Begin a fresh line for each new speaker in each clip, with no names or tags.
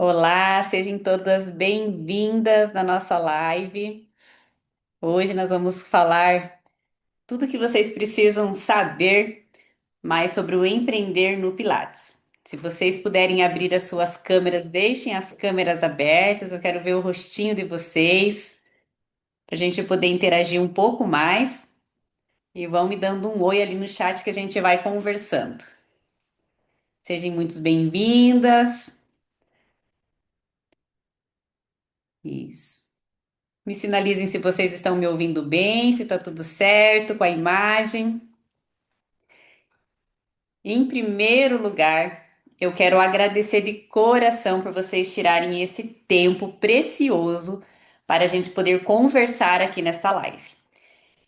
Olá, sejam todas bem-vindas na nossa live. Hoje nós vamos falar tudo o que vocês precisam saber mais sobre o empreender no Pilates. Se vocês puderem abrir as suas câmeras, deixem as câmeras abertas. Eu quero ver o rostinho de vocês para a gente poder interagir um pouco mais. E vão me dando um oi ali no chat que a gente vai conversando. Sejam muito bem-vindas. Isso. Me sinalizem se vocês estão me ouvindo bem, se está tudo certo com a imagem. Em primeiro lugar, eu quero agradecer de coração por vocês tirarem esse tempo precioso para a gente poder conversar aqui nesta live.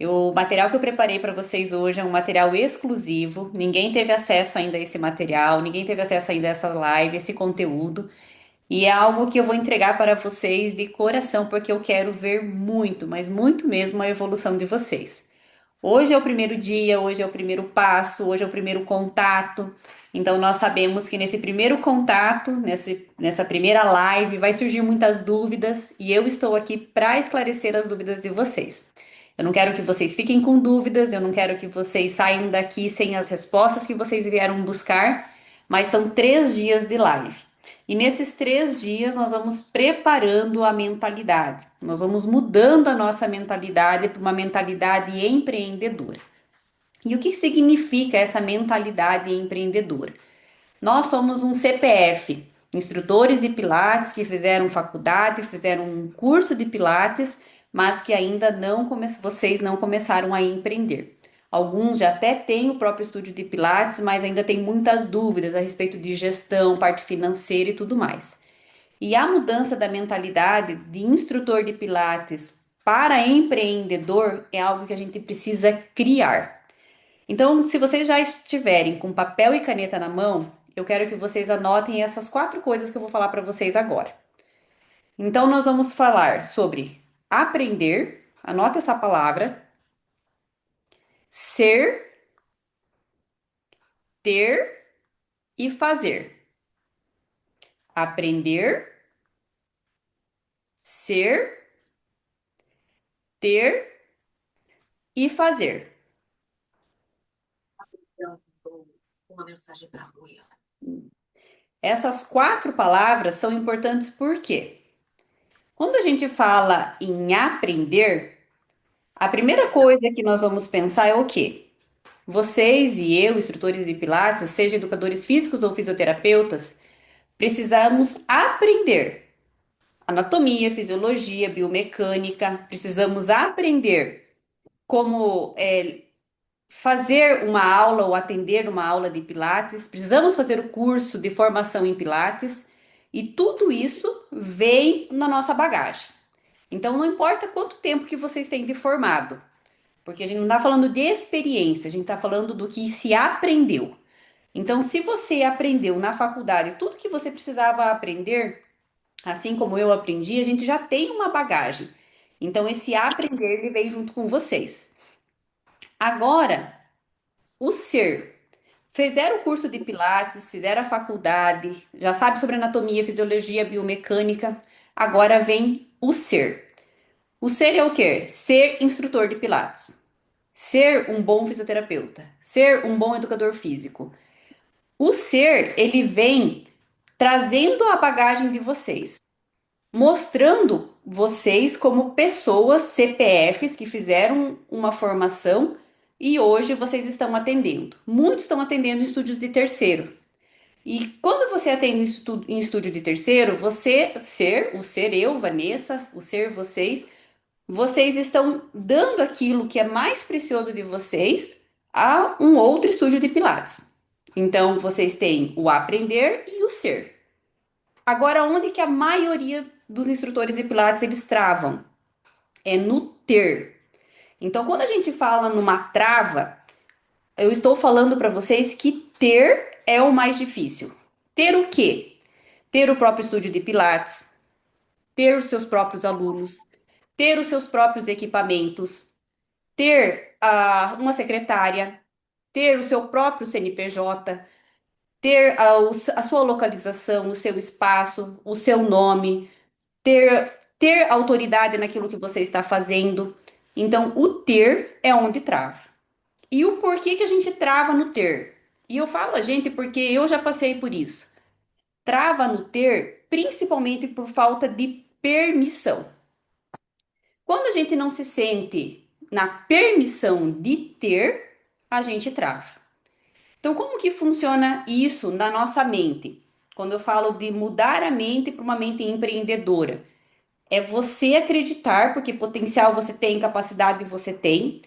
O material que eu preparei para vocês hoje é um material exclusivo. Ninguém teve acesso ainda a esse material, ninguém teve acesso ainda a essa live, esse conteúdo. E é algo que eu vou entregar para vocês de coração, porque eu quero ver muito, mas muito mesmo a evolução de vocês. Hoje é o primeiro dia, hoje é o primeiro passo, hoje é o primeiro contato. Então, nós sabemos que nesse primeiro contato, nessa primeira live, vai surgir muitas dúvidas e eu estou aqui para esclarecer as dúvidas de vocês. Eu não quero que vocês fiquem com dúvidas, eu não quero que vocês saiam daqui sem as respostas que vocês vieram buscar, mas são 3 dias de live. E nesses 3 dias nós vamos preparando a mentalidade, nós vamos mudando a nossa mentalidade para uma mentalidade empreendedora. E o que significa essa mentalidade empreendedora? Nós somos um CPF, instrutores de Pilates que fizeram faculdade, fizeram um curso de Pilates, mas que ainda vocês não começaram a empreender. Alguns já até têm o próprio estúdio de Pilates, mas ainda têm muitas dúvidas a respeito de gestão, parte financeira e tudo mais. E a mudança da mentalidade de instrutor de Pilates para empreendedor é algo que a gente precisa criar. Então, se vocês já estiverem com papel e caneta na mão, eu quero que vocês anotem essas 4 coisas que eu vou falar para vocês agora. Então, nós vamos falar sobre aprender, anota essa palavra, ser, ter e fazer. Aprender, ser, ter e fazer.
Uma mensagem para a Rui.
Essas 4 palavras são importantes porque quando a gente fala em aprender, a primeira coisa que nós vamos pensar é o quê? Vocês e eu, instrutores de Pilates, seja educadores físicos ou fisioterapeutas, precisamos aprender anatomia, fisiologia, biomecânica, precisamos aprender como fazer uma aula ou atender uma aula de Pilates, precisamos fazer o curso de formação em Pilates e tudo isso vem na nossa bagagem. Então, não importa quanto tempo que vocês têm de formado, porque a gente não está falando de experiência, a gente está falando do que se aprendeu. Então, se você aprendeu na faculdade tudo que você precisava aprender, assim como eu aprendi, a gente já tem uma bagagem. Então, esse aprender ele veio junto com vocês. Agora, o ser. Fizeram o curso de Pilates, fizeram a faculdade, já sabe sobre anatomia, fisiologia, biomecânica. Agora vem o ser. O ser é o quê? Ser instrutor de Pilates, ser um bom fisioterapeuta, ser um bom educador físico. O ser, ele vem trazendo a bagagem de vocês, mostrando vocês como pessoas CPFs que fizeram uma formação e hoje vocês estão atendendo. Muitos estão atendendo em estúdios de terceiro. E quando você atende em estúdio de terceiro, o ser eu, Vanessa, o ser vocês, vocês estão dando aquilo que é mais precioso de vocês a um outro estúdio de Pilates. Então, vocês têm o aprender e o ser. Agora, onde que a maioria dos instrutores de Pilates eles travam? É no ter. Então, quando a gente fala numa trava, eu estou falando para vocês que ter é o mais difícil. Ter o quê? Ter o próprio estúdio de Pilates, ter os seus próprios alunos, ter os seus próprios equipamentos, ter uma secretária, ter o seu próprio CNPJ. ter a sua localização, o seu espaço, o seu nome, ter autoridade naquilo que você está fazendo. Então, o ter é onde trava. E o porquê que a gente trava no ter? E eu falo a gente porque eu já passei por isso. Trava no ter, principalmente por falta de permissão. Quando a gente não se sente na permissão de ter, a gente trava. Então, como que funciona isso na nossa mente? Quando eu falo de mudar a mente para uma mente empreendedora, é você acreditar, porque potencial você tem, capacidade você tem,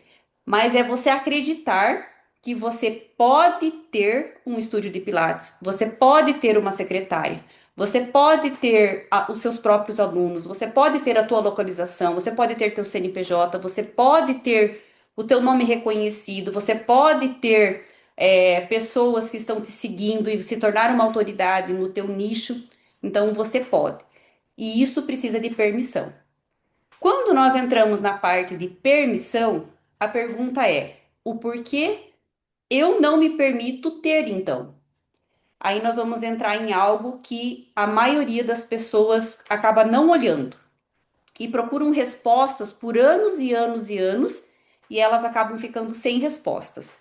mas é você acreditar que você pode ter um estúdio de Pilates, você pode ter uma secretária, você pode ter os seus próprios alunos, você pode ter a tua localização, você pode ter teu CNPJ, você pode ter o teu nome reconhecido, você pode ter pessoas que estão te seguindo e se tornar uma autoridade no teu nicho. Então você pode. E isso precisa de permissão. Quando nós entramos na parte de permissão, a pergunta é: o porquê eu não me permito ter então? Aí nós vamos entrar em algo que a maioria das pessoas acaba não olhando e procuram respostas por anos e anos e anos e elas acabam ficando sem respostas.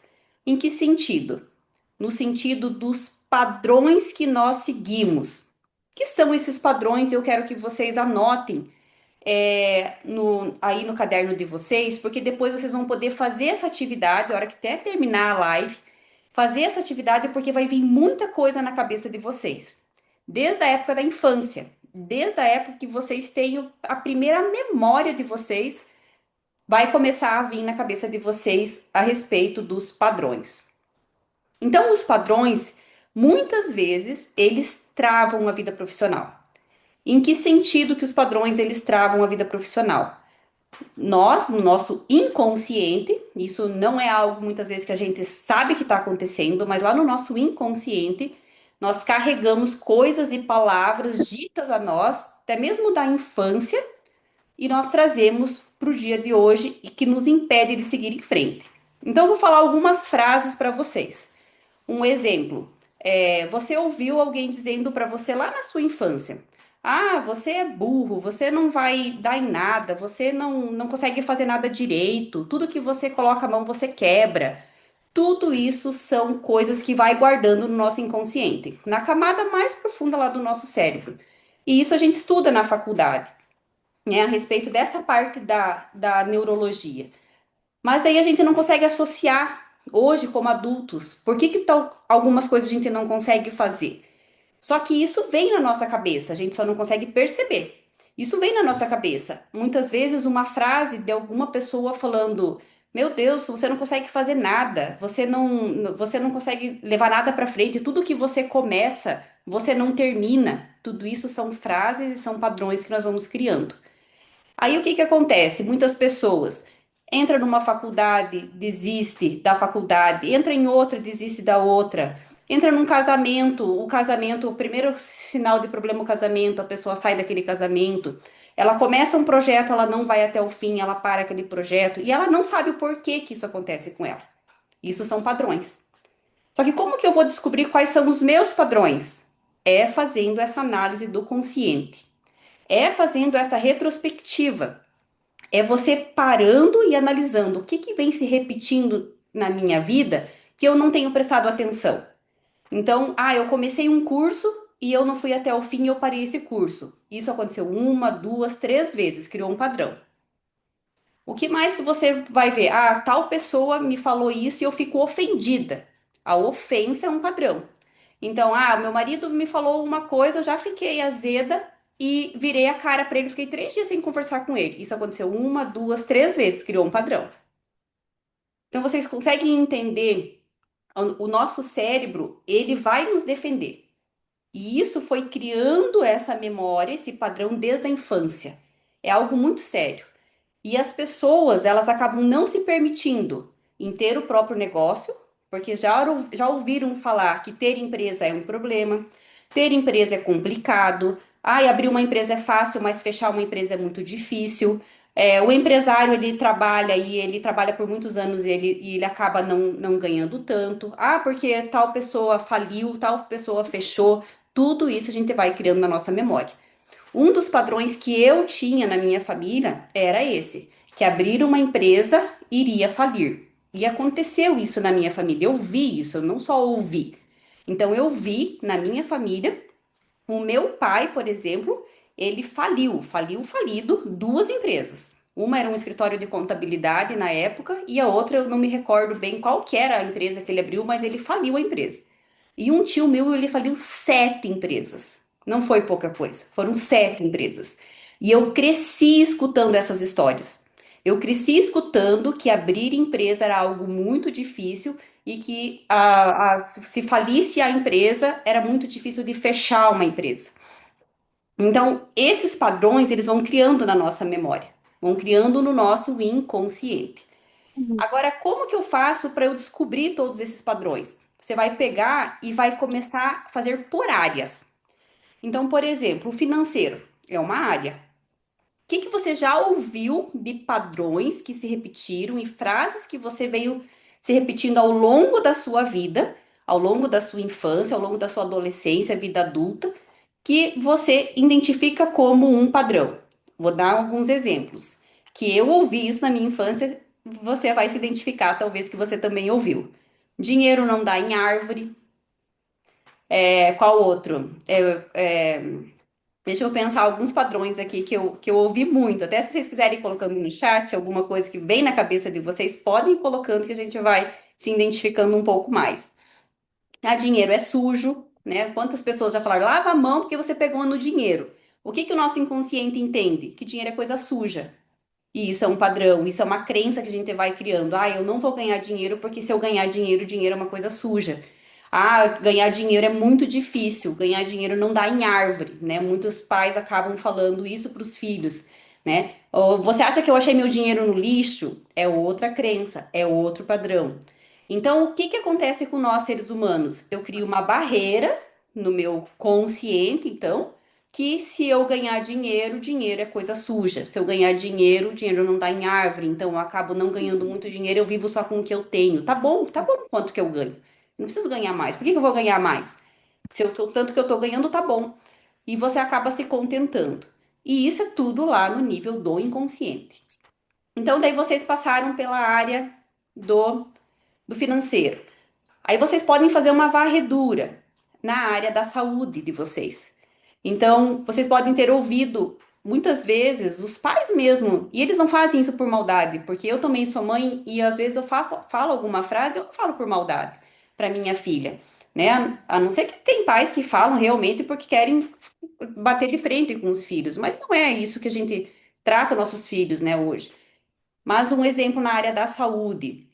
Em que sentido? No sentido dos padrões que nós seguimos. Que são esses padrões? Eu quero que vocês anotem aí no caderno de vocês, porque depois vocês vão poder fazer essa atividade, a hora que até terminar a live, fazer essa atividade porque vai vir muita coisa na cabeça de vocês. Desde a época da infância, desde a época que vocês têm a primeira memória de vocês, vai começar a vir na cabeça de vocês a respeito dos padrões. Então, os padrões, muitas vezes, eles travam a vida profissional. Em que sentido que os padrões eles travam a vida profissional? Nós, no nosso inconsciente, isso não é algo muitas vezes que a gente sabe que está acontecendo, mas lá no nosso inconsciente, nós carregamos coisas e palavras ditas a nós, até mesmo da infância, e nós trazemos para o dia de hoje e que nos impede de seguir em frente. Então, eu vou falar algumas frases para vocês. Um exemplo, você ouviu alguém dizendo para você lá na sua infância: ah, você é burro, você não vai dar em nada, você não consegue fazer nada direito, tudo que você coloca a mão você quebra. Tudo isso são coisas que vai guardando no nosso inconsciente, na camada mais profunda lá do nosso cérebro. E isso a gente estuda na faculdade, né, a respeito dessa parte da neurologia. Mas aí a gente não consegue associar hoje como adultos. Por que tal algumas coisas a gente não consegue fazer? Só que isso vem na nossa cabeça, a gente só não consegue perceber. Isso vem na nossa cabeça. Muitas vezes uma frase de alguma pessoa falando: "Meu Deus, você não consegue fazer nada. Você não consegue levar nada para frente. Tudo que você começa, você não termina." Tudo isso são frases e são padrões que nós vamos criando. Aí o que que acontece? Muitas pessoas entram numa faculdade, desiste da faculdade, entra em outra, desiste da outra. Entra num casamento, o primeiro sinal de problema é o casamento, a pessoa sai daquele casamento. Ela começa um projeto, ela não vai até o fim, ela para aquele projeto e ela não sabe o porquê que isso acontece com ela. Isso são padrões. Só que como que eu vou descobrir quais são os meus padrões? É fazendo essa análise do consciente. É fazendo essa retrospectiva. É você parando e analisando o que que vem se repetindo na minha vida que eu não tenho prestado atenção. Então, eu comecei um curso e eu não fui até o fim e eu parei esse curso. Isso aconteceu uma, duas, três vezes, criou um padrão. O que mais que você vai ver? Ah, tal pessoa me falou isso e eu fico ofendida. A ofensa é um padrão. Então, meu marido me falou uma coisa, eu já fiquei azeda e virei a cara para ele, fiquei 3 dias sem conversar com ele. Isso aconteceu uma, duas, três vezes, criou um padrão. Então, vocês conseguem entender? O nosso cérebro, ele vai nos defender. E isso foi criando essa memória, esse padrão desde a infância. É algo muito sério. E as pessoas, elas acabam não se permitindo em ter o próprio negócio, porque já ouviram falar que ter empresa é um problema, ter empresa é complicado, abrir uma empresa é fácil, mas fechar uma empresa é muito difícil. O empresário, ele trabalha por muitos anos e ele acaba não ganhando tanto. Ah, porque tal pessoa faliu, tal pessoa fechou. Tudo isso a gente vai criando na nossa memória. Um dos padrões que eu tinha na minha família era esse, que abrir uma empresa iria falir. E aconteceu isso na minha família. Eu vi isso, eu não só ouvi. Então eu vi na minha família o meu pai, por exemplo, ele falido, duas empresas. Uma era um escritório de contabilidade na época e a outra eu não me recordo bem qual que era a empresa que ele abriu, mas ele faliu a empresa. E um tio meu, ele faliu sete empresas. Não foi pouca coisa, foram sete empresas. E eu cresci escutando essas histórias. Eu cresci escutando que abrir empresa era algo muito difícil e que se falisse a empresa, era muito difícil de fechar uma empresa. Então, esses padrões, eles vão criando na nossa memória, vão criando no nosso inconsciente.
Uhum.
Agora, como que eu faço para eu descobrir todos esses padrões? Você vai pegar e vai começar a fazer por áreas. Então, por exemplo, o financeiro é uma área. O que você já ouviu de padrões que se repetiram e frases que você veio se repetindo ao longo da sua vida, ao longo da sua infância, ao longo da sua adolescência, vida adulta, que você identifica como um padrão? Vou dar alguns exemplos. Que eu ouvi isso na minha infância, você vai se identificar, talvez que você também ouviu. Dinheiro não dá em árvore. Qual outro? Deixa eu pensar alguns padrões aqui que eu ouvi muito. Até se vocês quiserem ir colocando no chat alguma coisa que vem na cabeça de vocês, podem ir colocando que a gente vai se identificando um pouco mais. Dinheiro é sujo, né? Quantas pessoas já falaram, lava a mão porque você pegou no dinheiro. O que que o nosso inconsciente entende? Que dinheiro é coisa suja. E isso é um padrão, isso é uma crença que a gente vai criando. Ah, eu não vou ganhar dinheiro porque se eu ganhar dinheiro, dinheiro é uma coisa suja. Ah, ganhar dinheiro é muito difícil, ganhar dinheiro não dá em árvore, né? Muitos pais acabam falando isso para os filhos, né? Ou, você acha que eu achei meu dinheiro no lixo? É outra crença, é outro padrão. Então, o que que acontece com nós seres humanos? Eu crio uma barreira no meu consciente, então, que se eu ganhar dinheiro, dinheiro é coisa suja. Se eu ganhar dinheiro, dinheiro não dá em árvore, então eu acabo não ganhando muito dinheiro, eu vivo só com o que eu tenho. Tá bom quanto que eu ganho. Não preciso ganhar mais. Por que que eu vou ganhar mais? Se eu tô, tanto que eu tô ganhando, tá bom. E você acaba se contentando. E isso é tudo lá no nível do inconsciente. Então, daí vocês passaram pela área do, do financeiro. Aí vocês podem fazer uma varredura na área da saúde de vocês. Então, vocês podem ter ouvido muitas vezes os pais mesmo, e eles não fazem isso por maldade, porque eu também sou mãe e às vezes eu falo alguma frase, eu não falo por maldade para minha filha, né? A não ser que tem pais que falam realmente porque querem bater de frente com os filhos, mas não é isso que a gente trata nossos filhos, né, hoje. Mas um exemplo na área da saúde.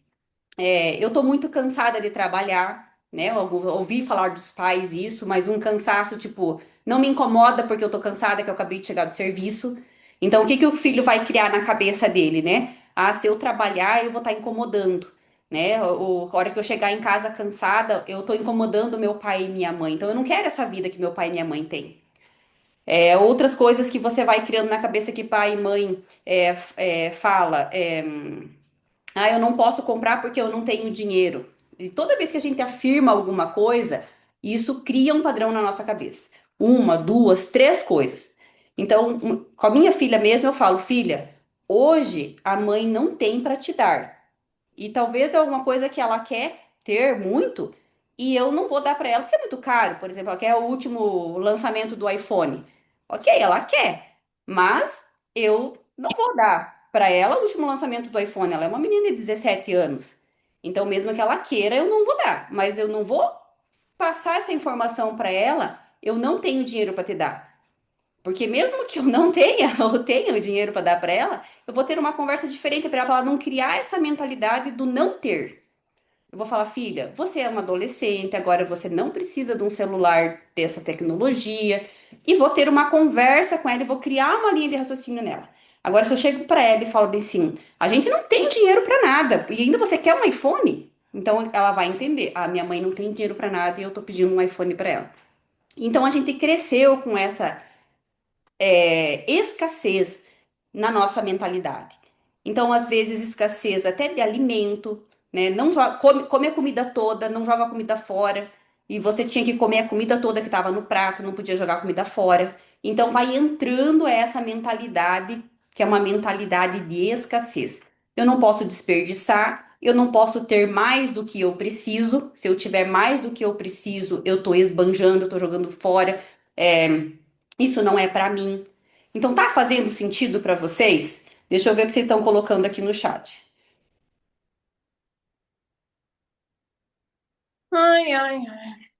Eu tô muito cansada de trabalhar, né? Eu ouvi falar dos pais isso, mas um cansaço, tipo, não me incomoda porque eu tô cansada, que eu acabei de chegar do serviço. Então, o que que o filho vai criar na cabeça dele, né? Ah, se eu trabalhar, eu vou estar incomodando, né? A hora que eu chegar em casa cansada, eu tô incomodando meu pai e minha mãe. Então, eu não quero essa vida que meu pai e minha mãe têm. Outras coisas que você vai criando na cabeça que pai e mãe fala. Eu não posso comprar porque eu não tenho dinheiro. E toda vez que a gente afirma alguma coisa, isso cria um padrão na nossa cabeça. Uma, duas, três coisas. Então, com a minha filha mesmo, eu falo, filha, hoje a mãe não tem para te dar. E talvez é alguma coisa que ela quer ter muito e eu não vou dar para ela porque é muito caro. Por exemplo, ela quer o último lançamento do iPhone. Ok, ela quer, mas eu não vou dar para ela o último lançamento do iPhone. Ela é uma menina de 17 anos. Então, mesmo que ela queira, eu não vou dar. Mas eu não vou passar essa informação para ela. Eu não tenho dinheiro para te dar. Porque mesmo que eu não tenha, ou tenha o dinheiro para dar para ela, eu vou ter uma conversa diferente para ela, pra ela não criar essa mentalidade do não ter. Eu vou falar, filha, você é uma adolescente, agora você não precisa de um celular dessa tecnologia. E vou ter uma conversa com ela e vou criar uma linha de raciocínio nela. Agora, se eu chego para ela e falo bem assim, a gente não tem dinheiro para nada, e ainda você quer um iPhone? Então ela vai entender, minha mãe não tem dinheiro para nada e eu tô pedindo um iPhone para ela. Então a gente cresceu com essa escassez na nossa mentalidade. Então, às vezes, escassez até de alimento, né? Não come a comida toda, não joga a comida fora. E você tinha que comer a comida toda que estava no prato, não podia jogar a comida fora. Então, vai entrando essa mentalidade, que é uma mentalidade de escassez. Eu não posso desperdiçar, eu não posso ter mais do que eu preciso. Se eu tiver mais do que eu preciso, eu estou esbanjando, eu estou jogando fora. É, isso não é para mim. Então, tá fazendo sentido para vocês? Deixa eu ver o que vocês estão colocando aqui no chat.
Ai, ai, ai.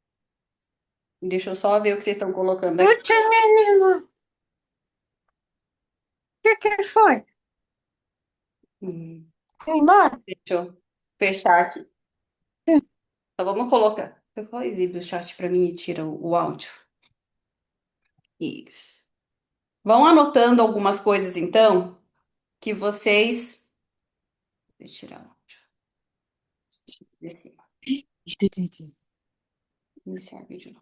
Deixa eu só ver o que vocês estão colocando aqui.
Puta, menina. O que foi?
Hum,
Foi embora?
Deixa eu fechar aqui. Então, vamos colocar. Você só exibe o chat para mim e tira o áudio. Isso. Vão anotando algumas coisas, então, que vocês. Deixa eu tirar o áudio. Descer. Iniciar vídeo.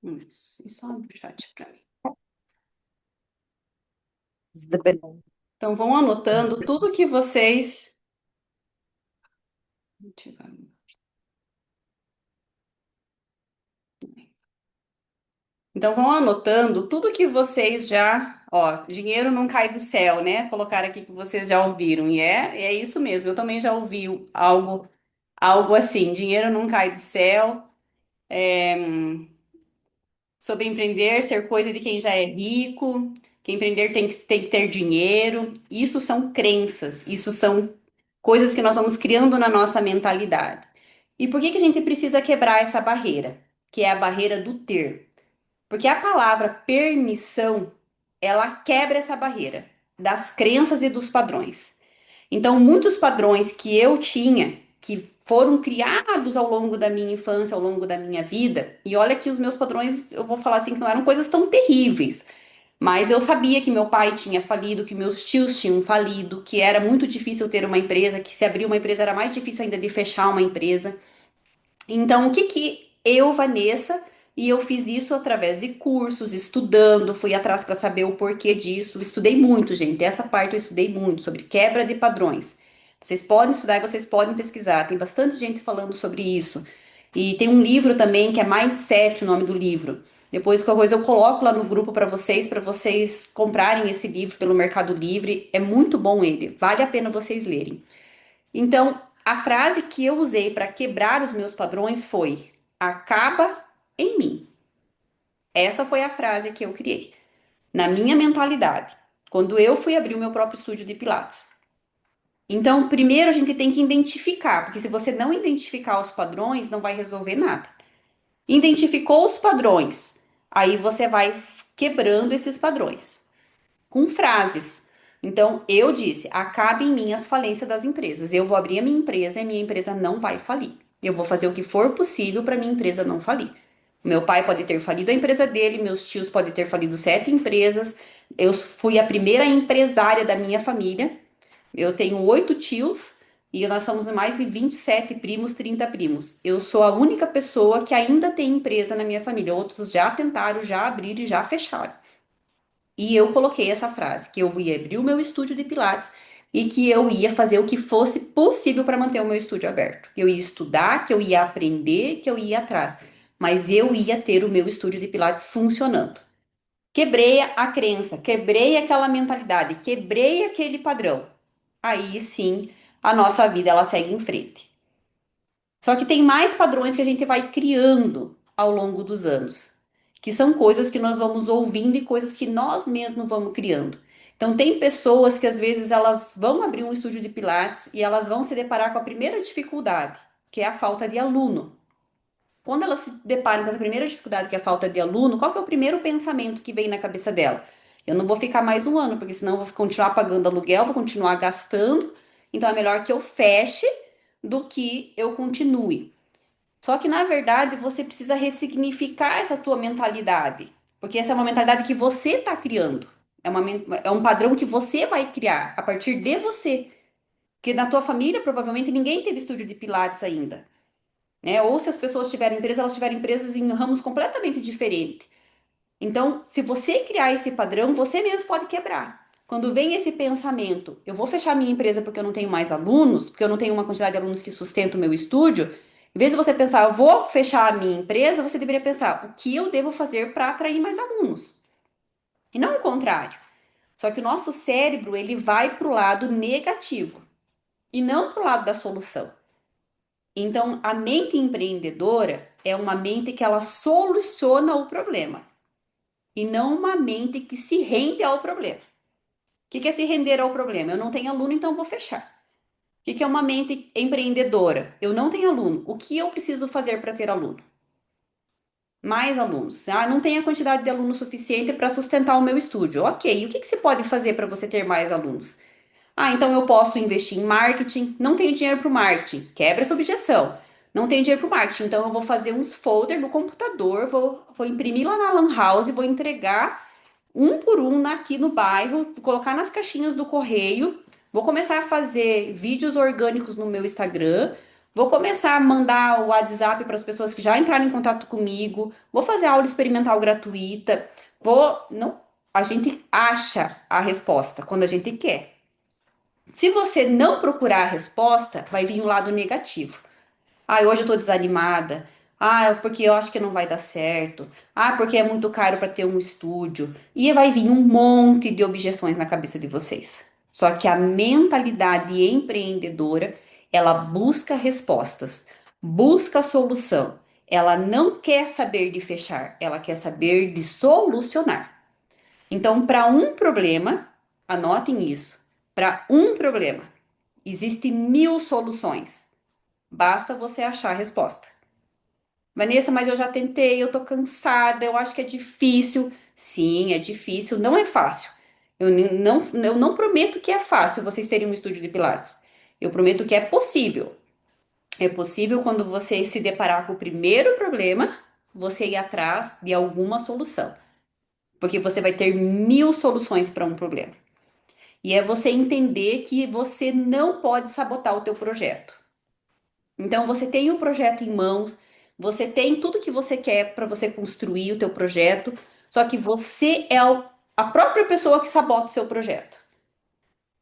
Isso. E só abre o chat para mim. Então, vão anotando tudo que vocês. Então vão anotando tudo que vocês já, ó, dinheiro não cai do céu, né? Colocar aqui que vocês já ouviram. E é isso mesmo. Eu também já ouvi algo assim, dinheiro não cai do céu. Sobre empreender ser coisa de quem já é rico, que empreender tem que ter dinheiro. Isso são crenças, isso são coisas que nós vamos criando na nossa mentalidade. E por que que a gente precisa quebrar essa barreira? Que é a barreira do ter. Porque a palavra permissão, ela quebra essa barreira das crenças e dos padrões. Então, muitos padrões que eu tinha, que foram criados ao longo da minha infância, ao longo da minha vida, e olha que os meus padrões, eu vou falar assim, que não eram coisas tão terríveis, mas eu sabia que meu pai tinha falido, que meus tios tinham falido, que era muito difícil ter uma empresa, que se abrir uma empresa era mais difícil ainda de fechar uma empresa. Então, o que que eu, Vanessa, e eu fiz isso através de cursos, estudando, fui atrás para saber o porquê disso. Estudei muito, gente. Essa parte eu estudei muito sobre quebra de padrões. Vocês podem estudar e vocês podem pesquisar. Tem bastante gente falando sobre isso. E tem um livro também que é Mindset, o nome do livro. Depois, qualquer coisa, eu coloco lá no grupo para vocês comprarem esse livro pelo Mercado Livre. É muito bom ele, vale a pena vocês lerem. Então, a frase que eu usei para quebrar os meus padrões foi: acaba em mim. Essa foi a frase que eu criei na minha mentalidade, quando eu fui abrir o meu próprio estúdio de Pilates. Então, primeiro a gente tem que identificar, porque se você não identificar os padrões, não vai resolver nada. Identificou os padrões, aí você vai quebrando esses padrões com frases. Então, eu disse: acabe em mim as falências das empresas. Eu vou abrir a minha empresa e a minha empresa não vai falir. Eu vou fazer o que for possível para minha empresa não falir. Meu pai pode ter falido a empresa dele, meus tios podem ter falido 7 empresas. Eu fui a primeira empresária da minha família. Eu tenho 8 tios e nós somos mais de 27 primos, 30 primos. Eu sou a única pessoa que ainda tem empresa na minha família. Outros já tentaram, já abriram e já fecharam. E eu coloquei essa frase, que eu ia abrir o meu estúdio de Pilates e que eu ia fazer o que fosse possível para manter o meu estúdio aberto. Eu ia estudar, que eu ia aprender, que eu ia atrás, mas eu ia ter o meu estúdio de Pilates funcionando. Quebrei a crença, quebrei aquela mentalidade, quebrei aquele padrão. Aí sim, a nossa vida ela segue em frente. Só que tem mais padrões que a gente vai criando ao longo dos anos, que são coisas que nós vamos ouvindo e coisas que nós mesmos vamos criando. Então, tem pessoas que às vezes elas vão abrir um estúdio de Pilates e elas vão se deparar com a primeira dificuldade, que é a falta de aluno. Quando elas se deparam com essa primeira dificuldade, que é a falta de aluno, qual que é o primeiro pensamento que vem na cabeça dela? Eu não vou ficar mais um ano, porque senão eu vou continuar pagando aluguel, vou continuar gastando, então é melhor que eu feche do que eu continue. Só que, na verdade, você precisa ressignificar essa tua mentalidade. Porque essa é uma mentalidade que você está criando. É um padrão que você vai criar a partir de você. Porque na tua família, provavelmente, ninguém teve estúdio de Pilates ainda. Né? Ou se as pessoas tiverem empresa, elas tiveram empresas em ramos completamente diferentes. Então, se você criar esse padrão, você mesmo pode quebrar. Quando vem esse pensamento, eu vou fechar minha empresa porque eu não tenho mais alunos, porque eu não tenho uma quantidade de alunos que sustenta o meu estúdio, em vez de você pensar, eu vou fechar a minha empresa, você deveria pensar, o que eu devo fazer para atrair mais alunos? E não o contrário. Só que o nosso cérebro, ele vai para o lado negativo e não para o lado da solução. Então, a mente empreendedora é uma mente que ela soluciona o problema e não uma mente que se rende ao problema. O que é se render ao problema? Eu não tenho aluno, então vou fechar. O que é uma mente empreendedora? Eu não tenho aluno. O que eu preciso fazer para ter aluno? Mais alunos. Ah, não tenho a quantidade de alunos suficiente para sustentar o meu estúdio. Ok, e o que você pode fazer para você ter mais alunos? Ah, então eu posso investir em marketing. Não tenho dinheiro para o marketing. Quebra essa objeção. Não tenho dinheiro para o marketing, então eu vou fazer uns folder no computador, vou imprimir lá na Lan House, vou entregar um por um aqui no bairro, colocar nas caixinhas do correio. Vou começar a fazer vídeos orgânicos no meu Instagram. Vou começar a mandar o WhatsApp para as pessoas que já entraram em contato comigo. Vou fazer aula experimental gratuita. Não, a gente acha a resposta quando a gente quer. Se você não procurar a resposta, vai vir um lado negativo. Ah, hoje eu tô desanimada. Ah, porque eu acho que não vai dar certo. Ah, porque é muito caro para ter um estúdio. E vai vir um monte de objeções na cabeça de vocês. Só que a mentalidade empreendedora, ela busca respostas, busca solução. Ela não quer saber de fechar, ela quer saber de solucionar. Então, para um problema, anotem isso. Para um problema, existem 1.000 soluções. Basta você achar a resposta. Vanessa, mas eu já tentei, eu tô cansada, eu acho que é difícil. Sim, é difícil, não é fácil. Eu não prometo que é fácil vocês terem um estúdio de Pilates. Eu prometo que é possível. É possível quando você se deparar com o primeiro problema, você ir atrás de alguma solução. Porque você vai ter 1.000 soluções para um problema. E é você entender que você não pode sabotar o teu projeto. Então você tem o projeto em mãos, você tem tudo que você quer para você construir o teu projeto, só que você é a própria pessoa que sabota o seu projeto.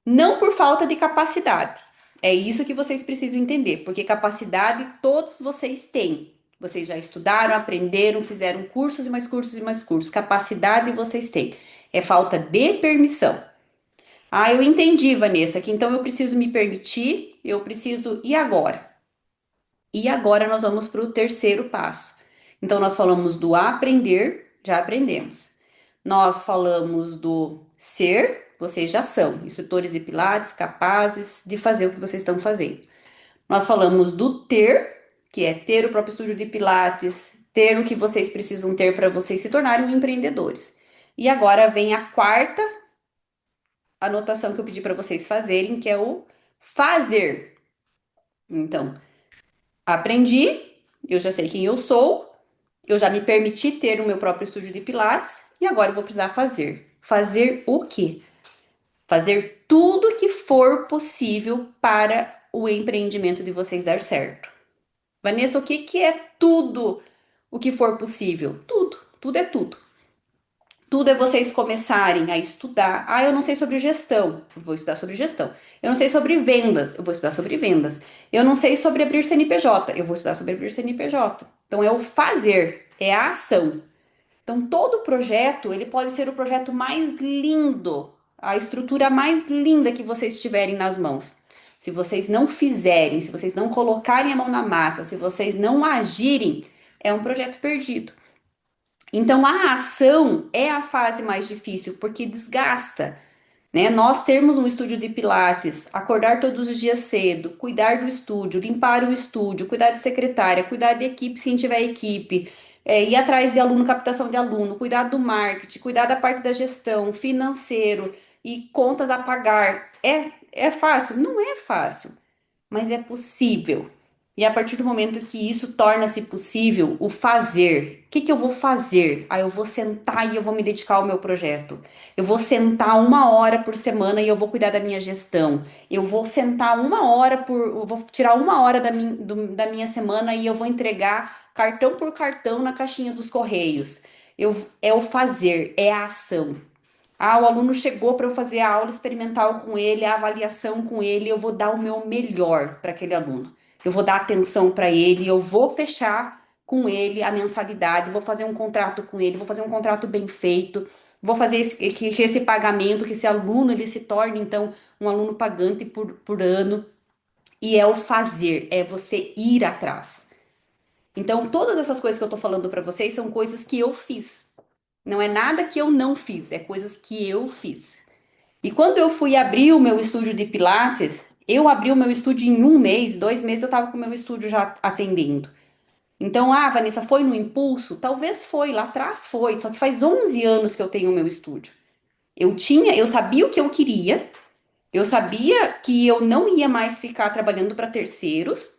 Não por falta de capacidade. É isso que vocês precisam entender, porque capacidade todos vocês têm. Vocês já estudaram, aprenderam, fizeram cursos e mais cursos e mais cursos. Capacidade vocês têm. É falta de permissão. Ah, eu entendi, Vanessa, que então eu preciso me permitir, eu preciso. E agora? E agora nós vamos para o terceiro passo. Então, nós falamos do aprender, já aprendemos. Nós falamos do ser, vocês já são instrutores de Pilates, capazes de fazer o que vocês estão fazendo. Nós falamos do ter, que é ter o próprio estúdio de Pilates, ter o que vocês precisam ter para vocês se tornarem empreendedores. E agora vem a quarta anotação que eu pedi para vocês fazerem, que é o fazer. Então, aprendi, eu já sei quem eu sou, eu já me permiti ter o meu próprio estúdio de Pilates e agora eu vou precisar fazer. Fazer o quê? Fazer tudo que for possível para o empreendimento de vocês dar certo. Vanessa, o que que é tudo o que for possível? Tudo, tudo é tudo. Tudo é vocês começarem a estudar. Ah, eu não sei sobre gestão, eu vou estudar sobre gestão. Eu não sei sobre vendas, eu vou estudar sobre vendas. Eu não sei sobre abrir CNPJ, eu vou estudar sobre abrir CNPJ. Então é o fazer, é a ação. Então todo projeto, ele pode ser o projeto mais lindo, a estrutura mais linda que vocês tiverem nas mãos. Se vocês não fizerem, se vocês não colocarem a mão na massa, se vocês não agirem, é um projeto perdido. Então, a ação é a fase mais difícil, porque desgasta, né? Nós termos um estúdio de Pilates, acordar todos os dias cedo, cuidar do estúdio, limpar o estúdio, cuidar de secretária, cuidar de equipe, se tiver equipe, ir atrás de aluno, captação de aluno, cuidar do marketing, cuidar da parte da gestão, financeiro e contas a pagar. É fácil? Não é fácil, mas é possível. E a partir do momento que isso torna-se possível, o fazer. O que que eu vou fazer? Ah, eu vou sentar e eu vou me dedicar ao meu projeto. Eu vou sentar 1 hora por semana e eu vou cuidar da minha gestão. Eu vou sentar 1 hora eu vou tirar 1 hora da minha semana e eu vou entregar cartão por cartão na caixinha dos correios. É o fazer, é a ação. Ah, o aluno chegou para eu fazer a aula experimental com ele, a avaliação com ele, eu vou dar o meu melhor para aquele aluno. Eu vou dar atenção para ele, eu vou fechar com ele a mensalidade, vou fazer um contrato com ele, vou fazer um contrato bem feito, vou fazer que esse pagamento, que esse aluno ele se torne então um aluno pagante por ano. E é o fazer, é você ir atrás. Então, todas essas coisas que eu tô falando para vocês são coisas que eu fiz. Não é nada que eu não fiz, é coisas que eu fiz. E quando eu fui abrir o meu estúdio de Pilates, eu abri o meu estúdio em um mês, 2 meses eu estava com o meu estúdio já atendendo. Então, ah, Vanessa, foi no impulso? Talvez foi, lá atrás foi, só que faz 11 anos que eu tenho o meu estúdio. Eu sabia o que eu queria, eu sabia que eu não ia mais ficar trabalhando para terceiros,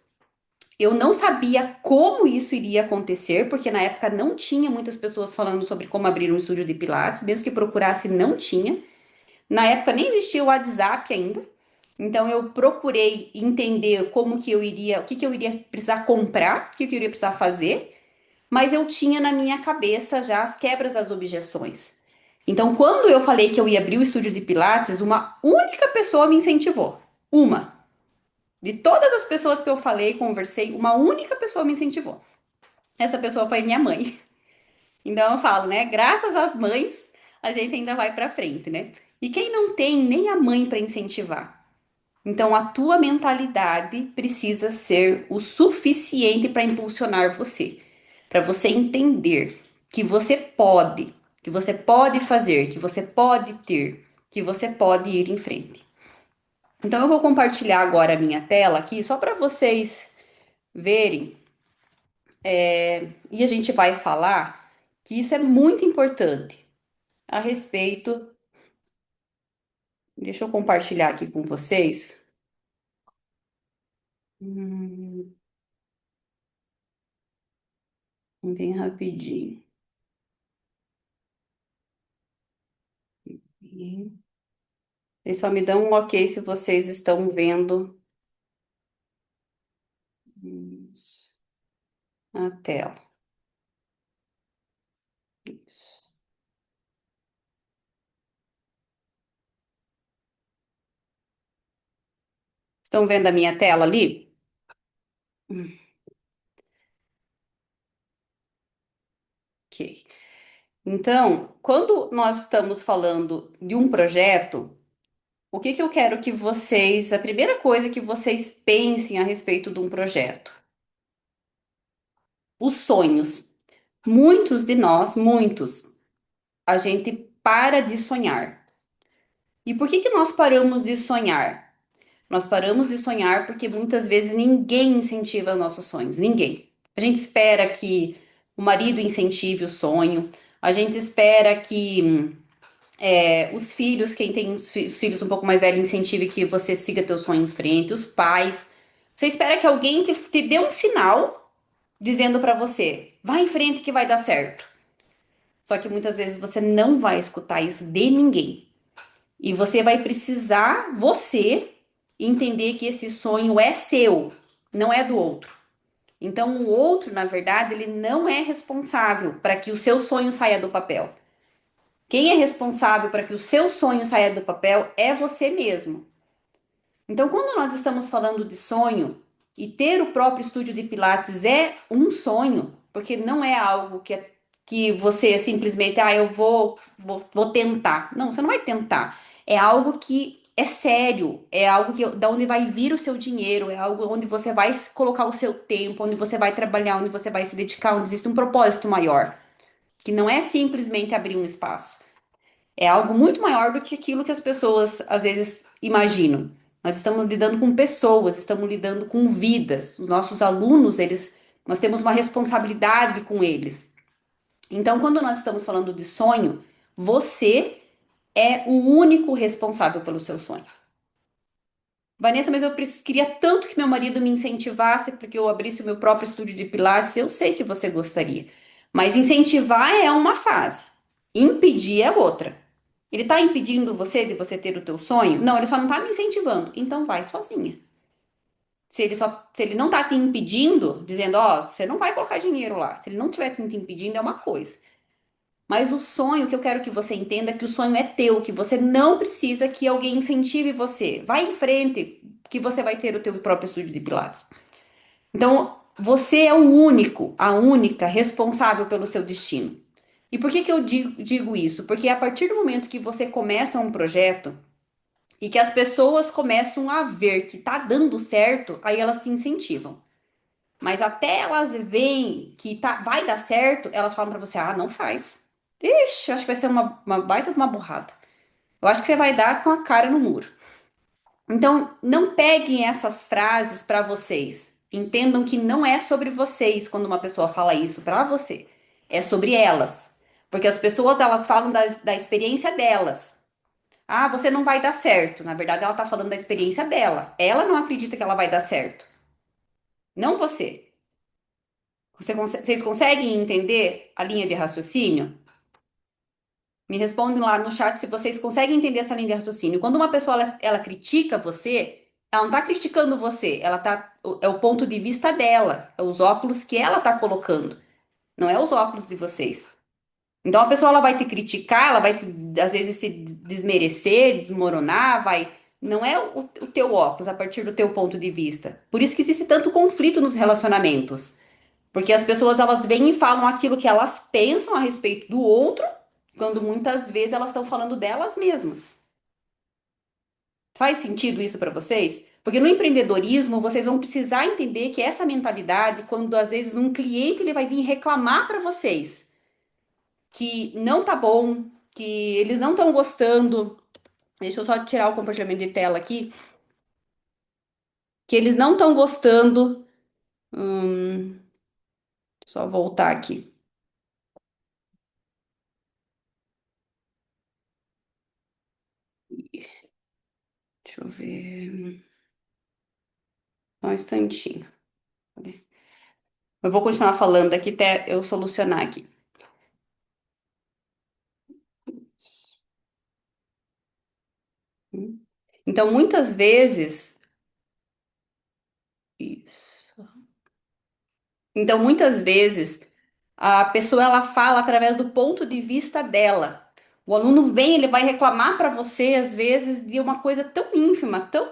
eu não sabia como isso iria acontecer, porque na época não tinha muitas pessoas falando sobre como abrir um estúdio de Pilates, mesmo que procurasse, não tinha. Na época nem existia o WhatsApp ainda. Então eu procurei entender como que eu iria, o que que eu iria precisar comprar, o que que eu iria precisar fazer, mas eu tinha na minha cabeça já as quebras das objeções. Então, quando eu falei que eu ia abrir o estúdio de Pilates, uma única pessoa me incentivou. Uma. De todas as pessoas que eu falei, conversei, uma única pessoa me incentivou. Essa pessoa foi minha mãe. Então eu falo, né? Graças às mães, a gente ainda vai pra frente, né? E quem não tem nem a mãe para incentivar? Então a tua mentalidade precisa ser o suficiente para impulsionar você, para você entender que você pode fazer, que você pode ter, que você pode ir em frente. Então eu vou compartilhar agora a minha tela aqui só para vocês verem. E a gente vai falar que isso é muito importante a respeito. Deixa eu compartilhar aqui com vocês. Hum, bem rapidinho. E vocês só me dão um ok se vocês estão vendo isso, a tela. Estão vendo a minha tela ali? Ok. Então, quando nós estamos falando de um projeto, o que que eu quero que vocês, a primeira coisa que vocês pensem a respeito de um projeto? Os sonhos. Muitos de nós, muitos, a gente para de sonhar. E por que que nós paramos de sonhar? Nós paramos de sonhar porque muitas vezes ninguém incentiva nossos sonhos, ninguém. A gente espera que o marido incentive o sonho, a gente espera que os filhos, quem tem os filhos um pouco mais velhos, incentive que você siga teu sonho em frente, os pais. Você espera que alguém te dê um sinal dizendo pra você, vai em frente que vai dar certo. Só que muitas vezes você não vai escutar isso de ninguém. E você vai precisar, você, entender que esse sonho é seu, não é do outro. Então, o outro, na verdade, ele não é responsável para que o seu sonho saia do papel. Quem é responsável para que o seu sonho saia do papel é você mesmo. Então, quando nós estamos falando de sonho, e ter o próprio estúdio de Pilates é um sonho, porque não é algo que você simplesmente, ah, vou tentar. Não, você não vai tentar. É algo que é sério, é algo que da onde vai vir o seu dinheiro, é algo onde você vai colocar o seu tempo, onde você vai trabalhar, onde você vai se dedicar, onde existe um propósito maior, que não é simplesmente abrir um espaço. É algo muito maior do que aquilo que as pessoas às vezes imaginam. Nós estamos lidando com pessoas, estamos lidando com vidas. Os nossos alunos, nós temos uma responsabilidade com eles. Então, quando nós estamos falando de sonho, você é o único responsável pelo seu sonho. Vanessa, mas eu queria tanto que meu marido me incentivasse porque eu abrisse o meu próprio estúdio de Pilates. Eu sei que você gostaria, mas incentivar é uma fase, impedir é outra. Ele tá impedindo você de você ter o teu sonho? Não, ele só não tá me incentivando. Então vai sozinha. Se ele não tá te impedindo, dizendo, ó, você não vai colocar dinheiro lá. Se ele não tiver te impedindo, é uma coisa. Mas o sonho que eu quero que você entenda é que o sonho é teu, que você não precisa que alguém incentive você. Vai em frente, que você vai ter o teu próprio estúdio de Pilates. Então, você é o único, a única responsável pelo seu destino. E por que que eu digo isso? Porque a partir do momento que você começa um projeto e que as pessoas começam a ver que tá dando certo, aí elas te incentivam. Mas até elas veem que vai dar certo, elas falam pra você: ah, não faz. Ixi, acho que vai ser uma baita de uma burrada. Eu acho que você vai dar com a cara no muro. Então, não peguem essas frases pra vocês. Entendam que não é sobre vocês quando uma pessoa fala isso pra você. É sobre elas. Porque as pessoas, elas falam da experiência delas. Ah, você não vai dar certo. Na verdade, ela tá falando da experiência dela. Ela não acredita que ela vai dar certo. Não você. Vocês conseguem entender a linha de raciocínio? Me respondem lá no chat se vocês conseguem entender essa linha de raciocínio. Quando uma pessoa ela critica você, ela não está criticando você, ela tá, é o ponto de vista dela, é os óculos que ela está colocando, não é os óculos de vocês. Então a pessoa ela vai te criticar, ela vai te, às vezes te desmerecer, desmoronar, vai. Não é o teu óculos a partir do teu ponto de vista. Por isso que existe tanto conflito nos relacionamentos. Porque as pessoas elas vêm e falam aquilo que elas pensam a respeito do outro, quando muitas vezes elas estão falando delas mesmas. Faz sentido isso para vocês? Porque no empreendedorismo vocês vão precisar entender que essa mentalidade, quando às vezes um cliente ele vai vir reclamar para vocês que não tá bom, que eles não estão gostando. Deixa eu só tirar o compartilhamento de tela aqui, que eles não estão gostando. Só voltar aqui. Deixa eu ver. Só um instantinho. Cadê? Eu vou continuar falando aqui até eu solucionar aqui. Então, muitas vezes. Isso. Então, muitas vezes, a pessoa ela fala através do ponto de vista dela. O aluno vem, ele vai reclamar para você, às vezes, de uma coisa tão ínfima, tão,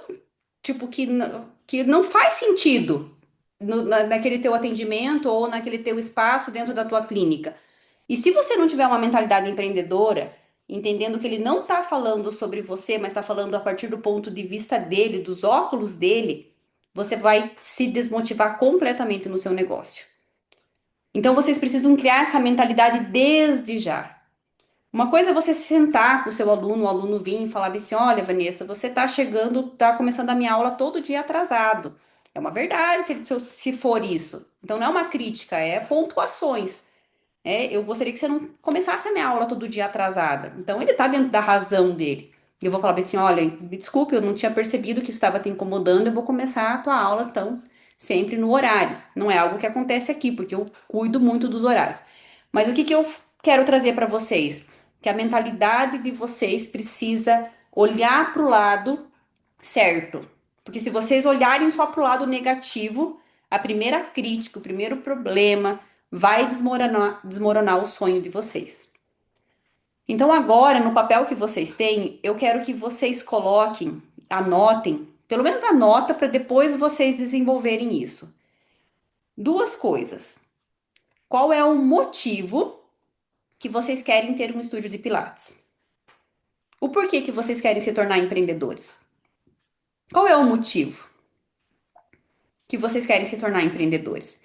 tipo, que não faz sentido naquele teu atendimento ou naquele teu espaço dentro da tua clínica. E se você não tiver uma mentalidade empreendedora, entendendo que ele não está falando sobre você, mas está falando a partir do ponto de vista dele, dos óculos dele, você vai se desmotivar completamente no seu negócio. Então vocês precisam criar essa mentalidade desde já. Uma coisa é você sentar com o seu aluno, o aluno vir e falar assim: olha, Vanessa, você está chegando, está começando a minha aula todo dia atrasado. É uma verdade se for isso. Então não é uma crítica, é pontuações. Eu gostaria que você não começasse a minha aula todo dia atrasada. Então, ele tá dentro da razão dele. E eu vou falar bem assim: olha, me desculpe, eu não tinha percebido que isso estava te incomodando, eu vou começar a tua aula, então, sempre no horário. Não é algo que acontece aqui, porque eu cuido muito dos horários. Mas o que que eu quero trazer para vocês? Que a mentalidade de vocês precisa olhar para o lado certo. Porque se vocês olharem só para o lado negativo, a primeira crítica, o primeiro problema vai desmoronar o sonho de vocês. Então, agora, no papel que vocês têm, eu quero que vocês coloquem, anotem, pelo menos anota para depois vocês desenvolverem isso. Duas coisas. Qual é o motivo que vocês querem ter um estúdio de Pilates? O porquê que vocês querem se tornar empreendedores? Qual é o motivo que vocês querem se tornar empreendedores?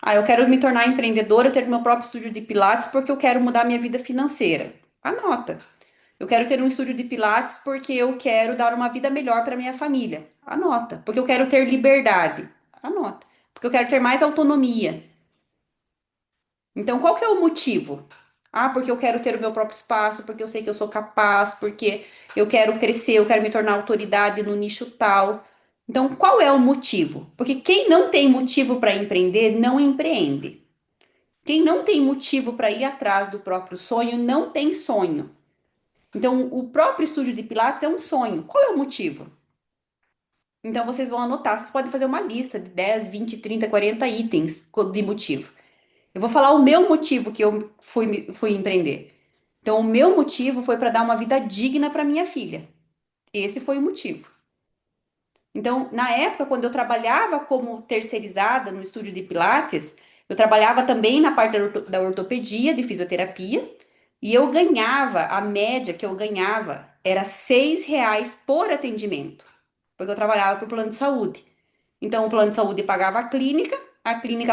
Ah, eu quero me tornar empreendedora, ter meu próprio estúdio de Pilates porque eu quero mudar minha vida financeira. Anota. Eu quero ter um estúdio de Pilates porque eu quero dar uma vida melhor para minha família. Anota. Porque eu quero ter liberdade. Anota. Porque eu quero ter mais autonomia. Então, qual que é o motivo? Ah, porque eu quero ter o meu próprio espaço, porque eu sei que eu sou capaz, porque eu quero crescer, eu quero me tornar autoridade no nicho tal. Então, qual é o motivo? Porque quem não tem motivo para empreender, não empreende. Quem não tem motivo para ir atrás do próprio sonho, não tem sonho. Então, o próprio estúdio de Pilates é um sonho. Qual é o motivo? Então, vocês vão anotar. Vocês podem fazer uma lista de 10, 20, 30, 40 itens de motivo. Eu vou falar o meu motivo que eu fui empreender. Então, o meu motivo foi para dar uma vida digna para minha filha. Esse foi o motivo. Então, na época, quando eu trabalhava como terceirizada no estúdio de Pilates, eu trabalhava também na parte da ortopedia, de fisioterapia, e eu ganhava, a média que eu ganhava era R$ 6 por atendimento, porque eu trabalhava para o plano de saúde. Então, o plano de saúde pagava a clínica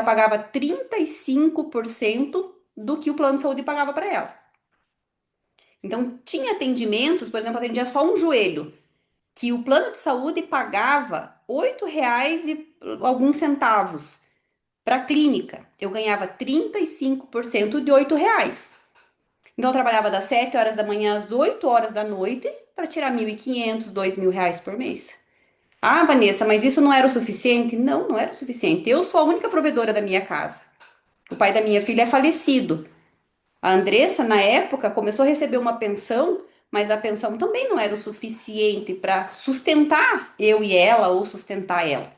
pagava 35% do que o plano de saúde pagava para ela. Então, tinha atendimentos, por exemplo, atendia só um joelho que o plano de saúde pagava R$ 8 e alguns centavos para a clínica. Eu ganhava 35% de R$ 8. Então eu trabalhava das 7 horas da manhã às 8 horas da noite para tirar 1.500, R$ 2.000 por mês. Ah, Vanessa, mas isso não era o suficiente? Não, não era o suficiente. Eu sou a única provedora da minha casa. O pai da minha filha é falecido. A Andressa, na época, começou a receber uma pensão, mas a pensão também não era o suficiente para sustentar eu e ela ou sustentar ela.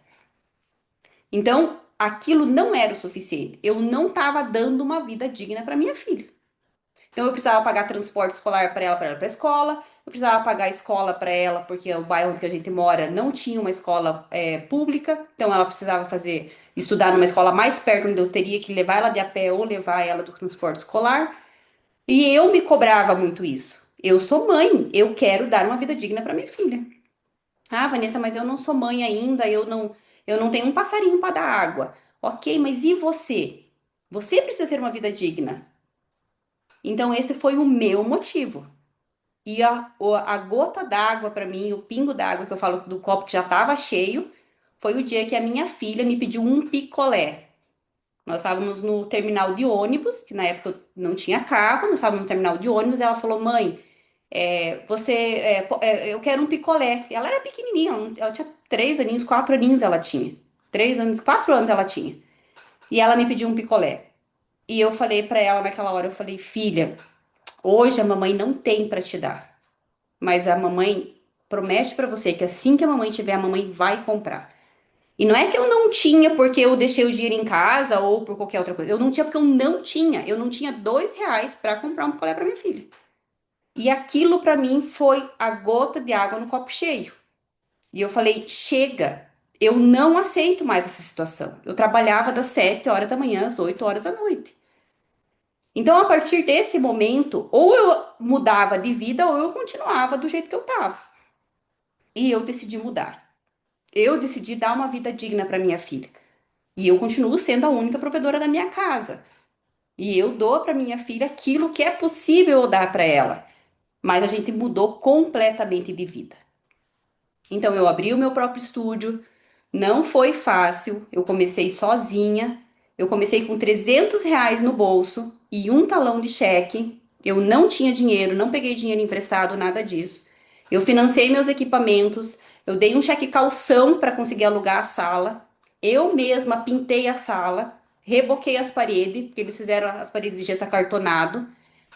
Então, aquilo não era o suficiente. Eu não estava dando uma vida digna para minha filha. Então, eu precisava pagar transporte escolar para ela para a escola, eu precisava pagar a escola para ela, porque o bairro onde a gente mora não tinha uma escola pública, então ela precisava estudar numa escola mais perto, onde eu teria que levar ela de a pé ou levar ela do transporte escolar. E eu me cobrava muito isso. Eu sou mãe, eu quero dar uma vida digna para minha filha. Ah, Vanessa, mas eu não sou mãe ainda, eu não tenho um passarinho para dar água. Ok, mas e você? Você precisa ter uma vida digna. Então, esse foi o meu motivo. E a gota d'água para mim, o pingo d'água que eu falo do copo que já estava cheio, foi o dia que a minha filha me pediu um picolé. Nós estávamos no terminal de ônibus, que na época eu não tinha carro, nós estávamos no terminal de ônibus, e ela falou: Mãe, eu quero um picolé. E ela era pequenininha, ela tinha 3 aninhos, 4 aninhos ela tinha. 3 anos, 4 anos ela tinha. E ela me pediu um picolé. E eu falei pra ela naquela hora, eu falei: Filha, hoje a mamãe não tem pra te dar, mas a mamãe promete pra você que assim que a mamãe tiver, a mamãe vai comprar. E não é que eu não tinha porque eu deixei o dinheiro em casa ou por qualquer outra coisa. Eu não tinha porque eu não tinha. Eu não tinha R$ 2 pra comprar um picolé pra minha filha. E aquilo pra mim foi a gota de água no copo cheio. E eu falei: chega, eu não aceito mais essa situação. Eu trabalhava das 7 horas da manhã às 8 horas da noite. Então, a partir desse momento, ou eu mudava de vida ou eu continuava do jeito que eu tava. E eu decidi mudar. Eu decidi dar uma vida digna para minha filha. E eu continuo sendo a única provedora da minha casa. E eu dou para minha filha aquilo que é possível eu dar para ela. Mas a gente mudou completamente de vida. Então eu abri o meu próprio estúdio, não foi fácil, eu comecei sozinha, eu comecei com R$ 300 no bolso e um talão de cheque, eu não tinha dinheiro, não peguei dinheiro emprestado, nada disso. Eu financei meus equipamentos, eu dei um cheque calção para conseguir alugar a sala, eu mesma pintei a sala, reboquei as paredes, porque eles fizeram as paredes de gesso acartonado.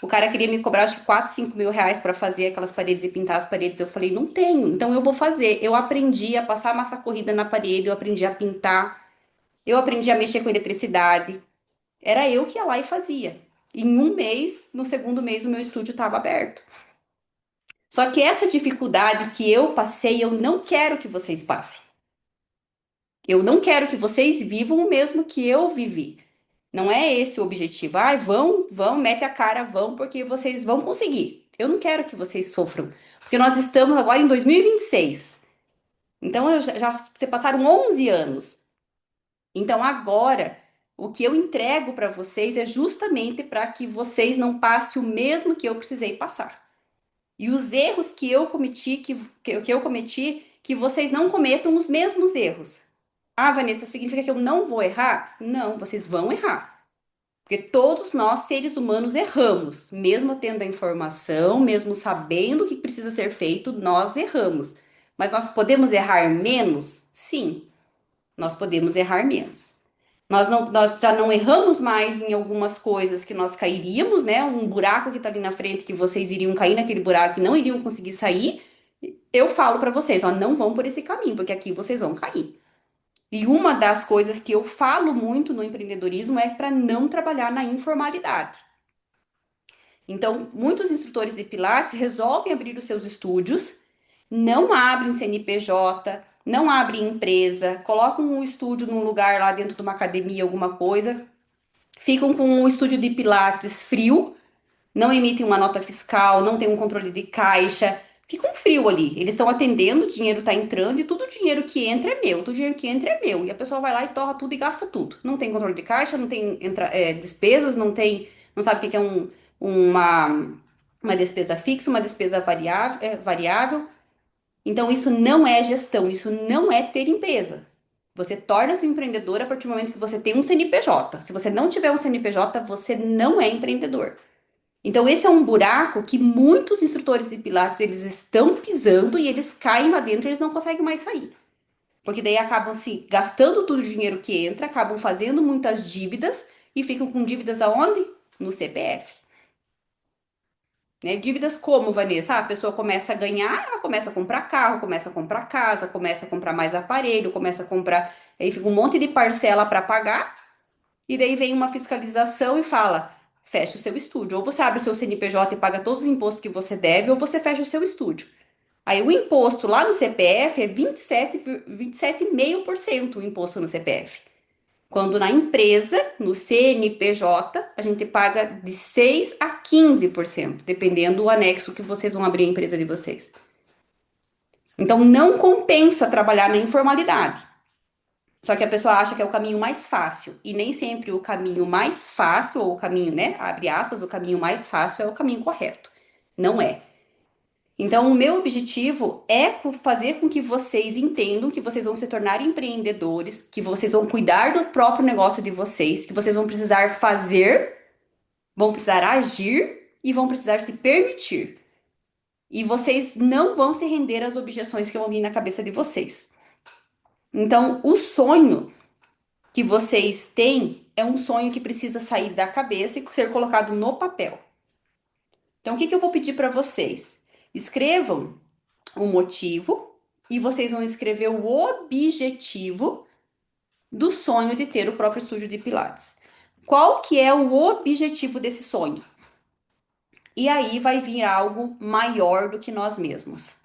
O cara queria me cobrar acho que 4, 5 mil reais para fazer aquelas paredes e pintar as paredes. Eu falei, não tenho, então eu vou fazer. Eu aprendi a passar massa corrida na parede, eu aprendi a pintar, eu aprendi a mexer com eletricidade. Era eu que ia lá e fazia. Em um mês, no segundo mês, o meu estúdio estava aberto. Só que essa dificuldade que eu passei, eu não quero que vocês passem. Eu não quero que vocês vivam o mesmo que eu vivi. Não é esse o objetivo. Ai, vão, mete a cara, vão, porque vocês vão conseguir. Eu não quero que vocês sofram, porque nós estamos agora em 2026. Então, já se passaram 11 anos. Então, agora, o que eu entrego para vocês é justamente para que vocês não passem o mesmo que eu precisei passar. E os erros que eu cometi, que eu cometi, que vocês não cometam os mesmos erros. Ah, Vanessa, significa que eu não vou errar? Não, vocês vão errar. Porque todos nós, seres humanos, erramos. Mesmo tendo a informação, mesmo sabendo o que precisa ser feito, nós erramos. Mas nós podemos errar menos? Sim, nós podemos errar menos. Nós já não erramos mais em algumas coisas que nós cairíamos, né? Um buraco que tá ali na frente, que vocês iriam cair naquele buraco e não iriam conseguir sair. Eu falo para vocês, ó, não vão por esse caminho, porque aqui vocês vão cair. E uma das coisas que eu falo muito no empreendedorismo é para não trabalhar na informalidade. Então, muitos instrutores de Pilates resolvem abrir os seus estúdios, não abrem CNPJ, não abrem empresa, colocam um estúdio num lugar lá dentro de uma academia, alguma coisa, ficam com um estúdio de Pilates frio, não emitem uma nota fiscal, não tem um controle de caixa, fica um frio ali. Eles estão atendendo, o dinheiro está entrando e tudo o dinheiro que entra é meu, tudo o dinheiro que entra é meu. E a pessoa vai lá e torra tudo e gasta tudo. Não tem controle de caixa, não tem despesas, não tem, não sabe o que que é uma, uma despesa fixa, uma despesa variável. Então, isso não é gestão, isso não é ter empresa. Você torna-se um empreendedor a partir do momento que você tem um CNPJ. Se você não tiver um CNPJ, você não é empreendedor. Então, esse é um buraco que muitos instrutores de Pilates eles estão pisando e eles caem lá dentro e eles não conseguem mais sair. Porque daí acabam se gastando todo o dinheiro que entra, acabam fazendo muitas dívidas e ficam com dívidas aonde? No CPF. Né? Dívidas como, Vanessa? Ah, a pessoa começa a ganhar, ela começa a comprar carro, começa a comprar casa, começa a comprar mais aparelho, começa a comprar. Aí fica um monte de parcela para pagar, e daí vem uma fiscalização e fala: fecha o seu estúdio. Ou você abre o seu CNPJ e paga todos os impostos que você deve, ou você fecha o seu estúdio. Aí o imposto lá no CPF é 27,5% o imposto no CPF. Quando na empresa, no CNPJ, a gente paga de 6 a 15%, dependendo do anexo que vocês vão abrir a empresa de vocês. Então não compensa trabalhar na informalidade. Só que a pessoa acha que é o caminho mais fácil. E nem sempre o caminho mais fácil, ou o caminho, né? Abre aspas, o caminho mais fácil é o caminho correto. Não é. Então, o meu objetivo é fazer com que vocês entendam que vocês vão se tornar empreendedores, que vocês vão cuidar do próprio negócio de vocês, que vocês vão precisar fazer, vão precisar agir e vão precisar se permitir. E vocês não vão se render às objeções que vão vir na cabeça de vocês. Então, o sonho que vocês têm é um sonho que precisa sair da cabeça e ser colocado no papel. Então, o que que eu vou pedir para vocês? Escrevam o motivo e vocês vão escrever o objetivo do sonho de ter o próprio estúdio de Pilates. Qual que é o objetivo desse sonho? E aí vai vir algo maior do que nós mesmos.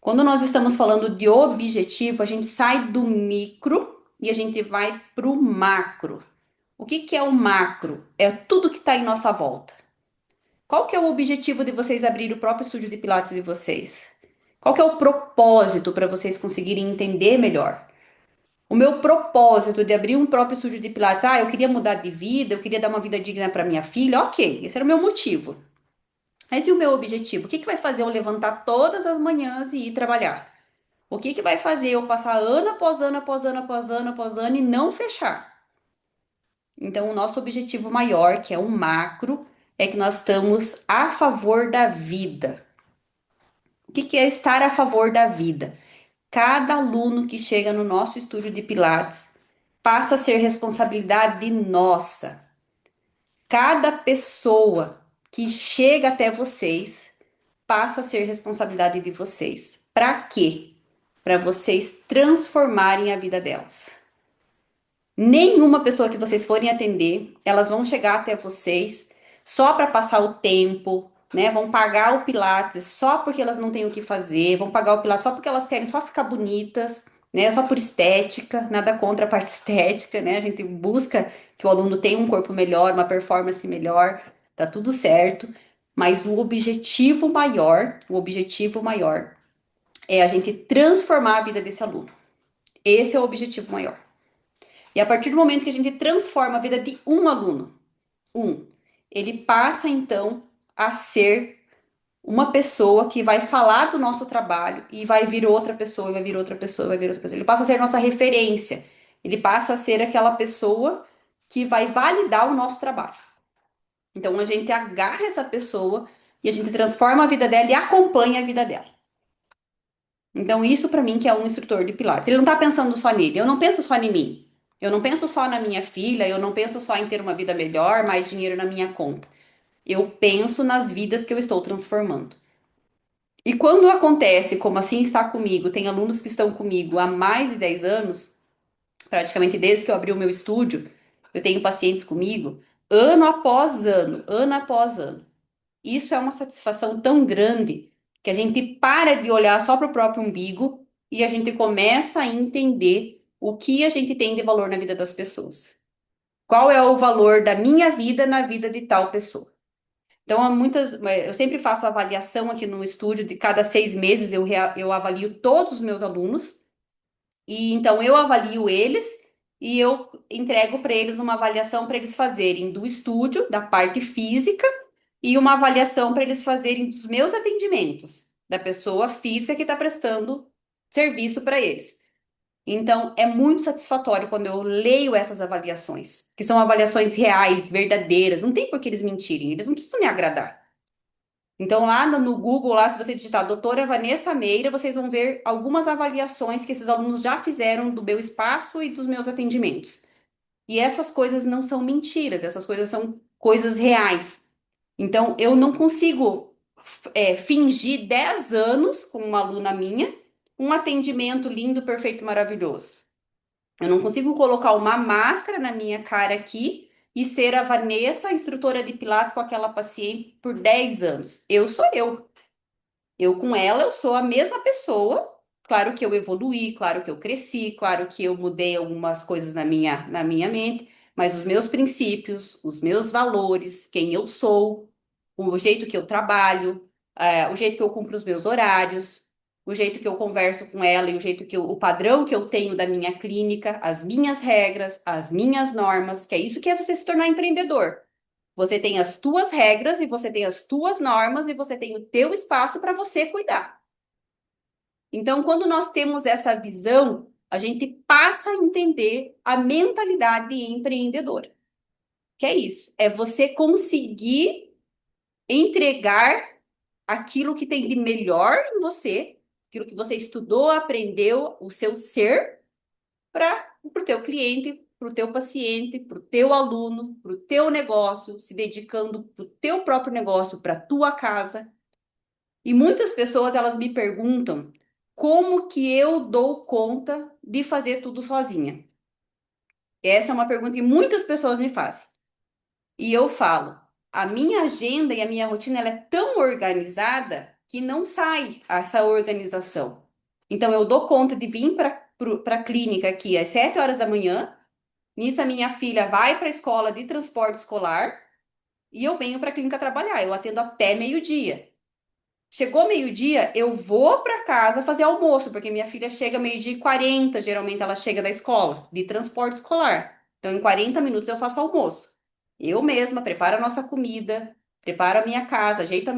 Quando nós estamos falando de objetivo, a gente sai do micro e a gente vai para o macro. O que que é o macro? É tudo que está em nossa volta. Qual que é o objetivo de vocês abrir o próprio estúdio de Pilates de vocês? Qual que é o propósito para vocês conseguirem entender melhor? O meu propósito de abrir um próprio estúdio de Pilates, eu queria mudar de vida, eu queria dar uma vida digna para minha filha, ok, esse era o meu motivo. Mas e o meu objetivo? O que que vai fazer eu levantar todas as manhãs e ir trabalhar? O que que vai fazer eu passar ano após ano, após ano, após ano, após ano e não fechar? Então, o nosso objetivo maior, que é o macro, é que nós estamos a favor da vida. O que que é estar a favor da vida? Cada aluno que chega no nosso estúdio de Pilates passa a ser responsabilidade nossa. Cada pessoa que chega até vocês passa a ser responsabilidade de vocês. Para quê? Para vocês transformarem a vida delas. Nenhuma pessoa que vocês forem atender, elas vão chegar até vocês só para passar o tempo, né? Vão pagar o Pilates só porque elas não têm o que fazer, vão pagar o Pilates só porque elas querem só ficar bonitas, né? Só por estética, nada contra a parte estética, né? A gente busca que o aluno tenha um corpo melhor, uma performance melhor, tá tudo certo, mas o objetivo maior é a gente transformar a vida desse aluno. Esse é o objetivo maior. E a partir do momento que a gente transforma a vida de um aluno, ele passa então a ser uma pessoa que vai falar do nosso trabalho e vai vir outra pessoa, vai vir outra pessoa, vai vir outra pessoa. Ele passa a ser nossa referência. Ele passa a ser aquela pessoa que vai validar o nosso trabalho. Então a gente agarra essa pessoa e a gente transforma a vida dela e acompanha a vida dela. Então, isso para mim que é um instrutor de Pilates. Ele não tá pensando só nele, eu não penso só em mim. Eu não penso só na minha filha, eu não penso só em ter uma vida melhor, mais dinheiro na minha conta. Eu penso nas vidas que eu estou transformando. E quando acontece, como assim está comigo, tem alunos que estão comigo há mais de 10 anos, Praticamente desde que eu abri o meu estúdio, eu tenho pacientes comigo ano após ano. Isso é uma satisfação tão grande que a gente para de olhar só para o próprio umbigo e a gente começa a entender o que a gente tem de valor na vida das pessoas. Qual é o valor da minha vida na vida de tal pessoa? Então, eu sempre faço avaliação aqui no estúdio, de cada 6 meses eu avalio todos os meus alunos, e então eu avalio eles e eu entrego para eles uma avaliação para eles fazerem do estúdio, da parte física, e uma avaliação para eles fazerem dos meus atendimentos, da pessoa física que está prestando serviço para eles. Então, é muito satisfatório quando eu leio essas avaliações, que são avaliações reais, verdadeiras. Não tem por que eles mentirem, eles não precisam me agradar. Então, lá no Google, lá, se você digitar doutora Vanessa Meira, vocês vão ver algumas avaliações que esses alunos já fizeram do meu espaço e dos meus atendimentos. E essas coisas não são mentiras, essas coisas são coisas reais. Então, eu não consigo fingir 10 anos com uma aluna minha um atendimento lindo, perfeito, maravilhoso. Eu não consigo colocar uma máscara na minha cara aqui e ser a Vanessa, instrutora de Pilates com aquela paciente por 10 anos. Eu sou eu. Eu com ela, eu sou a mesma pessoa. Claro que eu evoluí, claro que eu cresci, claro que eu mudei algumas coisas na minha mente, mas os meus princípios, os meus valores, quem eu sou, o jeito que eu trabalho, o jeito que eu cumpro os meus horários, o jeito que eu converso com ela e o jeito o padrão que eu tenho da minha clínica, as minhas regras, as minhas normas, que é isso que é você se tornar empreendedor. Você tem as tuas regras e você tem as tuas normas e você tem o teu espaço para você cuidar. Então, quando nós temos essa visão, a gente passa a entender a mentalidade empreendedora. Que é isso, é você conseguir entregar aquilo que tem de melhor em você, aquilo que você estudou, aprendeu, o seu ser, para o teu cliente, para o teu paciente, para o teu aluno, para o teu negócio, se dedicando para o teu próprio negócio, para a tua casa. E muitas pessoas elas me perguntam como que eu dou conta de fazer tudo sozinha. Essa é uma pergunta que muitas pessoas me fazem. E eu falo, a minha agenda e a minha rotina ela é tão organizada que não sai essa organização. Então eu dou conta de vir para a clínica aqui às 7 horas da manhã. Nisso, a minha filha vai para a escola de transporte escolar e eu venho para a clínica trabalhar. Eu atendo até meio-dia. Chegou meio-dia, eu vou para casa fazer almoço, porque minha filha chega meio-dia e 40, geralmente ela chega da escola, de transporte escolar. Então, em 40 minutos eu faço almoço. Eu mesma preparo a nossa comida, preparo a minha casa, ajeito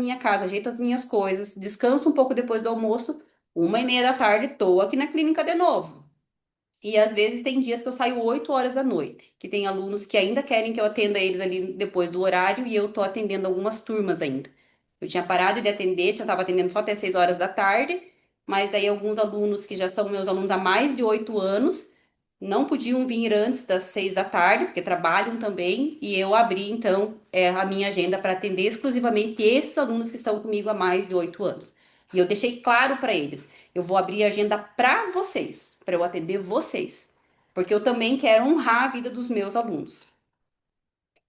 as minhas coisas, descanso um pouco depois do almoço, 1h30 da tarde, tô aqui na clínica de novo. E às vezes tem dias que eu saio 8 horas da noite, que tem alunos que ainda querem que eu atenda eles ali depois do horário e eu tô atendendo algumas turmas ainda. Eu tinha parado de atender, já estava atendendo só até 6 horas da tarde, mas daí alguns alunos que já são meus alunos há mais de 8 anos não podiam vir antes das 6 da tarde, porque trabalham também, e eu abri então a minha agenda para atender exclusivamente esses alunos que estão comigo há mais de 8 anos. E eu deixei claro para eles. Eu vou abrir a agenda para vocês, para eu atender vocês, porque eu também quero honrar a vida dos meus alunos.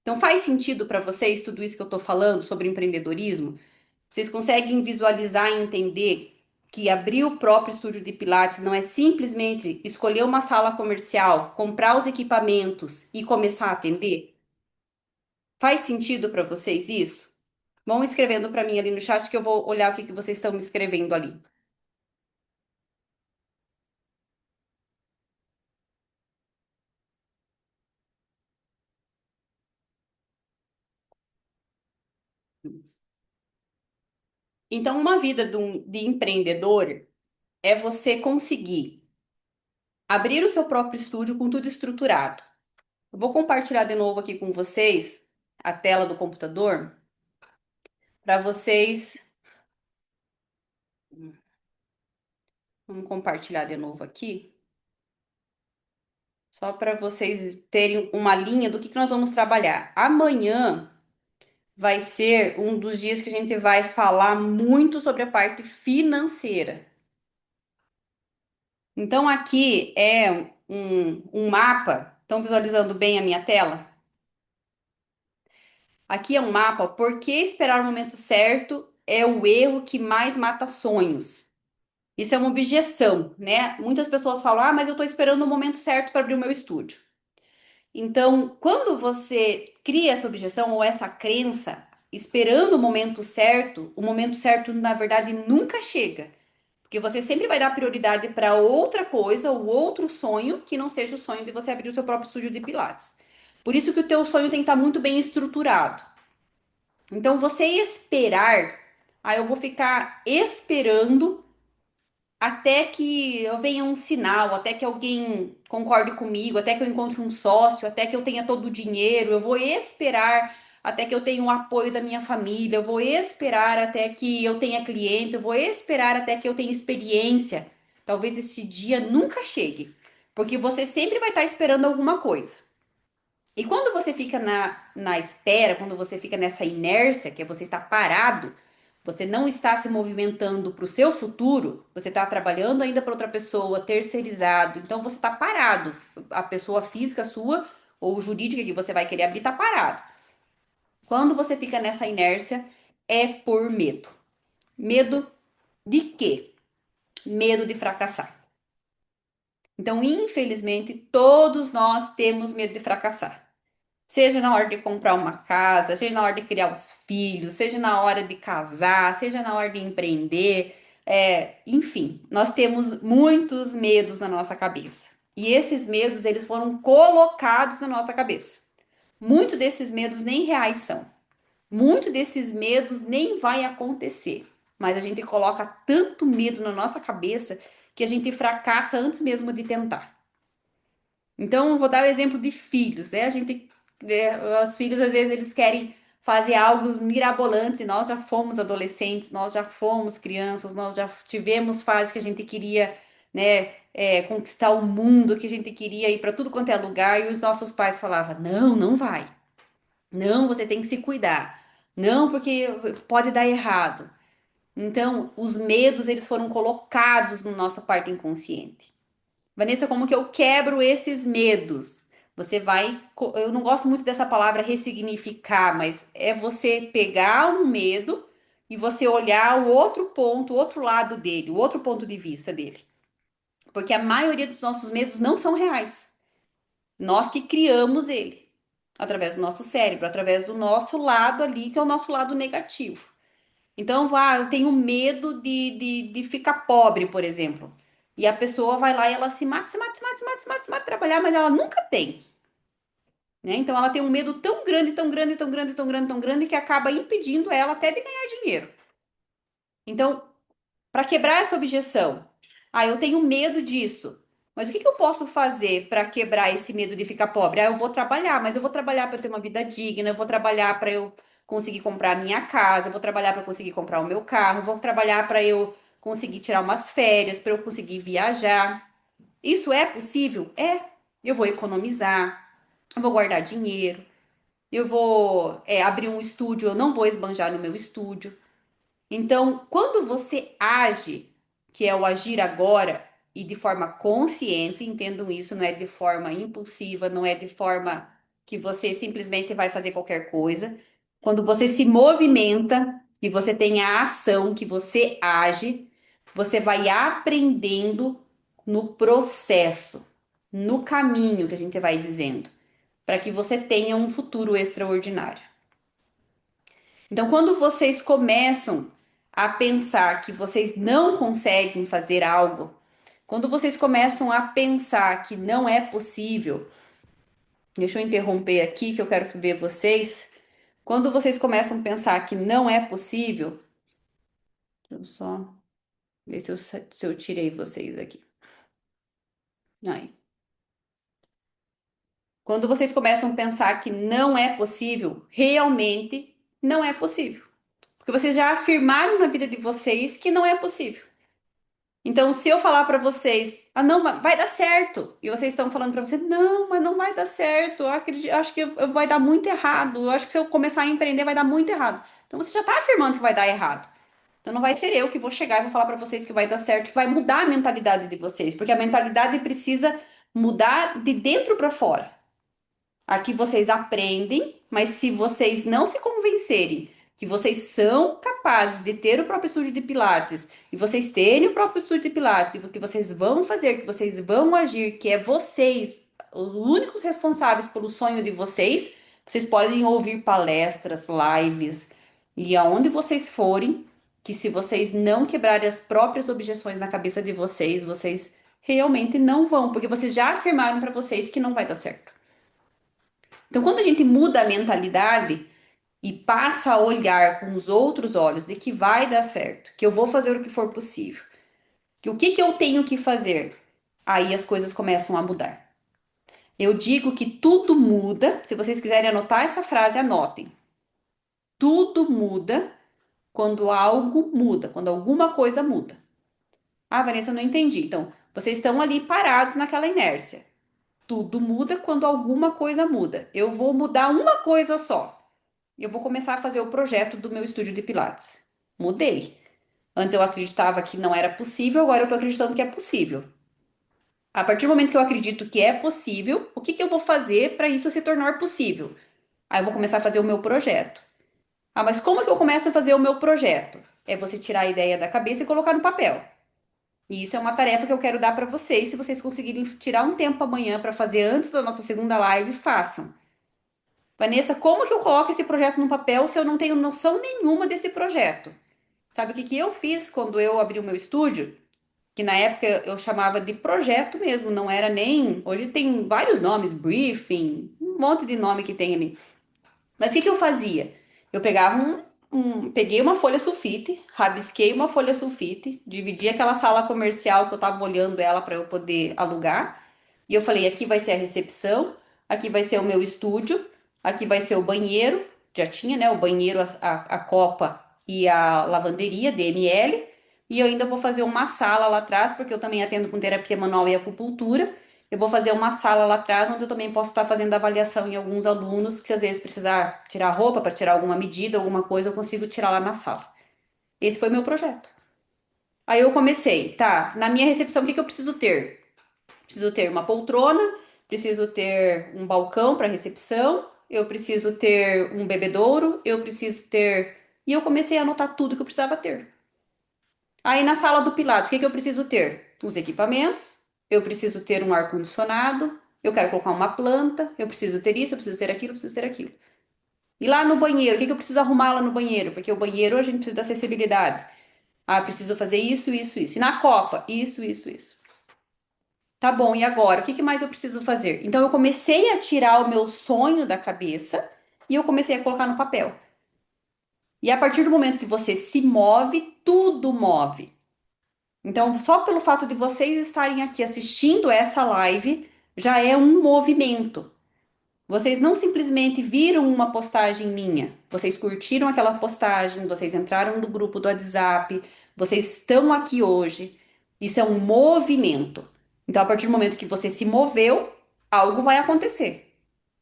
Então, faz sentido para vocês tudo isso que eu estou falando sobre empreendedorismo? Vocês conseguem visualizar e entender que abrir o próprio estúdio de Pilates não é simplesmente escolher uma sala comercial, comprar os equipamentos e começar a atender? Faz sentido para vocês isso? Vão escrevendo para mim ali no chat que eu vou olhar o que vocês estão me escrevendo ali. Então, uma vida de empreendedor é você conseguir abrir o seu próprio estúdio com tudo estruturado. Eu vou compartilhar de novo aqui com vocês a tela do computador para vocês. Vamos compartilhar de novo aqui, só para vocês terem uma linha do que nós vamos trabalhar. Amanhã vai ser um dos dias que a gente vai falar muito sobre a parte financeira. Então, aqui é um mapa. Estão visualizando bem a minha tela? Aqui é um mapa. Por que esperar o momento certo é o erro que mais mata sonhos? Isso é uma objeção, né? Muitas pessoas falam: ah, mas eu estou esperando o momento certo para abrir o meu estúdio. Então, quando você cria essa objeção ou essa crença, esperando o momento certo, na verdade, nunca chega. Porque você sempre vai dar prioridade para outra coisa, ou outro sonho, que não seja o sonho de você abrir o seu próprio estúdio de Pilates. Por isso que o teu sonho tem que estar muito bem estruturado. Então, você esperar, aí eu vou ficar esperando até que eu venha um sinal, até que alguém concorde comigo, até que eu encontre um sócio, até que eu tenha todo o dinheiro, eu vou esperar até que eu tenha o apoio da minha família, eu vou esperar até que eu tenha clientes, eu vou esperar até que eu tenha experiência. Talvez esse dia nunca chegue, porque você sempre vai estar esperando alguma coisa. E quando você fica na espera, quando você fica nessa inércia, que é você estar parado, você não está se movimentando para o seu futuro, você está trabalhando ainda para outra pessoa, terceirizado, então você está parado. A pessoa física sua ou jurídica que você vai querer abrir está parado. Quando você fica nessa inércia, é por medo. Medo de quê? Medo de fracassar. Então, infelizmente, todos nós temos medo de fracassar. Seja na hora de comprar uma casa, seja na hora de criar os filhos, seja na hora de casar, seja na hora de empreender, enfim, nós temos muitos medos na nossa cabeça. E esses medos, eles foram colocados na nossa cabeça. Muito desses medos nem reais são. Muito desses medos nem vai acontecer. Mas a gente coloca tanto medo na nossa cabeça que a gente fracassa antes mesmo de tentar. Então, eu vou dar o exemplo de filhos, né? Os filhos às vezes eles querem fazer algo mirabolantes e nós já fomos adolescentes, nós já fomos crianças, nós já tivemos fases que a gente queria, né, conquistar o mundo, que a gente queria ir para tudo quanto é lugar e os nossos pais falavam: não, não vai, não, você tem que se cuidar, não, porque pode dar errado. Então, os medos eles foram colocados na nossa parte inconsciente. Vanessa, como que eu quebro esses medos? Você vai, eu não gosto muito dessa palavra ressignificar, mas é você pegar um medo e você olhar o outro ponto, o outro lado dele, o outro ponto de vista dele. Porque a maioria dos nossos medos não são reais. Nós que criamos ele, através do nosso cérebro, através do nosso lado ali, que é o nosso lado negativo. Então, eu tenho medo de ficar pobre, por exemplo. E a pessoa vai lá e ela se mata, se mata, se mata, se mata, se mata, se mata, trabalhar, mas ela nunca tem, né? Então, ela tem um medo tão grande, tão grande, tão grande, tão grande, tão grande, que acaba impedindo ela até de ganhar dinheiro. Então, para quebrar essa objeção, eu tenho medo disso. Mas o que que eu posso fazer para quebrar esse medo de ficar pobre? Eu vou trabalhar, mas eu vou trabalhar para ter uma vida digna, eu vou trabalhar para eu conseguir comprar a minha casa, eu vou trabalhar para conseguir comprar o meu carro, eu vou trabalhar para eu conseguir tirar umas férias, para eu conseguir viajar. Isso é possível? É. Eu vou economizar, eu vou guardar dinheiro, eu vou abrir um estúdio, eu não vou esbanjar no meu estúdio. Então, quando você age, que é o agir agora e de forma consciente, entendam isso, não é de forma impulsiva, não é de forma que você simplesmente vai fazer qualquer coisa. Quando você se movimenta, que você tem a ação, que você age, você vai aprendendo no processo, no caminho que a gente vai dizendo, para que você tenha um futuro extraordinário. Então, quando vocês começam a pensar que vocês não conseguem fazer algo, quando vocês começam a pensar que não é possível, deixa eu interromper aqui que eu quero ver vocês. Quando vocês começam a pensar que não é possível, deixa eu só ver se eu tirei vocês aqui. Aí. Quando vocês começam a pensar que não é possível, realmente não é possível. Porque vocês já afirmaram na vida de vocês que não é possível. Então, se eu falar para vocês, não, vai dar certo, e vocês estão falando para você, não, mas não vai dar certo, eu acredito, acho que vai dar muito errado, eu acho que se eu começar a empreender vai dar muito errado. Então, você já está afirmando que vai dar errado. Então, não vai ser eu que vou chegar e vou falar para vocês que vai dar certo, que vai mudar a mentalidade de vocês, porque a mentalidade precisa mudar de dentro para fora. Aqui vocês aprendem, mas se vocês não se convencerem que vocês são capazes de ter o próprio estúdio de Pilates e vocês terem o próprio estúdio de Pilates e o que vocês vão fazer, que vocês vão agir, que é vocês os únicos responsáveis pelo sonho de vocês, vocês podem ouvir palestras, lives e aonde vocês forem, que se vocês não quebrarem as próprias objeções na cabeça de vocês, vocês realmente não vão, porque vocês já afirmaram para vocês que não vai dar certo. Então, quando a gente muda a mentalidade e passa a olhar com os outros olhos de que vai dar certo, que eu vou fazer o que for possível, que o que que eu tenho que fazer, aí as coisas começam a mudar. Eu digo que tudo muda. Se vocês quiserem anotar essa frase, anotem. Tudo muda quando algo muda, quando alguma coisa muda. Ah, Vanessa, eu não entendi. Então, vocês estão ali parados naquela inércia. Tudo muda quando alguma coisa muda. Eu vou mudar uma coisa só. Eu vou começar a fazer o projeto do meu estúdio de Pilates. Mudei. Antes eu acreditava que não era possível, agora eu tô acreditando que é possível. A partir do momento que eu acredito que é possível, o que que eu vou fazer para isso se tornar possível? Aí eu vou começar a fazer o meu projeto. Ah, mas como é que eu começo a fazer o meu projeto? É você tirar a ideia da cabeça e colocar no papel. E isso é uma tarefa que eu quero dar para vocês. Se vocês conseguirem tirar um tempo amanhã para fazer antes da nossa segunda live, façam. Vanessa, como que eu coloco esse projeto no papel se eu não tenho noção nenhuma desse projeto? Sabe o que que eu fiz quando eu abri o meu estúdio? Que na época eu chamava de projeto mesmo, não era nem. Hoje tem vários nomes, briefing, um monte de nome que tem ali. Mas o que que eu fazia? Eu pegava peguei uma folha sulfite, rabisquei uma folha sulfite, dividi aquela sala comercial que eu tava olhando ela para eu poder alugar, e eu falei, aqui vai ser a recepção, aqui vai ser o meu estúdio, aqui vai ser o banheiro, já tinha, né, o banheiro, a copa e a lavanderia, DML, e eu ainda vou fazer uma sala lá atrás, porque eu também atendo com terapia manual e acupuntura, eu vou fazer uma sala lá atrás onde eu também posso estar fazendo avaliação em alguns alunos que, se às vezes precisar tirar roupa para tirar alguma medida, alguma coisa, eu consigo tirar lá na sala. Esse foi meu projeto. Aí eu comecei, tá? Na minha recepção, o que que eu preciso ter? Preciso ter uma poltrona, preciso ter um balcão para recepção, eu preciso ter um bebedouro, eu preciso ter. E eu comecei a anotar tudo que eu precisava ter. Aí na sala do Pilates, o que que eu preciso ter? Os equipamentos, eu preciso ter um ar-condicionado, eu quero colocar uma planta, eu preciso ter isso, eu preciso ter aquilo, eu preciso ter aquilo. E lá no banheiro, o que que eu preciso arrumar lá no banheiro? Porque o banheiro a gente precisa da acessibilidade. Ah, eu preciso fazer isso, isso, isso. E na copa, isso, isso. Tá bom, e agora? O que que mais eu preciso fazer? Então eu comecei a tirar o meu sonho da cabeça e eu comecei a colocar no papel. E a partir do momento que você se move, tudo move. Então, só pelo fato de vocês estarem aqui assistindo essa live, já é um movimento. Vocês não simplesmente viram uma postagem minha, vocês curtiram aquela postagem, vocês entraram no grupo do WhatsApp, vocês estão aqui hoje. Isso é um movimento. Então, a partir do momento que você se moveu, algo vai acontecer.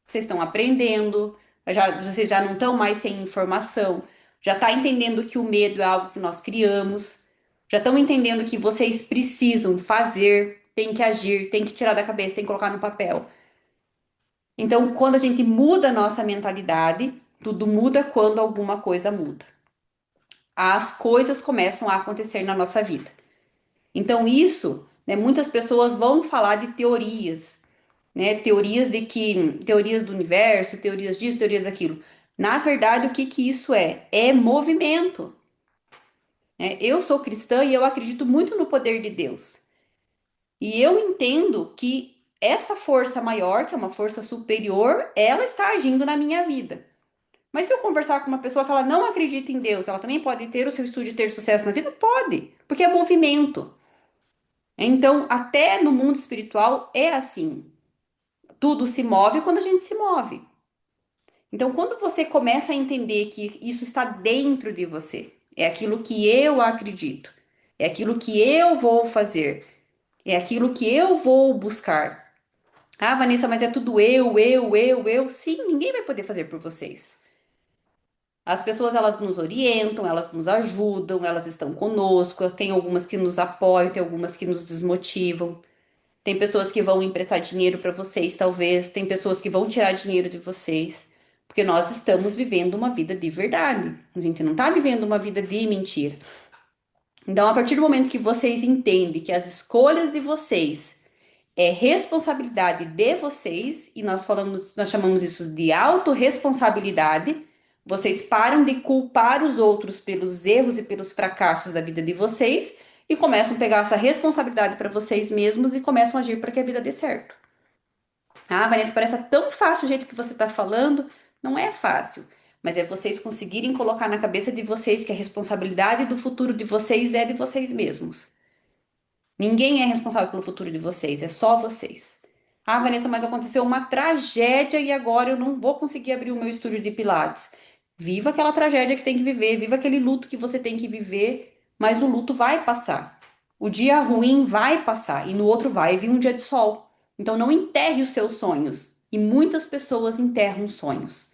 Vocês estão aprendendo, vocês já não estão mais sem informação, já está entendendo que o medo é algo que nós criamos, já estão entendendo que vocês precisam fazer, tem que agir, tem que tirar da cabeça, tem que colocar no papel. Então, quando a gente muda a nossa mentalidade, tudo muda quando alguma coisa muda. As coisas começam a acontecer na nossa vida. Então, isso, né, muitas pessoas vão falar de teorias, né? Teorias do universo, teorias disso, teorias daquilo. Na verdade, o que que isso é? É movimento, né? Eu sou cristã e eu acredito muito no poder de Deus. E eu entendo que essa força maior, que é uma força superior, ela está agindo na minha vida. Mas se eu conversar com uma pessoa que ela não acredita em Deus, ela também pode ter o seu estudo de ter sucesso na vida? Pode, porque é movimento. Então, até no mundo espiritual é assim. Tudo se move quando a gente se move. Então, quando você começa a entender que isso está dentro de você, é aquilo que eu acredito, é aquilo que eu vou fazer, é aquilo que eu vou buscar. Ah, Vanessa, mas é tudo eu. Sim, ninguém vai poder fazer por vocês. As pessoas, elas nos orientam, elas nos ajudam, elas estão conosco. Tem algumas que nos apoiam, tem algumas que nos desmotivam. Tem pessoas que vão emprestar dinheiro para vocês, talvez. Tem pessoas que vão tirar dinheiro de vocês. Porque nós estamos vivendo uma vida de verdade. A gente não está vivendo uma vida de mentira. Então, a partir do momento que vocês entendem que as escolhas de vocês é responsabilidade de vocês, e nós chamamos isso de autorresponsabilidade, vocês param de culpar os outros pelos erros e pelos fracassos da vida de vocês e começam a pegar essa responsabilidade para vocês mesmos e começam a agir para que a vida dê certo. Ah, Vanessa, parece tão fácil o jeito que você está falando. Não é fácil, mas é vocês conseguirem colocar na cabeça de vocês que a responsabilidade do futuro de vocês é de vocês mesmos. Ninguém é responsável pelo futuro de vocês, é só vocês. Ah, Vanessa, mas aconteceu uma tragédia e agora eu não vou conseguir abrir o meu estúdio de Pilates. Viva aquela tragédia que tem que viver, viva aquele luto que você tem que viver, mas o luto vai passar. O dia ruim vai passar e no outro vai vir um dia de sol. Então não enterre os seus sonhos. E muitas pessoas enterram sonhos.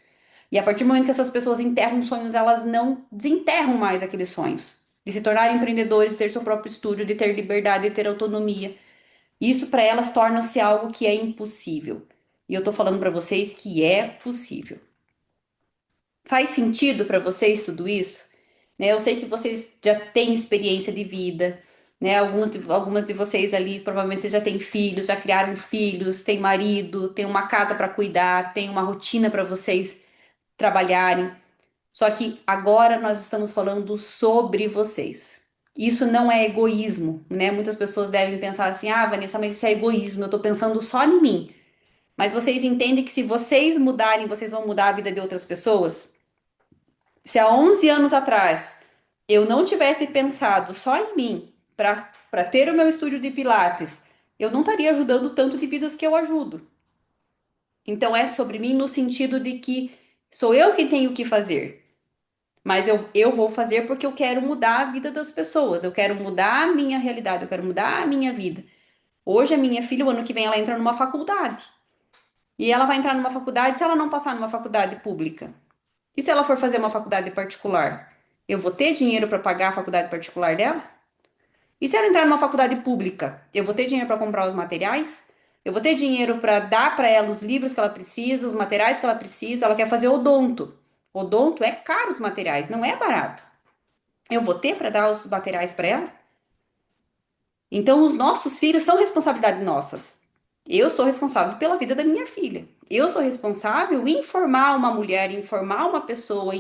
E a partir do momento que essas pessoas enterram sonhos, elas não desenterram mais aqueles sonhos. De se tornarem empreendedores, ter seu próprio estúdio, de ter liberdade, de ter autonomia. Isso para elas torna-se algo que é impossível. E eu tô falando para vocês que é possível. Faz sentido para vocês tudo isso? Né? Eu sei que vocês já têm experiência de vida, né? Algumas de vocês ali provavelmente vocês já têm filhos, já criaram filhos, têm marido, têm uma casa para cuidar, têm uma rotina para vocês trabalharem. Só que agora nós estamos falando sobre vocês. Isso não é egoísmo, né? Muitas pessoas devem pensar assim: ah, Vanessa, mas isso é egoísmo, eu tô pensando só em mim. Mas vocês entendem que se vocês mudarem, vocês vão mudar a vida de outras pessoas? Se há 11 anos atrás eu não tivesse pensado só em mim para ter o meu estúdio de Pilates, eu não estaria ajudando tanto de vidas que eu ajudo. Então é sobre mim no sentido de que sou eu que tenho que fazer. Mas eu vou fazer porque eu quero mudar a vida das pessoas, eu quero mudar a minha realidade, eu quero mudar a minha vida. Hoje a minha filha, o ano que vem, ela entra numa faculdade. E ela vai entrar numa faculdade se ela não passar numa faculdade pública. E se ela for fazer uma faculdade particular? Eu vou ter dinheiro para pagar a faculdade particular dela? E se ela entrar numa faculdade pública? Eu vou ter dinheiro para comprar os materiais? Eu vou ter dinheiro para dar para ela os livros que ela precisa, os materiais que ela precisa? Ela quer fazer odonto. Odonto é caro os materiais, não é barato. Eu vou ter para dar os materiais para ela? Então, os nossos filhos são responsabilidade nossas. Eu sou responsável pela vida da minha filha. Eu sou responsável em formar uma mulher, em formar uma pessoa.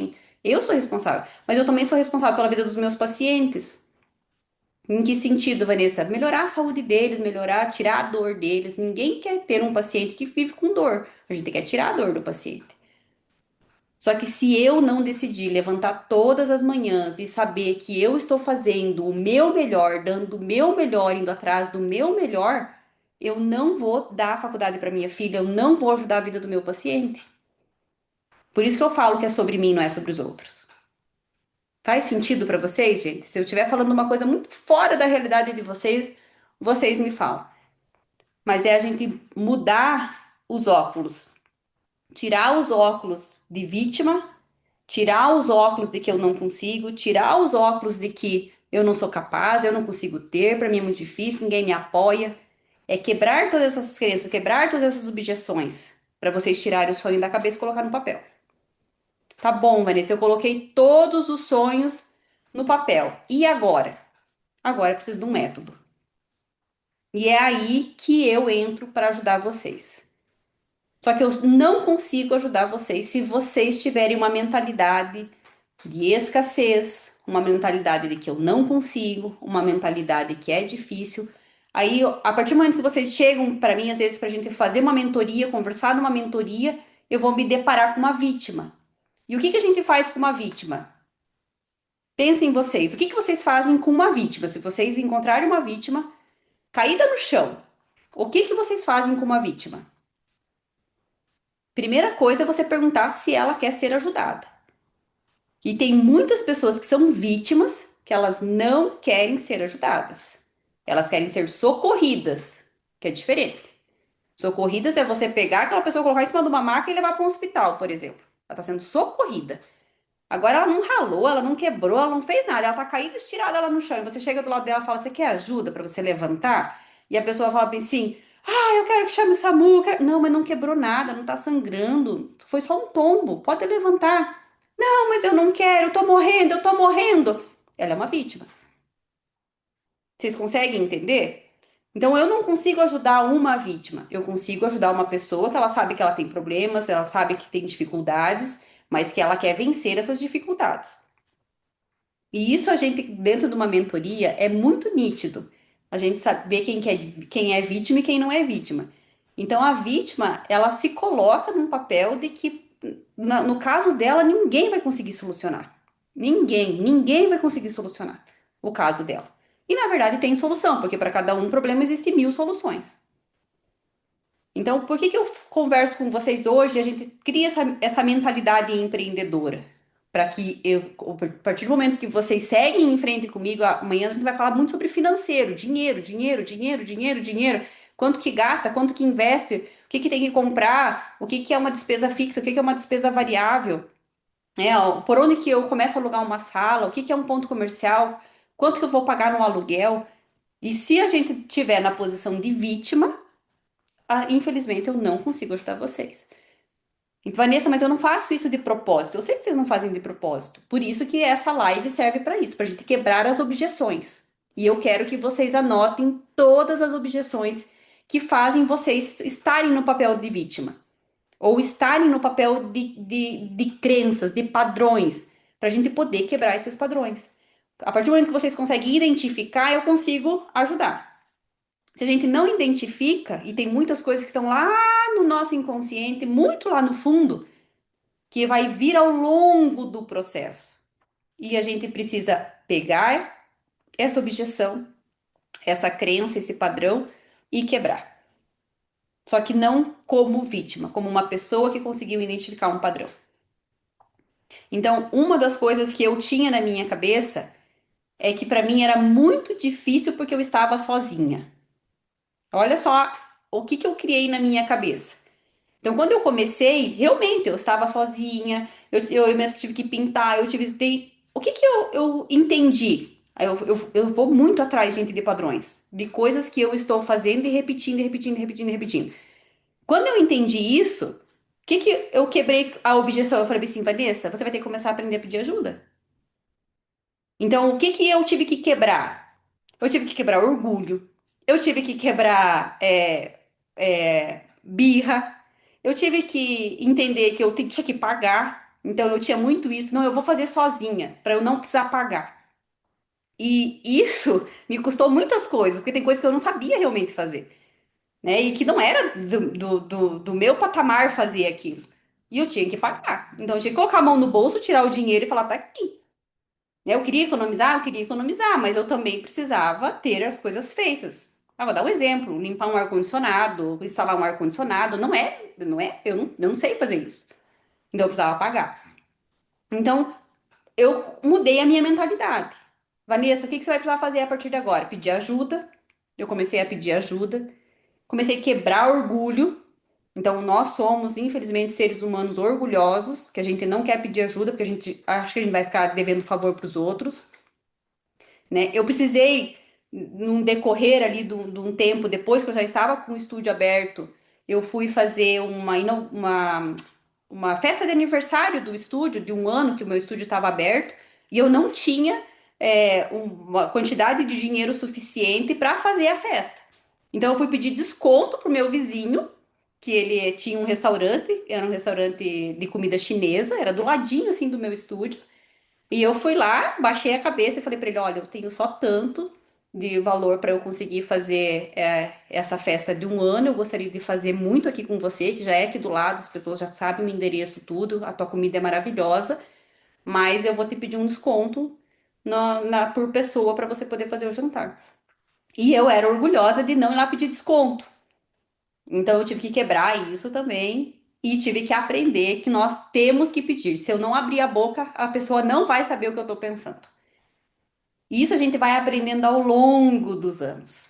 Eu sou responsável. Mas eu também sou responsável pela vida dos meus pacientes. Em que sentido, Vanessa? Melhorar a saúde deles, melhorar, tirar a dor deles. Ninguém quer ter um paciente que vive com dor. A gente quer tirar a dor do paciente. Só que se eu não decidir levantar todas as manhãs e saber que eu estou fazendo o meu melhor, dando o meu melhor, indo atrás do meu melhor, eu não vou dar a faculdade para minha filha, eu não vou ajudar a vida do meu paciente. Por isso que eu falo que é sobre mim, não é sobre os outros. Faz sentido para vocês, gente? Se eu estiver falando uma coisa muito fora da realidade de vocês, vocês me falam. Mas é a gente mudar os óculos, tirar os óculos de vítima, tirar os óculos de que eu não consigo, tirar os óculos de que eu não sou capaz, eu não consigo ter, para mim é muito difícil, ninguém me apoia. É quebrar todas essas crenças, quebrar todas essas objeções, para vocês tirarem o sonho da cabeça e colocar no papel. Tá bom, Vanessa, eu coloquei todos os sonhos no papel. E agora? Agora eu preciso de um método. E é aí que eu entro para ajudar vocês. Só que eu não consigo ajudar vocês se vocês tiverem uma mentalidade de escassez, uma mentalidade de que eu não consigo, uma mentalidade que é difícil. Aí, a partir do momento que vocês chegam para mim, às vezes, para a gente fazer uma mentoria, conversar numa mentoria, eu vou me deparar com uma vítima. E o que que a gente faz com uma vítima? Pensem vocês, o que que vocês fazem com uma vítima? Se vocês encontrarem uma vítima caída no chão, o que que vocês fazem com uma vítima? Primeira coisa é você perguntar se ela quer ser ajudada. E tem muitas pessoas que são vítimas que elas não querem ser ajudadas. Elas querem ser socorridas, que é diferente. Socorridas é você pegar aquela pessoa, colocar em cima de uma maca e levar para um hospital, por exemplo. Ela está sendo socorrida. Agora ela não ralou, ela não quebrou, ela não fez nada. Ela está caída, estirada lá no chão. E você chega do lado dela e fala: Você quer ajuda para você levantar? E a pessoa fala bem assim: ah, eu quero que chame o SAMU. Não, mas não quebrou nada, não tá sangrando. Foi só um tombo, pode levantar. Não, mas eu não quero, eu tô morrendo, eu tô morrendo. Ela é uma vítima. Vocês conseguem entender? Então, eu não consigo ajudar uma vítima. Eu consigo ajudar uma pessoa que ela sabe que ela tem problemas, ela sabe que tem dificuldades, mas que ela quer vencer essas dificuldades. E isso a gente, dentro de uma mentoria, é muito nítido. A gente sabe ver quem é vítima e quem não é vítima. Então, a vítima, ela se coloca num papel de que, no caso dela, ninguém vai conseguir solucionar. Ninguém vai conseguir solucionar o caso dela. E, na verdade, tem solução, porque para cada um problema existem mil soluções. Então, por que que eu converso com vocês hoje? E a gente cria essa mentalidade empreendedora. Para que eu, a partir do momento que vocês seguem em frente comigo, amanhã a gente vai falar muito sobre financeiro, dinheiro, dinheiro, dinheiro, dinheiro, dinheiro. Quanto que gasta, quanto que investe, o que que tem que comprar, o que que é uma despesa fixa, o que que é uma despesa variável. Ó, por onde que eu começo a alugar uma sala, o que que é um ponto comercial, quanto que eu vou pagar no aluguel. E se a gente tiver na posição de vítima, infelizmente, eu não consigo ajudar vocês. E, Vanessa, mas eu não faço isso de propósito. Eu sei que vocês não fazem de propósito. Por isso que essa live serve para isso, para a gente quebrar as objeções. E eu quero que vocês anotem todas as objeções que fazem vocês estarem no papel de vítima. Ou estarem no papel de crenças, de padrões, para a gente poder quebrar esses padrões. A partir do momento que vocês conseguem identificar, eu consigo ajudar. Se a gente não identifica, e tem muitas coisas que estão lá no nosso inconsciente, muito lá no fundo, que vai vir ao longo do processo. E a gente precisa pegar essa objeção, essa crença, esse padrão e quebrar. Só que não como vítima, como uma pessoa que conseguiu identificar um padrão. Então, uma das coisas que eu tinha na minha cabeça é que para mim era muito difícil porque eu estava sozinha. Olha só o que que eu criei na minha cabeça. Então, quando eu comecei, realmente eu estava sozinha, eu mesmo tive que pintar, eu tive. O que que eu entendi? Eu vou muito atrás, gente, de padrões, de coisas que eu estou fazendo e repetindo, e repetindo, e repetindo, e repetindo. Quando eu entendi isso, o que que eu quebrei a objeção? Eu falei assim, Vanessa, você vai ter que começar a aprender a pedir ajuda. Então, o que que eu tive que quebrar? Eu tive que quebrar orgulho, eu tive que quebrar birra, eu tive que entender que tinha que pagar. Então, eu tinha muito isso. Não, eu vou fazer sozinha, para eu não precisar pagar. E isso me custou muitas coisas, porque tem coisas que eu não sabia realmente fazer, né? E que não era do meu patamar fazer aquilo. E eu tinha que pagar. Então, eu tinha que colocar a mão no bolso, tirar o dinheiro e falar, tá aqui. Né? Eu queria economizar, mas eu também precisava ter as coisas feitas. Vou dar um exemplo: limpar um ar-condicionado, instalar um ar-condicionado, eu não sei fazer isso. Então eu precisava pagar. Então eu mudei a minha mentalidade. Vanessa, o que que você vai precisar fazer a partir de agora? Pedir ajuda. Eu comecei a pedir ajuda, comecei a quebrar orgulho. Então, nós somos, infelizmente, seres humanos orgulhosos, que a gente não quer pedir ajuda, porque a gente acha que a gente vai ficar devendo favor para os outros. Né? Eu precisei, num decorrer ali de um tempo, depois que eu já estava com o estúdio aberto, eu fui fazer uma festa de aniversário do estúdio, de um ano que o meu estúdio estava aberto, e eu não tinha uma quantidade de dinheiro suficiente para fazer a festa. Então eu fui pedir desconto pro meu vizinho, que ele tinha um restaurante, era um restaurante de comida chinesa, era do ladinho assim do meu estúdio. E eu fui lá, baixei a cabeça e falei para ele: olha, eu tenho só tanto de valor para eu conseguir fazer essa festa de um ano. Eu gostaria de fazer muito aqui com você, que já é aqui do lado, as pessoas já sabem o endereço, tudo. A tua comida é maravilhosa, mas eu vou te pedir um desconto por pessoa para você poder fazer o jantar. E eu era orgulhosa de não ir lá pedir desconto. Então eu tive que quebrar isso também. E tive que aprender que nós temos que pedir. Se eu não abrir a boca, a pessoa não vai saber o que eu estou pensando. E isso a gente vai aprendendo ao longo dos anos.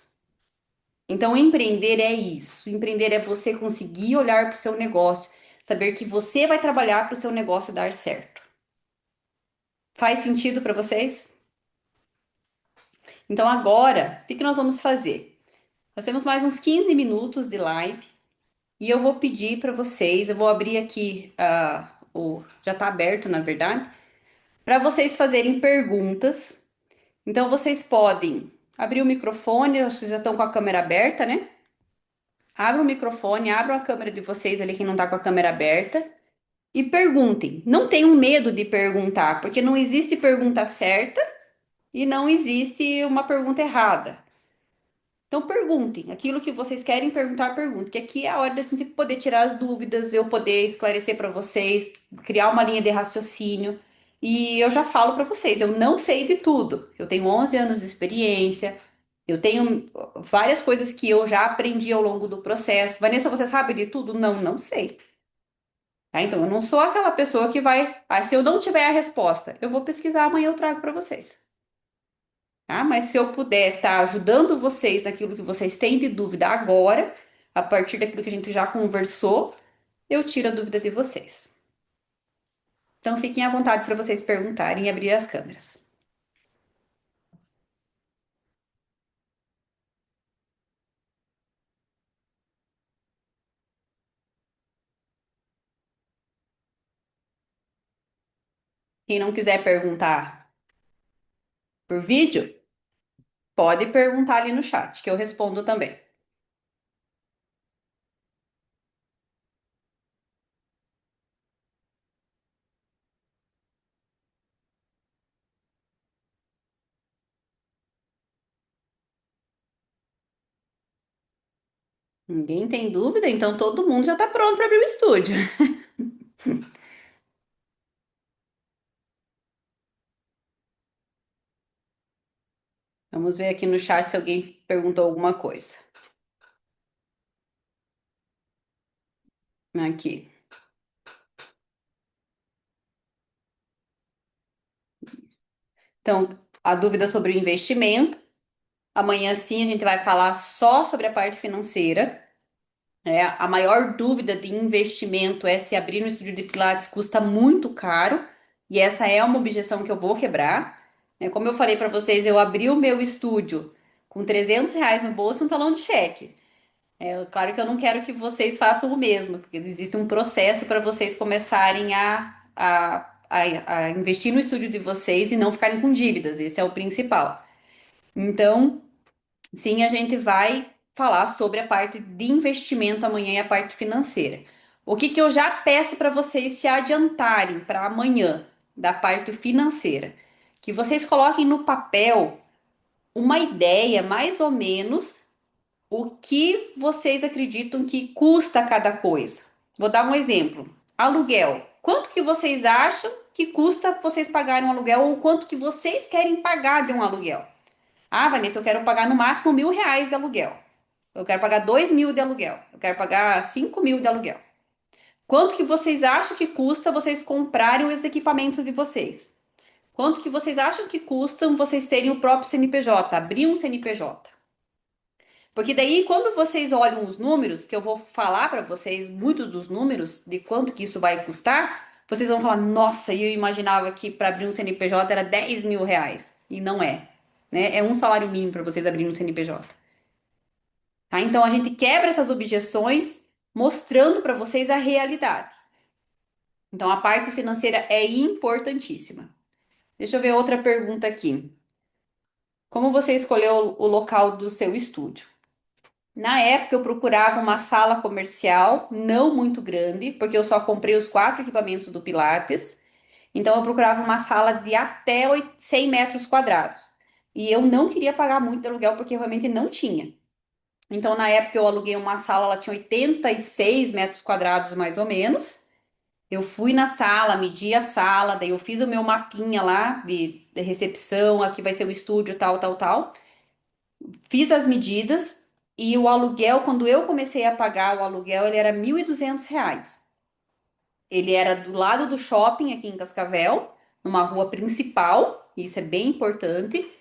Então, empreender é isso. Empreender é você conseguir olhar para o seu negócio, saber que você vai trabalhar para o seu negócio dar certo. Faz sentido para vocês? Então, agora, o que que nós vamos fazer? Nós temos mais uns 15 minutos de live e eu vou pedir para vocês, eu vou abrir aqui, já está aberto, na verdade, para vocês fazerem perguntas. Então vocês podem abrir o microfone, vocês já estão com a câmera aberta, né? Abra o microfone, abra a câmera de vocês ali, quem não está com a câmera aberta, e perguntem. Não tenham medo de perguntar, porque não existe pergunta certa e não existe uma pergunta errada. Então perguntem, aquilo que vocês querem perguntar, perguntem, que aqui é a hora da gente poder tirar as dúvidas, eu poder esclarecer para vocês, criar uma linha de raciocínio. E eu já falo para vocês, eu não sei de tudo. Eu tenho 11 anos de experiência, eu tenho várias coisas que eu já aprendi ao longo do processo. Vanessa, você sabe de tudo? Não, não sei. Tá? Então eu não sou aquela pessoa que vai, se eu não tiver a resposta, eu vou pesquisar amanhã eu trago para vocês. Tá? Mas se eu puder estar ajudando vocês naquilo que vocês têm de dúvida agora, a partir daquilo que a gente já conversou, eu tiro a dúvida de vocês. Então fiquem à vontade para vocês perguntarem e abrir as câmeras. Quem não quiser perguntar por vídeo, pode perguntar ali no chat, que eu respondo também. Ninguém tem dúvida, então todo mundo já está pronto para abrir o estúdio. Vamos ver aqui no chat se alguém perguntou alguma coisa. Aqui. Então, a dúvida sobre o investimento. Amanhã sim a gente vai falar só sobre a parte financeira. A maior dúvida de investimento é se abrir um estúdio de Pilates custa muito caro, e essa é uma objeção que eu vou quebrar. Como eu falei para vocês, eu abri o meu estúdio com R$ 300 no bolso e um talão de cheque. Claro que eu não quero que vocês façam o mesmo, porque existe um processo para vocês começarem a investir no estúdio de vocês e não ficarem com dívidas, esse é o principal. Então, sim, a gente vai falar sobre a parte de investimento amanhã e a parte financeira. O que que eu já peço para vocês se adiantarem para amanhã da parte financeira? Que vocês coloquem no papel uma ideia, mais ou menos, o que vocês acreditam que custa cada coisa. Vou dar um exemplo. Aluguel. Quanto que vocês acham que custa vocês pagarem um aluguel ou quanto que vocês querem pagar de um aluguel? Ah, Vanessa, eu quero pagar no máximo R$ 1.000 de aluguel. Eu quero pagar 2.000 de aluguel. Eu quero pagar 5.000 de aluguel. Quanto que vocês acham que custa vocês comprarem os equipamentos de vocês? Quanto que vocês acham que custam vocês terem o próprio CNPJ, abrir um CNPJ? Porque daí, quando vocês olham os números, que eu vou falar para vocês muitos dos números de quanto que isso vai custar, vocês vão falar, nossa, eu imaginava que para abrir um CNPJ era R$ 10.000. E não é, né? É um salário mínimo para vocês abrirem um CNPJ. Tá? Então a gente quebra essas objeções mostrando para vocês a realidade. Então a parte financeira é importantíssima. Deixa eu ver outra pergunta aqui. Como você escolheu o local do seu estúdio? Na época eu procurava uma sala comercial não muito grande, porque eu só comprei os 4 equipamentos do Pilates. Então eu procurava uma sala de até 100 metros quadrados. E eu não queria pagar muito de aluguel porque realmente não tinha. Então, na época, eu aluguei uma sala, ela tinha 86 metros quadrados, mais ou menos. Eu fui na sala, medi a sala, daí eu fiz o meu mapinha lá de recepção, aqui vai ser o estúdio, tal, tal, tal. Fiz as medidas e o aluguel, quando eu comecei a pagar o aluguel, ele era R$ 1.200. Ele era do lado do shopping aqui em Cascavel, numa rua principal, e isso é bem importante.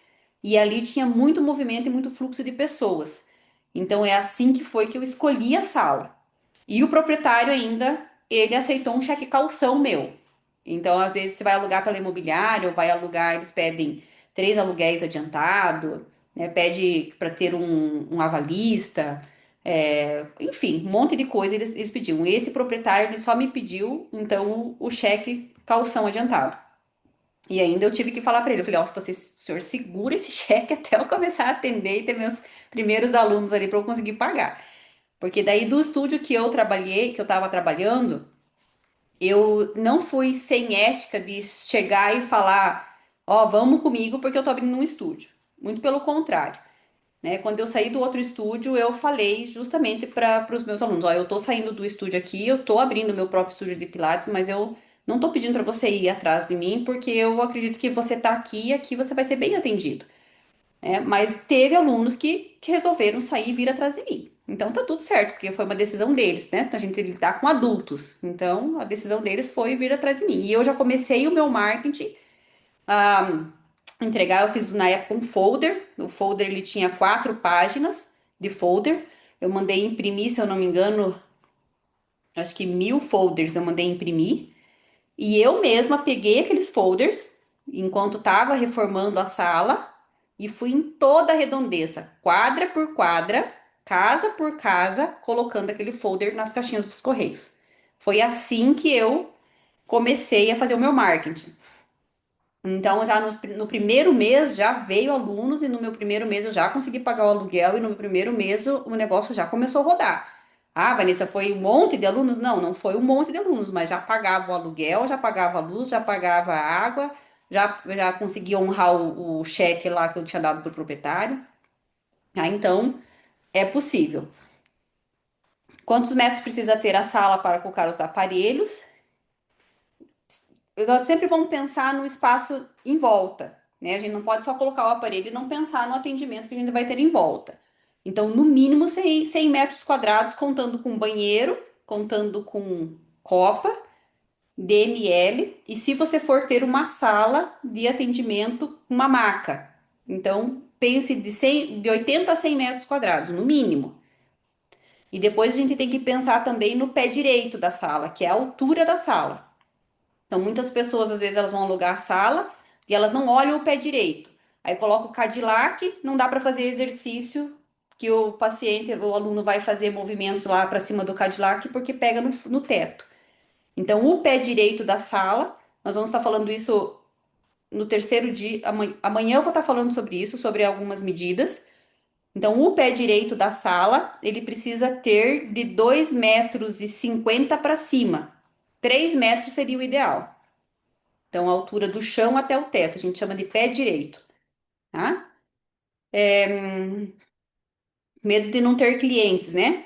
E ali tinha muito movimento e muito fluxo de pessoas. Então é assim que foi que eu escolhi a sala. E o proprietário ainda, ele aceitou um cheque calção meu. Então, às vezes, você vai alugar pela imobiliária ou vai alugar, eles pedem 3 aluguéis adiantado. né? Pede para ter um avalista, enfim, um monte de coisa eles pediam. Esse proprietário ele só me pediu, então, o cheque calção adiantado. E ainda eu tive que falar para ele, eu falei, ó, o senhor segura esse cheque até eu começar a atender e ter meus primeiros alunos ali para eu conseguir pagar. Porque daí do estúdio que eu trabalhei, que eu estava trabalhando, eu não fui sem ética de chegar e falar, ó, vamos comigo porque eu tô abrindo um estúdio. Muito pelo contrário, né? Quando eu saí do outro estúdio, eu falei justamente para os meus alunos, ó, eu tô saindo do estúdio aqui, eu tô abrindo meu próprio estúdio de Pilates, mas eu não tô pedindo para você ir atrás de mim, porque eu acredito que você tá aqui e aqui você vai ser bem atendido, né? Mas teve alunos que resolveram sair e vir atrás de mim. Então tá tudo certo, porque foi uma decisão deles, né? A gente lidar com adultos. Então a decisão deles foi vir atrás de mim. E eu já comecei o meu marketing a entregar. Eu fiz na época um folder. O folder ele tinha 4 páginas de folder. Eu mandei imprimir, se eu não me engano, acho que 1.000 folders eu mandei imprimir. E eu mesma peguei aqueles folders enquanto estava reformando a sala e fui em toda a redondeza, quadra por quadra, casa por casa, colocando aquele folder nas caixinhas dos correios. Foi assim que eu comecei a fazer o meu marketing. Então, já no primeiro mês já veio alunos, e no meu primeiro mês eu já consegui pagar o aluguel, e no meu primeiro mês o negócio já começou a rodar. Ah, Vanessa, foi um monte de alunos? Não, não foi um monte de alunos, mas já pagava o aluguel, já pagava a luz, já pagava a água, já consegui honrar o cheque lá que eu tinha dado pro proprietário. Ah, então é possível. Quantos metros precisa ter a sala para colocar os aparelhos? Nós sempre vamos pensar no espaço em volta, né? A gente não pode só colocar o aparelho e não pensar no atendimento que a gente vai ter em volta. Então, no mínimo 100 metros quadrados, contando com banheiro, contando com copa, DML, e se você for ter uma sala de atendimento, uma maca. Então, pense de 80 a 100 metros quadrados, no mínimo. E depois a gente tem que pensar também no pé direito da sala, que é a altura da sala. Então, muitas pessoas, às vezes, elas vão alugar a sala e elas não olham o pé direito. Aí coloca o Cadillac, não dá para fazer exercício que o paciente, o aluno vai fazer movimentos lá para cima do Cadillac porque pega no teto. Então, o pé direito da sala, nós vamos estar falando isso no terceiro dia. Amanhã eu vou estar falando sobre isso, sobre algumas medidas. Então, o pé direito da sala, ele precisa ter de 2,50 m para cima. 3 metros seria o ideal. Então, a altura do chão até o teto, a gente chama de pé direito, tá? Medo de não ter clientes, né?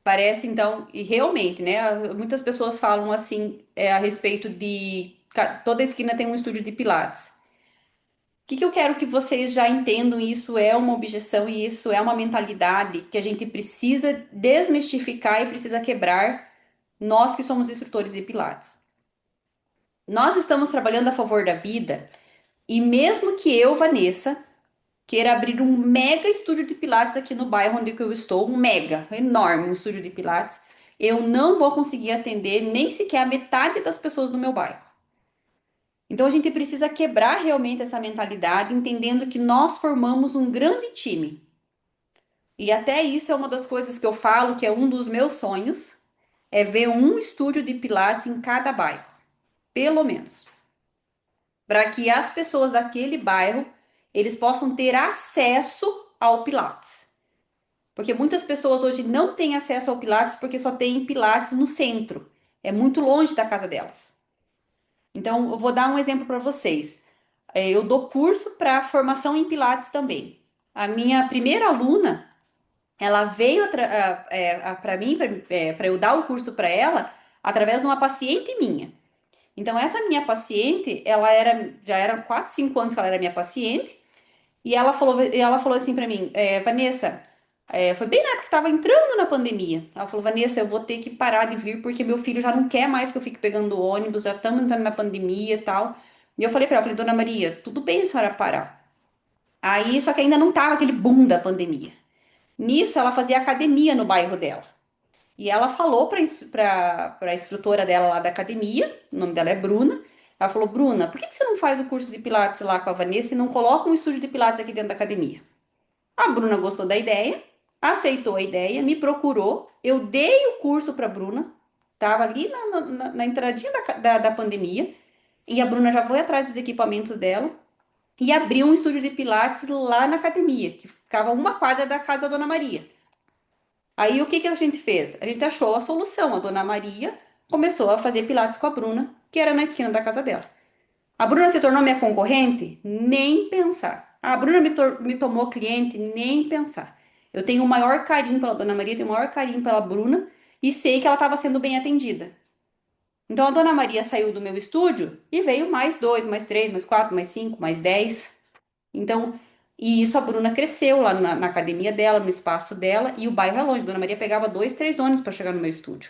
Parece então, e realmente, né? Muitas pessoas falam assim, a respeito de toda esquina tem um estúdio de Pilates. O que que eu quero que vocês já entendam? Isso é uma objeção e isso é uma mentalidade que a gente precisa desmistificar e precisa quebrar, nós que somos instrutores de Pilates. Nós estamos trabalhando a favor da vida e mesmo que eu, Vanessa, queira abrir um mega estúdio de Pilates aqui no bairro onde que eu estou, um mega, enorme, um estúdio de Pilates, eu não vou conseguir atender nem sequer a metade das pessoas do meu bairro. Então a gente precisa quebrar realmente essa mentalidade, entendendo que nós formamos um grande time. E até isso é uma das coisas que eu falo, que é um dos meus sonhos, é ver um estúdio de Pilates em cada bairro, pelo menos, para que as pessoas daquele bairro eles possam ter acesso ao Pilates. Porque muitas pessoas hoje não têm acesso ao Pilates porque só tem Pilates no centro. É muito longe da casa delas. Então, eu vou dar um exemplo para vocês. Eu dou curso para formação em Pilates também. A minha primeira aluna, ela veio para mim, para eu dar o curso para ela, através de uma paciente minha. Então, essa minha paciente, já era 4, 5 anos que ela era minha paciente, e ela falou assim para mim, Vanessa, foi bem na época que tava entrando na pandemia. Ela falou, Vanessa, eu vou ter que parar de vir porque meu filho já não quer mais que eu fique pegando ônibus, já estamos entrando na pandemia e tal. E eu falei para ela, falei, Dona Maria, tudo bem a senhora parar. Aí, só que ainda não tava aquele boom da pandemia. Nisso, ela fazia academia no bairro dela. E ela falou para a instrutora dela lá da academia, o nome dela é Bruna, Ela falou, Bruna, por que que você não faz o curso de Pilates lá com a Vanessa e não coloca um estúdio de Pilates aqui dentro da academia? A Bruna gostou da ideia, aceitou a ideia, me procurou, eu dei o curso para a Bruna, tava ali na entradinha da pandemia, e a Bruna já foi atrás dos equipamentos dela e abriu um estúdio de Pilates lá na academia, que ficava uma quadra da casa da Dona Maria. Aí o que que a gente fez? A gente achou a solução. A Dona Maria começou a fazer Pilates com a Bruna, que era na esquina da casa dela. A Bruna se tornou minha concorrente? Nem pensar. A Bruna me tomou cliente? Nem pensar. Eu tenho o maior carinho pela Dona Maria, tenho o maior carinho pela Bruna e sei que ela estava sendo bem atendida. Então a Dona Maria saiu do meu estúdio e veio mais dois, mais três, mais quatro, mais cinco, mais 10. Então, e isso a Bruna cresceu lá na academia dela, no espaço dela, e o bairro é longe. Dona Maria pegava dois, três ônibus para chegar no meu estúdio.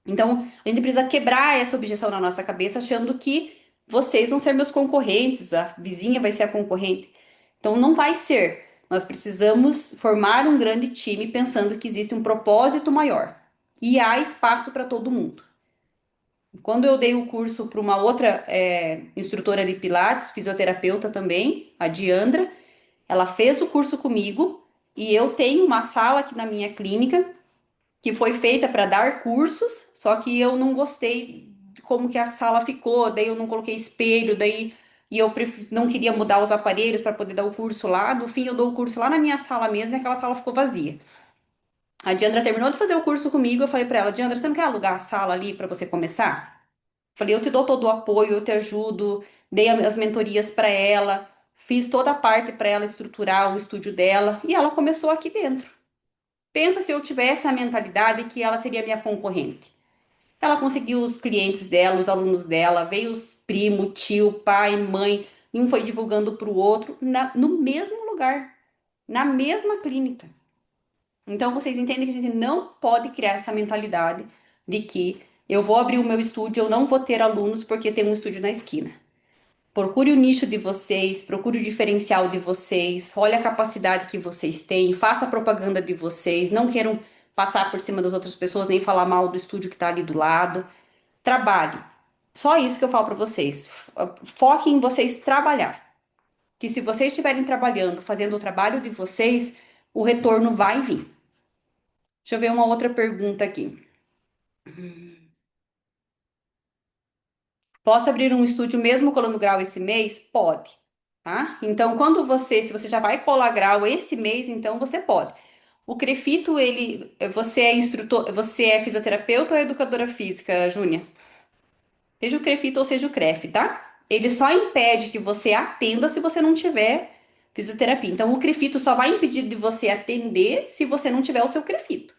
Então, a gente precisa quebrar essa objeção na nossa cabeça, achando que vocês vão ser meus concorrentes, a vizinha vai ser a concorrente. Então, não vai ser. Nós precisamos formar um grande time pensando que existe um propósito maior. E há espaço para todo mundo. Quando eu dei o curso para uma outra instrutora de Pilates, fisioterapeuta também, a Diandra, ela fez o curso comigo e eu tenho uma sala aqui na minha clínica que foi feita para dar cursos, só que eu não gostei de como que a sala ficou, daí eu não coloquei espelho, daí e eu não queria mudar os aparelhos para poder dar o curso lá. No fim, eu dou o curso lá na minha sala mesmo e aquela sala ficou vazia. A Diandra terminou de fazer o curso comigo, eu falei para ela, Diandra, você não quer alugar a sala ali para você começar? Falei, eu te dou todo o apoio, eu te ajudo, dei as mentorias para ela, fiz toda a parte para ela estruturar o estúdio dela e ela começou aqui dentro. Pensa se eu tivesse a mentalidade que ela seria minha concorrente. Ela conseguiu os clientes dela, os alunos dela, veio os primo, tio, pai, mãe, um foi divulgando para o outro no mesmo lugar, na mesma clínica. Então vocês entendem que a gente não pode criar essa mentalidade de que eu vou abrir o meu estúdio, eu não vou ter alunos porque tem um estúdio na esquina. Procure o nicho de vocês, procure o diferencial de vocês, olhe a capacidade que vocês têm, faça a propaganda de vocês, não queiram passar por cima das outras pessoas, nem falar mal do estúdio que está ali do lado. Trabalhe. Só isso que eu falo para vocês. Foquem em vocês trabalhar. Que se vocês estiverem trabalhando, fazendo o trabalho de vocês, o retorno vai vir. Deixa eu ver uma outra pergunta aqui. Posso abrir um estúdio mesmo colando grau esse mês? Pode, tá? Então, se você já vai colar grau esse mês, então você pode. O Crefito, você é instrutor, você é fisioterapeuta ou educadora física, Júnia? Seja o Crefito ou seja o CREF, tá? Ele só impede que você atenda se você não tiver fisioterapia. Então, o Crefito só vai impedir de você atender se você não tiver o seu Crefito.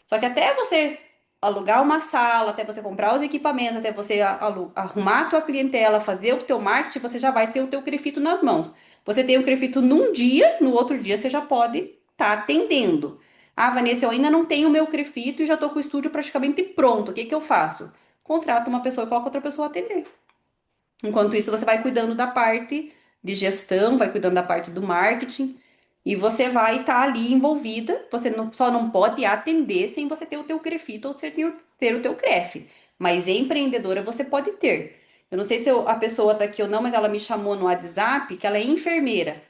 Só que até você alugar uma sala, até você comprar os equipamentos, até você arrumar a tua clientela, fazer o teu marketing, você já vai ter o teu crefito nas mãos. Você tem o crefito num dia, no outro dia você já pode estar atendendo. Ah, Vanessa, eu ainda não tenho o meu crefito e já estou com o estúdio praticamente pronto. O que que eu faço? Contrato uma pessoa e coloco outra pessoa a atender. Enquanto isso, você vai cuidando da parte de gestão, vai cuidando da parte do marketing e você vai estar ali envolvida. Você só não pode atender sem você ter o teu CREFIT ou ter o teu CREF. Mas empreendedora você pode ter. Eu não sei se a pessoa tá aqui ou não, mas ela me chamou no WhatsApp que ela é enfermeira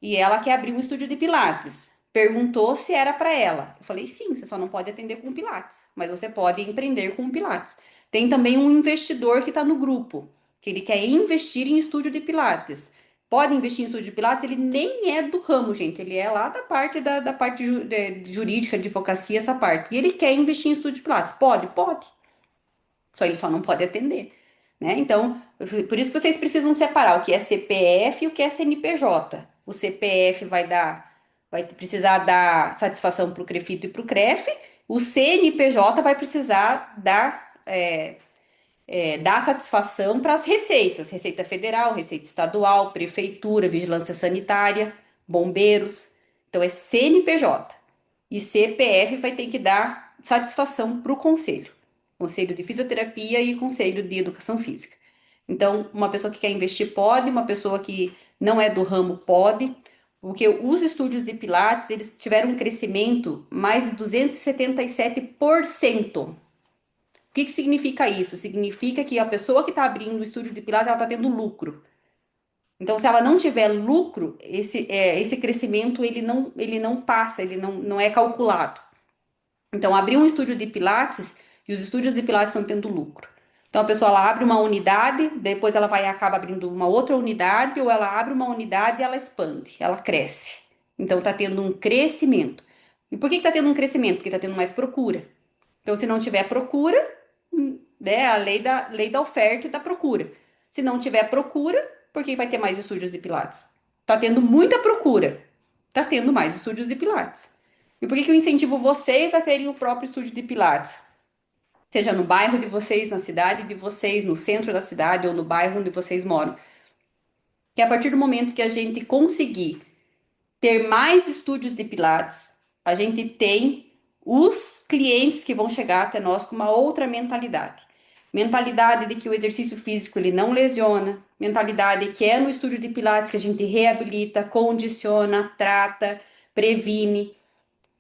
e ela quer abrir um estúdio de Pilates. Perguntou se era para ela. Eu falei, sim, você só não pode atender com Pilates, mas você pode empreender com Pilates. Tem também um investidor que está no grupo, que ele quer investir em estúdio de Pilates. Pode investir em estúdio de Pilates, ele nem é do ramo, gente. Ele é lá da parte da parte jurídica, de advocacia, essa parte. E ele quer investir em estúdio de Pilates. Pode? Pode. Só ele só não pode atender, né? Então, por isso que vocês precisam separar o que é CPF e o que é CNPJ. O CPF vai precisar dar satisfação para o CREFITO e para o CREF. O CNPJ vai precisar dar satisfação para as receitas, Receita Federal, Receita Estadual, Prefeitura, Vigilância Sanitária, Bombeiros. Então é CNPJ. E CPF vai ter que dar satisfação para o conselho. Conselho de Fisioterapia e Conselho de Educação Física. Então, uma pessoa que quer investir pode, uma pessoa que não é do ramo pode, porque os estúdios de Pilates, eles tiveram um crescimento mais de 277%. O que que significa isso? Significa que a pessoa que está abrindo o estúdio de Pilates, ela está tendo lucro. Então, se ela não tiver lucro, esse crescimento ele não passa, ele não é calculado. Então, abrir um estúdio de Pilates e os estúdios de Pilates estão tendo lucro. Então, a pessoa ela abre uma unidade, depois ela vai e acaba abrindo uma outra unidade, ou ela abre uma unidade e ela expande, ela cresce. Então, está tendo um crescimento. E por que está tendo um crescimento? Porque está tendo mais procura. Então, se não tiver procura, né, a lei da oferta e da procura. Se não tiver procura, por que vai ter mais estúdios de Pilates? Tá tendo muita procura, tá tendo mais estúdios de Pilates. E por que que eu incentivo vocês a terem o próprio estúdio de Pilates? Seja no bairro de vocês, na cidade de vocês, no centro da cidade ou no bairro onde vocês moram. Que a partir do momento que a gente conseguir ter mais estúdios de Pilates, a gente tem os clientes que vão chegar até nós com uma outra mentalidade. Mentalidade de que o exercício físico ele não lesiona, mentalidade que é no estúdio de Pilates que a gente reabilita, condiciona, trata, previne.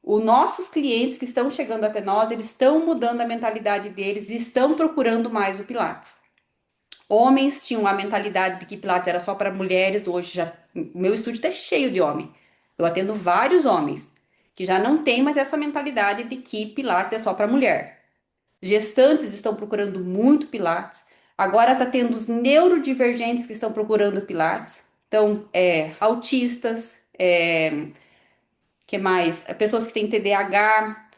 Os nossos clientes que estão chegando até nós, eles estão mudando a mentalidade deles e estão procurando mais o Pilates. Homens tinham a mentalidade de que Pilates era só para mulheres, hoje já meu estúdio está cheio de homem. Eu atendo vários homens que já não têm mais essa mentalidade de que Pilates é só para mulher. Gestantes estão procurando muito Pilates. Agora está tendo os neurodivergentes que estão procurando Pilates. Então, autistas, que mais? Pessoas que têm TDAH,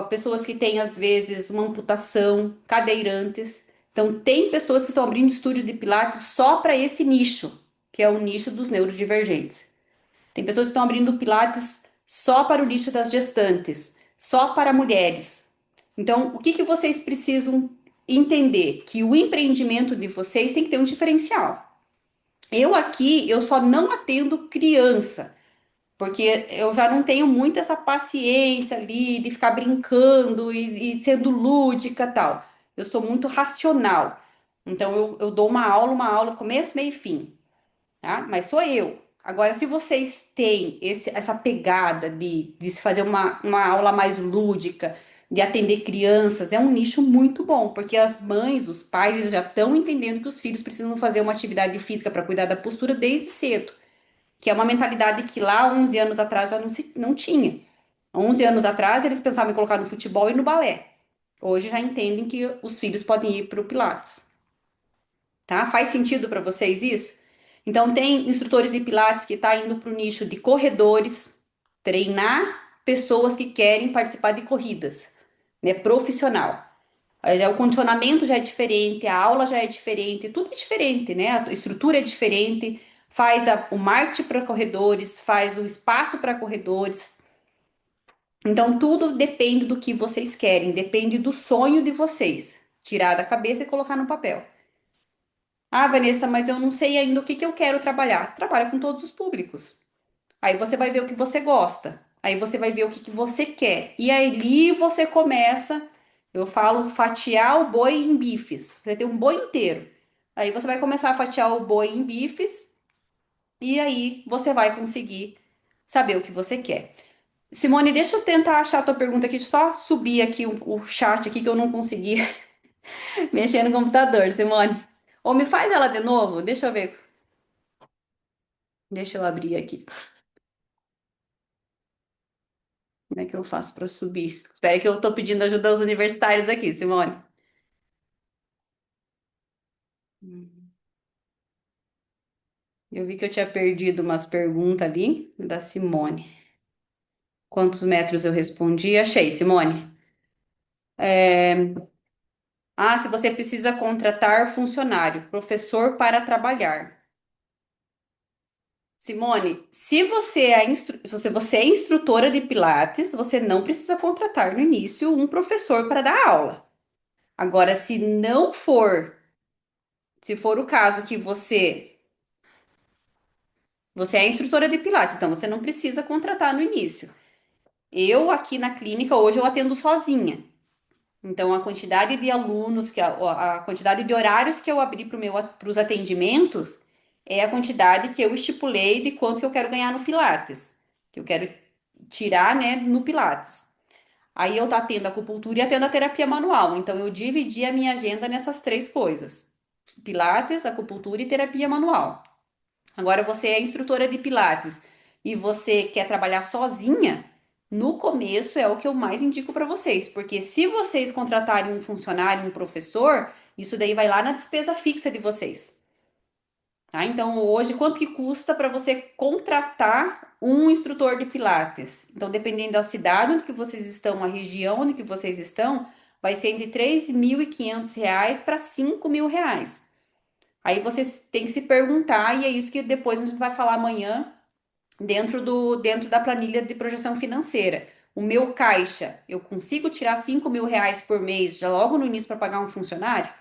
pessoas que têm, às vezes, uma amputação, cadeirantes. Então, tem pessoas que estão abrindo estúdio de Pilates só para esse nicho, que é o nicho dos neurodivergentes. Tem pessoas que estão abrindo Pilates só para o nicho das gestantes, só para mulheres. Então, o que que vocês precisam entender? Que o empreendimento de vocês tem que ter um diferencial. Eu aqui, eu só não atendo criança. Porque eu já não tenho muito essa paciência ali de ficar brincando e sendo lúdica e tal. Eu sou muito racional. Então eu dou uma aula, começo, meio e fim, tá? Mas sou eu. Agora, se vocês têm essa pegada de se fazer uma aula mais lúdica, de atender crianças, é um nicho muito bom, porque as mães, os pais, eles já estão entendendo que os filhos precisam fazer uma atividade física para cuidar da postura desde cedo, que é uma mentalidade que lá 11 anos atrás já não tinha. 11 anos atrás eles pensavam em colocar no futebol e no balé. Hoje já entendem que os filhos podem ir para o Pilates, tá? Faz sentido para vocês isso? Então tem instrutores de Pilates que tá indo para o nicho de corredores, treinar pessoas que querem participar de corridas, né? Profissional. Aí já o condicionamento já é diferente, a aula já é diferente, tudo é diferente, né? A estrutura é diferente, faz o marketing para corredores, faz o espaço para corredores. Então, tudo depende do que vocês querem, depende do sonho de vocês. Tirar da cabeça e colocar no papel. Ah, Vanessa, mas eu não sei ainda o que que eu quero trabalhar. Trabalha com todos os públicos. Aí você vai ver o que você gosta. Aí você vai ver o que que você quer. E aí você começa, eu falo, fatiar o boi em bifes. Você tem um boi inteiro. Aí você vai começar a fatiar o boi em bifes e aí você vai conseguir saber o que você quer. Simone, deixa eu tentar achar a tua pergunta aqui, só subir aqui o chat aqui que eu não consegui mexer no computador, Simone. Ou me faz ela de novo? Deixa eu ver. Deixa eu abrir aqui. Como é que eu faço para subir? Espera que eu tô pedindo ajuda aos universitários aqui, Simone. Eu vi que eu tinha perdido umas perguntas ali da Simone. Quantos metros eu respondi? Achei, Simone. Ah, se você precisa contratar funcionário, professor para trabalhar. Simone, se você é instrutora de Pilates, você não precisa contratar no início um professor para dar aula. Agora, se não for, se for o caso que você é instrutora de Pilates, então você não precisa contratar no início. Eu aqui na clínica hoje eu atendo sozinha. Então a quantidade de alunos a quantidade de horários que eu abri para os atendimentos é a quantidade que eu estipulei de quanto que eu quero ganhar no Pilates, que eu quero tirar, né, no Pilates. Aí eu atendo a acupuntura e atendo a terapia manual. Então eu dividi a minha agenda nessas três coisas: Pilates, acupuntura e terapia manual. Agora você é instrutora de Pilates e você quer trabalhar sozinha, no começo é o que eu mais indico para vocês, porque se vocês contratarem um funcionário, um professor, isso daí vai lá na despesa fixa de vocês. Tá? Então, hoje, quanto que custa para você contratar um instrutor de Pilates? Então, dependendo da cidade onde que vocês estão, a região onde que vocês estão, vai ser entre R$ 3.500 para R$ 5.000. Aí vocês têm que se perguntar, e é isso que depois a gente vai falar amanhã dentro da planilha de projeção financeira. O meu caixa, eu consigo tirar R$ 5.000 por mês já logo no início para pagar um funcionário?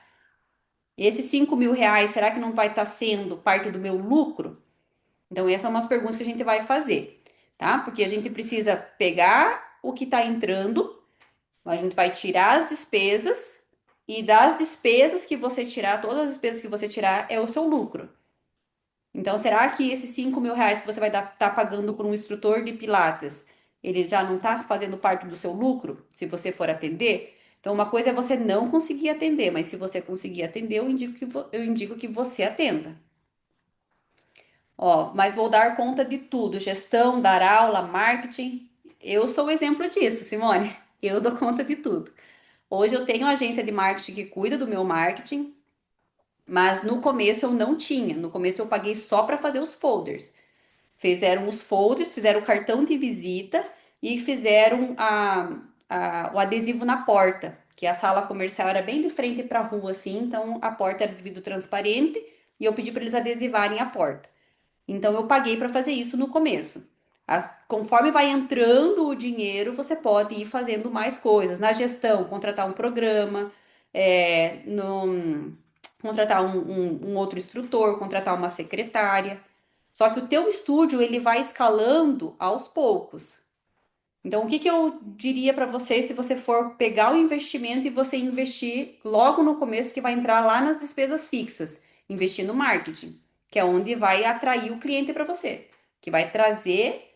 Esses R$ 5.000, será que não vai estar sendo parte do meu lucro? Então, essas são umas perguntas que a gente vai fazer, tá? Porque a gente precisa pegar o que está entrando, a gente vai tirar as despesas, e das despesas que você tirar, todas as despesas que você tirar, é o seu lucro. Então, será que esses R$ 5.000 que você vai estar pagando por um instrutor de Pilates, ele já não está fazendo parte do seu lucro, se você for atender? Então, uma coisa é você não conseguir atender, mas se você conseguir atender, eu indico que você atenda. Ó, mas vou dar conta de tudo: gestão, dar aula, marketing. Eu sou o exemplo disso, Simone. Eu dou conta de tudo. Hoje eu tenho uma agência de marketing que cuida do meu marketing, mas no começo eu não tinha. No começo eu paguei só para fazer os folders. Fizeram os folders, fizeram o cartão de visita e fizeram o adesivo na porta, que a sala comercial era bem de frente para a rua, assim, então a porta era de vidro transparente e eu pedi para eles adesivarem a porta. Então eu paguei para fazer isso no começo. Conforme vai entrando o dinheiro, você pode ir fazendo mais coisas. Na gestão, contratar um programa, contratar um outro instrutor, contratar uma secretária. Só que o teu estúdio ele vai escalando aos poucos. Então, o que que eu diria para você se você for pegar o investimento e você investir logo no começo, que vai entrar lá nas despesas fixas, investir no marketing, que é onde vai atrair o cliente para você, que vai trazer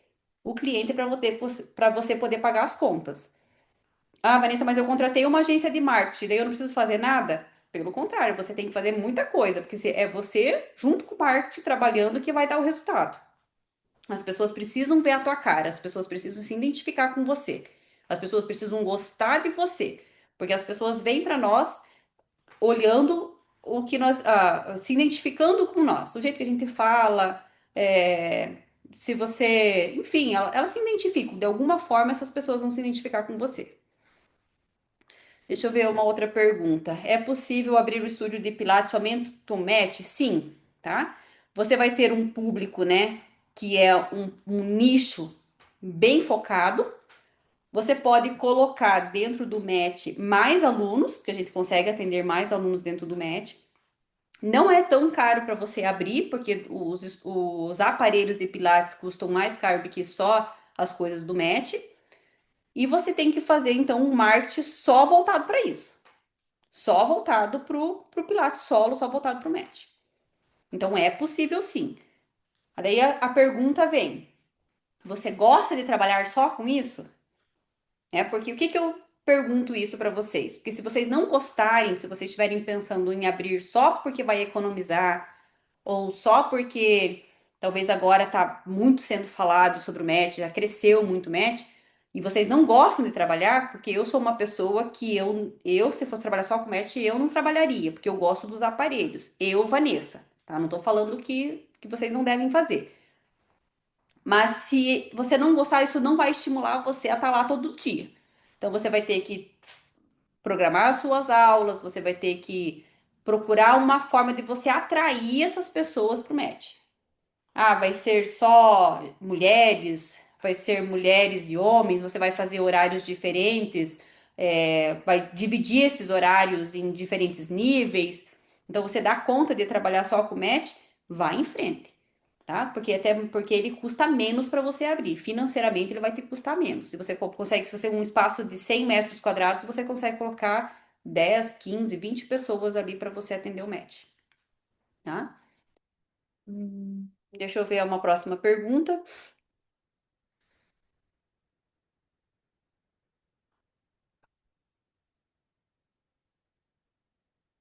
o cliente para você poder pagar as contas. Ah, Vanessa, mas eu contratei uma agência de marketing, daí eu não preciso fazer nada? Pelo contrário, você tem que fazer muita coisa, porque é você, junto com o marketing, trabalhando, que vai dar o resultado. As pessoas precisam ver a tua cara, as pessoas precisam se identificar com você, as pessoas precisam gostar de você, porque as pessoas vêm para nós olhando o que nós, se identificando com nós, o jeito que a gente fala, se você, enfim, elas se identificam, de alguma forma essas pessoas vão se identificar com você. Deixa eu ver uma outra pergunta. É possível abrir o estúdio de Pilates somente com match? Sim, tá? Você vai ter um público, né, que é um nicho bem focado. Você pode colocar dentro do match mais alunos, porque a gente consegue atender mais alunos dentro do match. Não é tão caro para você abrir, porque os aparelhos de Pilates custam mais caro do que só as coisas do match. E você tem que fazer, então, um marketing só voltado para isso. Só voltado pro Pilates solo, só voltado pro match. Então é possível sim. Aí a pergunta vem: você gosta de trabalhar só com isso? Porque o que que eu pergunto isso para vocês? Porque se vocês não gostarem, se vocês estiverem pensando em abrir só porque vai economizar, ou só porque talvez agora está muito sendo falado sobre o match, já cresceu muito o match, e vocês não gostam de trabalhar, porque eu sou uma pessoa que se fosse trabalhar só com match, eu não trabalharia, porque eu gosto dos aparelhos. Eu, Vanessa, tá? Não tô falando que vocês não devem fazer. Mas se você não gostar, isso não vai estimular você a estar lá todo dia. Então você vai ter que programar as suas aulas, você vai ter que procurar uma forma de você atrair essas pessoas para o match. Ah, vai ser só mulheres, vai ser mulheres e homens, você vai fazer horários diferentes, vai dividir esses horários em diferentes níveis. Então, você dá conta de trabalhar só com match, vai em frente, tá? Porque até porque ele custa menos para você abrir. Financeiramente, ele vai te custar menos. Se você consegue, se você um espaço de 100 metros quadrados, você consegue colocar 10, 15, 20 pessoas ali para você atender o match, tá? Deixa eu ver uma próxima pergunta.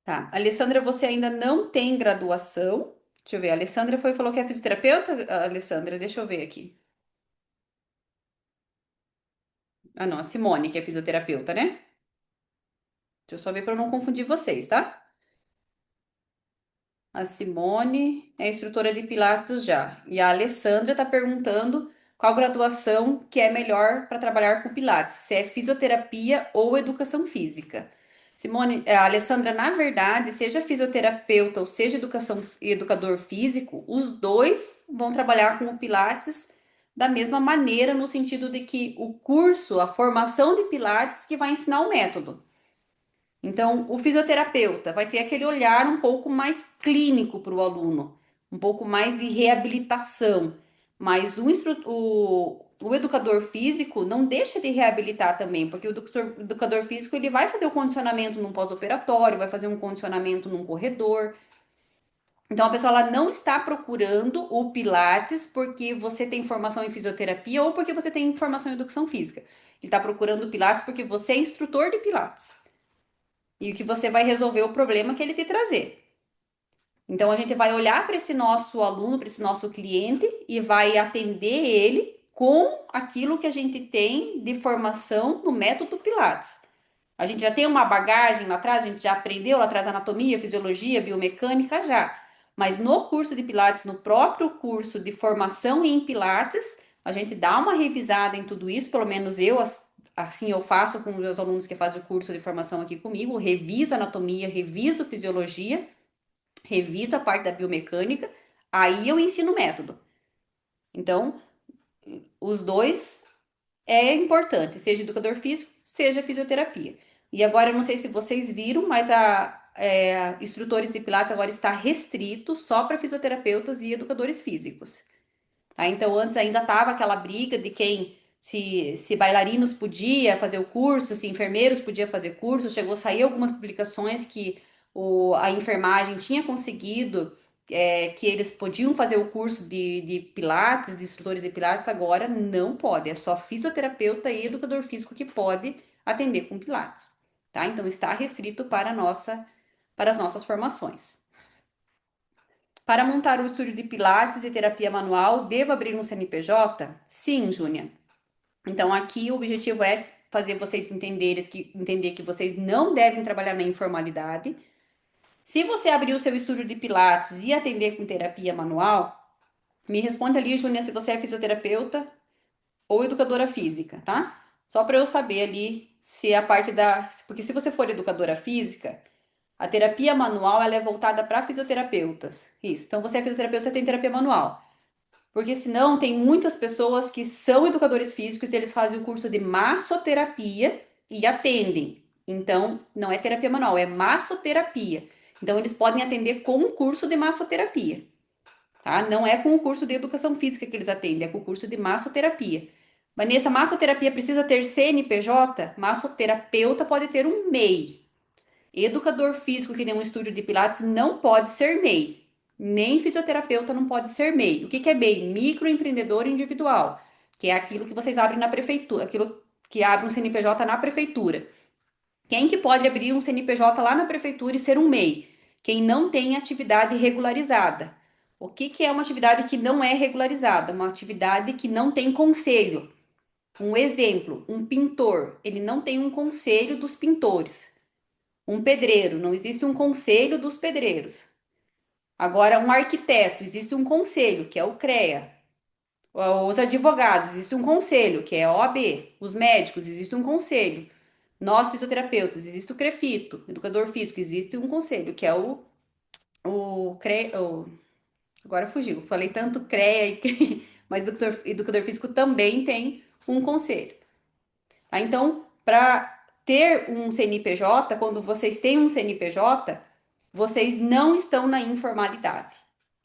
Tá. Alessandra, você ainda não tem graduação. Deixa eu ver. A Alessandra falou que é fisioterapeuta. Alessandra, deixa eu ver aqui. Ah, não, a Simone, que é fisioterapeuta, né? Deixa eu só ver para eu não confundir vocês, tá? A Simone é instrutora de Pilates já. E a Alessandra está perguntando qual graduação que é melhor para trabalhar com Pilates, se é fisioterapia ou educação física. Simone, a Alessandra, na verdade, seja fisioterapeuta ou seja educador físico, os dois vão trabalhar com o Pilates da mesma maneira, no sentido de que o curso, a formação de Pilates, que vai ensinar o método. Então, o fisioterapeuta vai ter aquele olhar um pouco mais clínico para o aluno, um pouco mais de reabilitação. Mas o educador físico não deixa de reabilitar também, porque o educador físico ele vai fazer o condicionamento num pós-operatório, vai fazer um condicionamento num corredor. Então, a pessoa ela não está procurando o Pilates porque você tem formação em fisioterapia ou porque você tem formação em educação física. Ele está procurando o Pilates porque você é instrutor de Pilates e que você vai resolver o problema que ele te trazer. Então a gente vai olhar para esse nosso aluno, para esse nosso cliente e vai atender ele com aquilo que a gente tem de formação no método Pilates. A gente já tem uma bagagem lá atrás, a gente já aprendeu lá atrás anatomia, fisiologia, biomecânica já. Mas no curso de Pilates, no próprio curso de formação em Pilates, a gente dá uma revisada em tudo isso, pelo menos eu, assim eu faço com os meus alunos que fazem o curso de formação aqui comigo, reviso anatomia, reviso fisiologia, reviso a parte da biomecânica, aí eu ensino o método. Então, os dois é importante, seja educador físico, seja fisioterapia. E agora, eu não sei se vocês viram, mas instrutores de Pilates agora está restrito só para fisioterapeutas e educadores físicos. Tá? Então, antes ainda tava aquela briga de quem, se bailarinos podia fazer o curso, se enfermeiros podia fazer curso. Chegou a sair algumas publicações que a enfermagem tinha conseguido, que eles podiam fazer o curso de Pilates, de instrutores de Pilates, agora não pode. É só fisioterapeuta e educador físico que pode atender com Pilates. Tá? Então, está restrito para as nossas formações. Para montar um estúdio de Pilates e terapia manual, devo abrir um CNPJ? Sim, Júnia. Então, aqui o objetivo é fazer vocês entender que vocês não devem trabalhar na informalidade. Se você abrir o seu estúdio de Pilates e atender com terapia manual, me responde ali, Júnia, se você é fisioterapeuta ou educadora física, tá? Só para eu saber ali se a parte da. Porque se você for educadora física, a terapia manual ela é voltada para fisioterapeutas. Isso. Então, você é fisioterapeuta, você tem terapia manual. Porque senão tem muitas pessoas que são educadores físicos e eles fazem o curso de massoterapia e atendem. Então, não é terapia manual, é massoterapia. Então, eles podem atender com um curso de massoterapia, tá? Não é com o curso de educação física que eles atendem, é com o curso de massoterapia. Vanessa, massoterapia precisa ter CNPJ? Massoterapeuta pode ter um MEI. Educador físico que tem um estúdio de Pilates não pode ser MEI. Nem fisioterapeuta não pode ser MEI. O que que é MEI? Microempreendedor individual, que é aquilo que vocês abrem na prefeitura, aquilo que abre um CNPJ na prefeitura. Quem que pode abrir um CNPJ lá na prefeitura e ser um MEI? Quem não tem atividade regularizada. O que que é uma atividade que não é regularizada? Uma atividade que não tem conselho. Um exemplo, um pintor, ele não tem um conselho dos pintores. Um pedreiro, não existe um conselho dos pedreiros. Agora, um arquiteto, existe um conselho, que é o CREA. Os advogados, existe um conselho, que é a OAB. Os médicos, existe um conselho. Nós, fisioterapeutas, existe o CREFITO. Educador físico, existe um conselho, que é o CREA. Agora fugiu, falei tanto CREA, mas educador físico também tem um conselho. Tá? Então, para ter um CNPJ, quando vocês têm um CNPJ, vocês não estão na informalidade.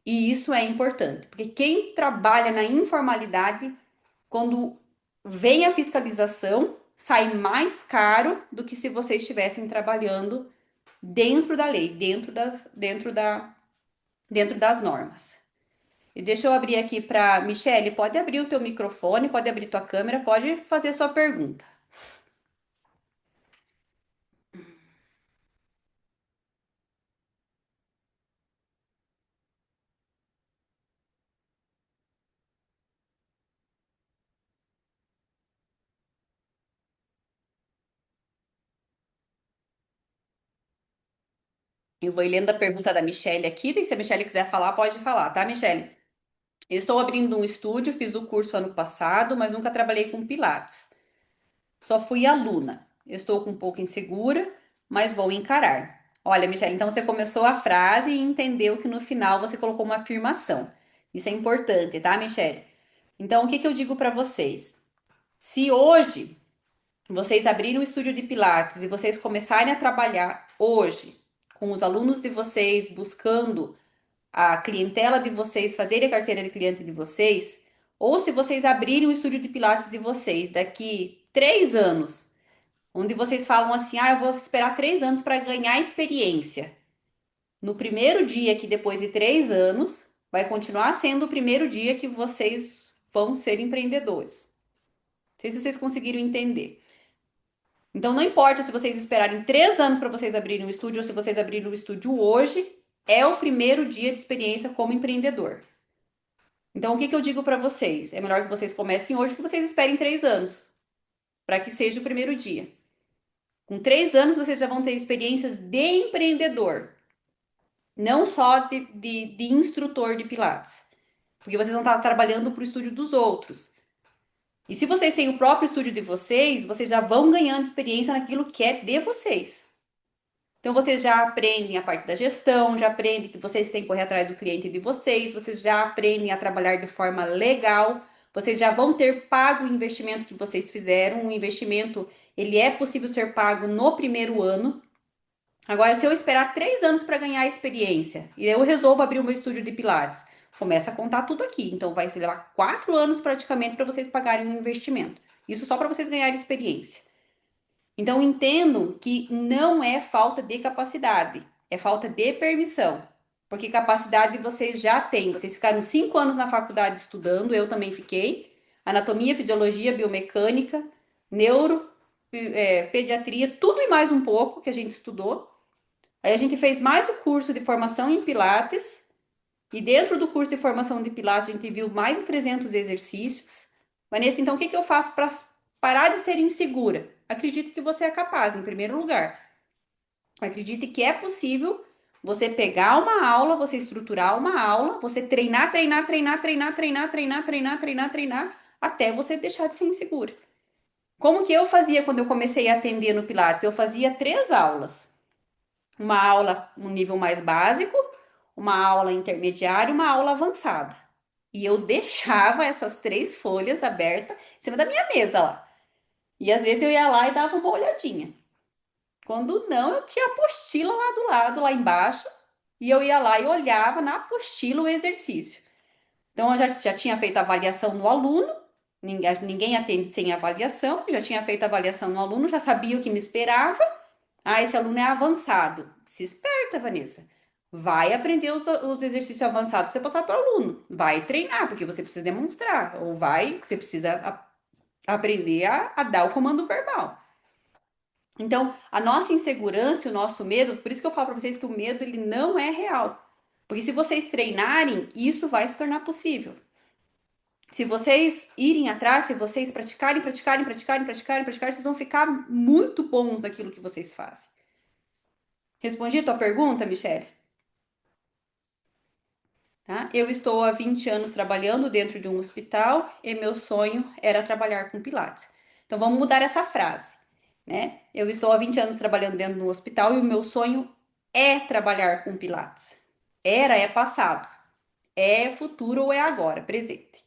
E isso é importante, porque quem trabalha na informalidade, quando vem a fiscalização, sai mais caro do que se vocês estivessem trabalhando dentro da lei, dentro das normas. E deixa eu abrir aqui para Michele, pode abrir o teu microfone, pode abrir tua câmera, pode fazer sua pergunta. Eu vou ir lendo a pergunta da Michelle aqui, e se a Michelle quiser falar, pode falar, tá, Michelle? Eu estou abrindo um estúdio, fiz o curso ano passado, mas nunca trabalhei com Pilates. Só fui aluna. Eu estou um pouco insegura, mas vou encarar. Olha, Michelle, então você começou a frase e entendeu que no final você colocou uma afirmação. Isso é importante, tá, Michelle? Então, o que que eu digo para vocês? Se hoje vocês abrirem um estúdio de Pilates e vocês começarem a trabalhar hoje com os alunos de vocês, buscando a clientela de vocês, fazerem a carteira de cliente de vocês, ou se vocês abrirem o estúdio de Pilates de vocês daqui 3 anos, onde vocês falam assim, ah, eu vou esperar 3 anos para ganhar experiência. No primeiro dia que depois de 3 anos, vai continuar sendo o primeiro dia que vocês vão ser empreendedores. Não sei se vocês conseguiram entender. Então, não importa se vocês esperarem 3 anos para vocês abrirem um estúdio ou se vocês abrirem um estúdio hoje, é o primeiro dia de experiência como empreendedor. Então, o que que eu digo para vocês? É melhor que vocês comecem hoje que vocês esperem 3 anos, para que seja o primeiro dia. Com 3 anos, vocês já vão ter experiências de empreendedor, não só de instrutor de Pilates, porque vocês vão estar trabalhando para o estúdio dos outros. E se vocês têm o próprio estúdio de vocês, vocês já vão ganhando experiência naquilo que é de vocês. Então, vocês já aprendem a parte da gestão, já aprendem que vocês têm que correr atrás do cliente de vocês, vocês já aprendem a trabalhar de forma legal, vocês já vão ter pago o investimento que vocês fizeram. O investimento, ele é possível ser pago no primeiro ano. Agora, se eu esperar 3 anos para ganhar experiência e eu resolvo abrir o meu estúdio de Pilates, começa a contar tudo aqui. Então, vai levar 4 anos praticamente para vocês pagarem um investimento. Isso só para vocês ganharem experiência. Então, entendam que não é falta de capacidade, é falta de permissão. Porque capacidade vocês já têm. Vocês ficaram 5 anos na faculdade estudando, eu também fiquei. Anatomia, fisiologia, biomecânica, neuro, pediatria, tudo e mais um pouco que a gente estudou. Aí a gente fez mais o curso de formação em Pilates. E dentro do curso de formação de Pilates, a gente viu mais de 300 exercícios. Vanessa, então o que que eu faço para parar de ser insegura? Acredite que você é capaz, em primeiro lugar. Acredite que é possível você pegar uma aula, você estruturar uma aula, você treinar, treinar, treinar, treinar, treinar, treinar, treinar, treinar, treinar, até você deixar de ser insegura. Como que eu fazia quando eu comecei a atender no Pilates? Eu fazia 3 aulas. Uma aula, um nível mais básico, uma aula intermediária e uma aula avançada. E eu deixava essas 3 folhas abertas em cima da minha mesa lá. E às vezes eu ia lá e dava uma olhadinha. Quando não, eu tinha a apostila lá do lado, lá embaixo, e eu ia lá e olhava na apostila o exercício. Então, eu já tinha feito a avaliação no aluno, ninguém atende sem avaliação, já tinha feito a avaliação no aluno, já sabia o que me esperava. Ah, esse aluno é avançado. Se esperta, Vanessa. Vai aprender os exercícios avançados para você passar para o aluno. Vai treinar, porque você precisa demonstrar. Ou você precisa aprender a dar o comando verbal. Então, a nossa insegurança, o nosso medo, por isso que eu falo para vocês que o medo ele não é real. Porque se vocês treinarem, isso vai se tornar possível. Se vocês irem atrás, se vocês praticarem, praticarem, praticarem, praticarem, praticarem, vocês vão ficar muito bons naquilo que vocês fazem. Respondi a tua pergunta, Michelle? Tá? Eu estou há 20 anos trabalhando dentro de um hospital e meu sonho era trabalhar com Pilates. Então vamos mudar essa frase, né? Eu estou há 20 anos trabalhando dentro de um hospital e o meu sonho é trabalhar com Pilates. Era é passado, é futuro ou é agora, presente.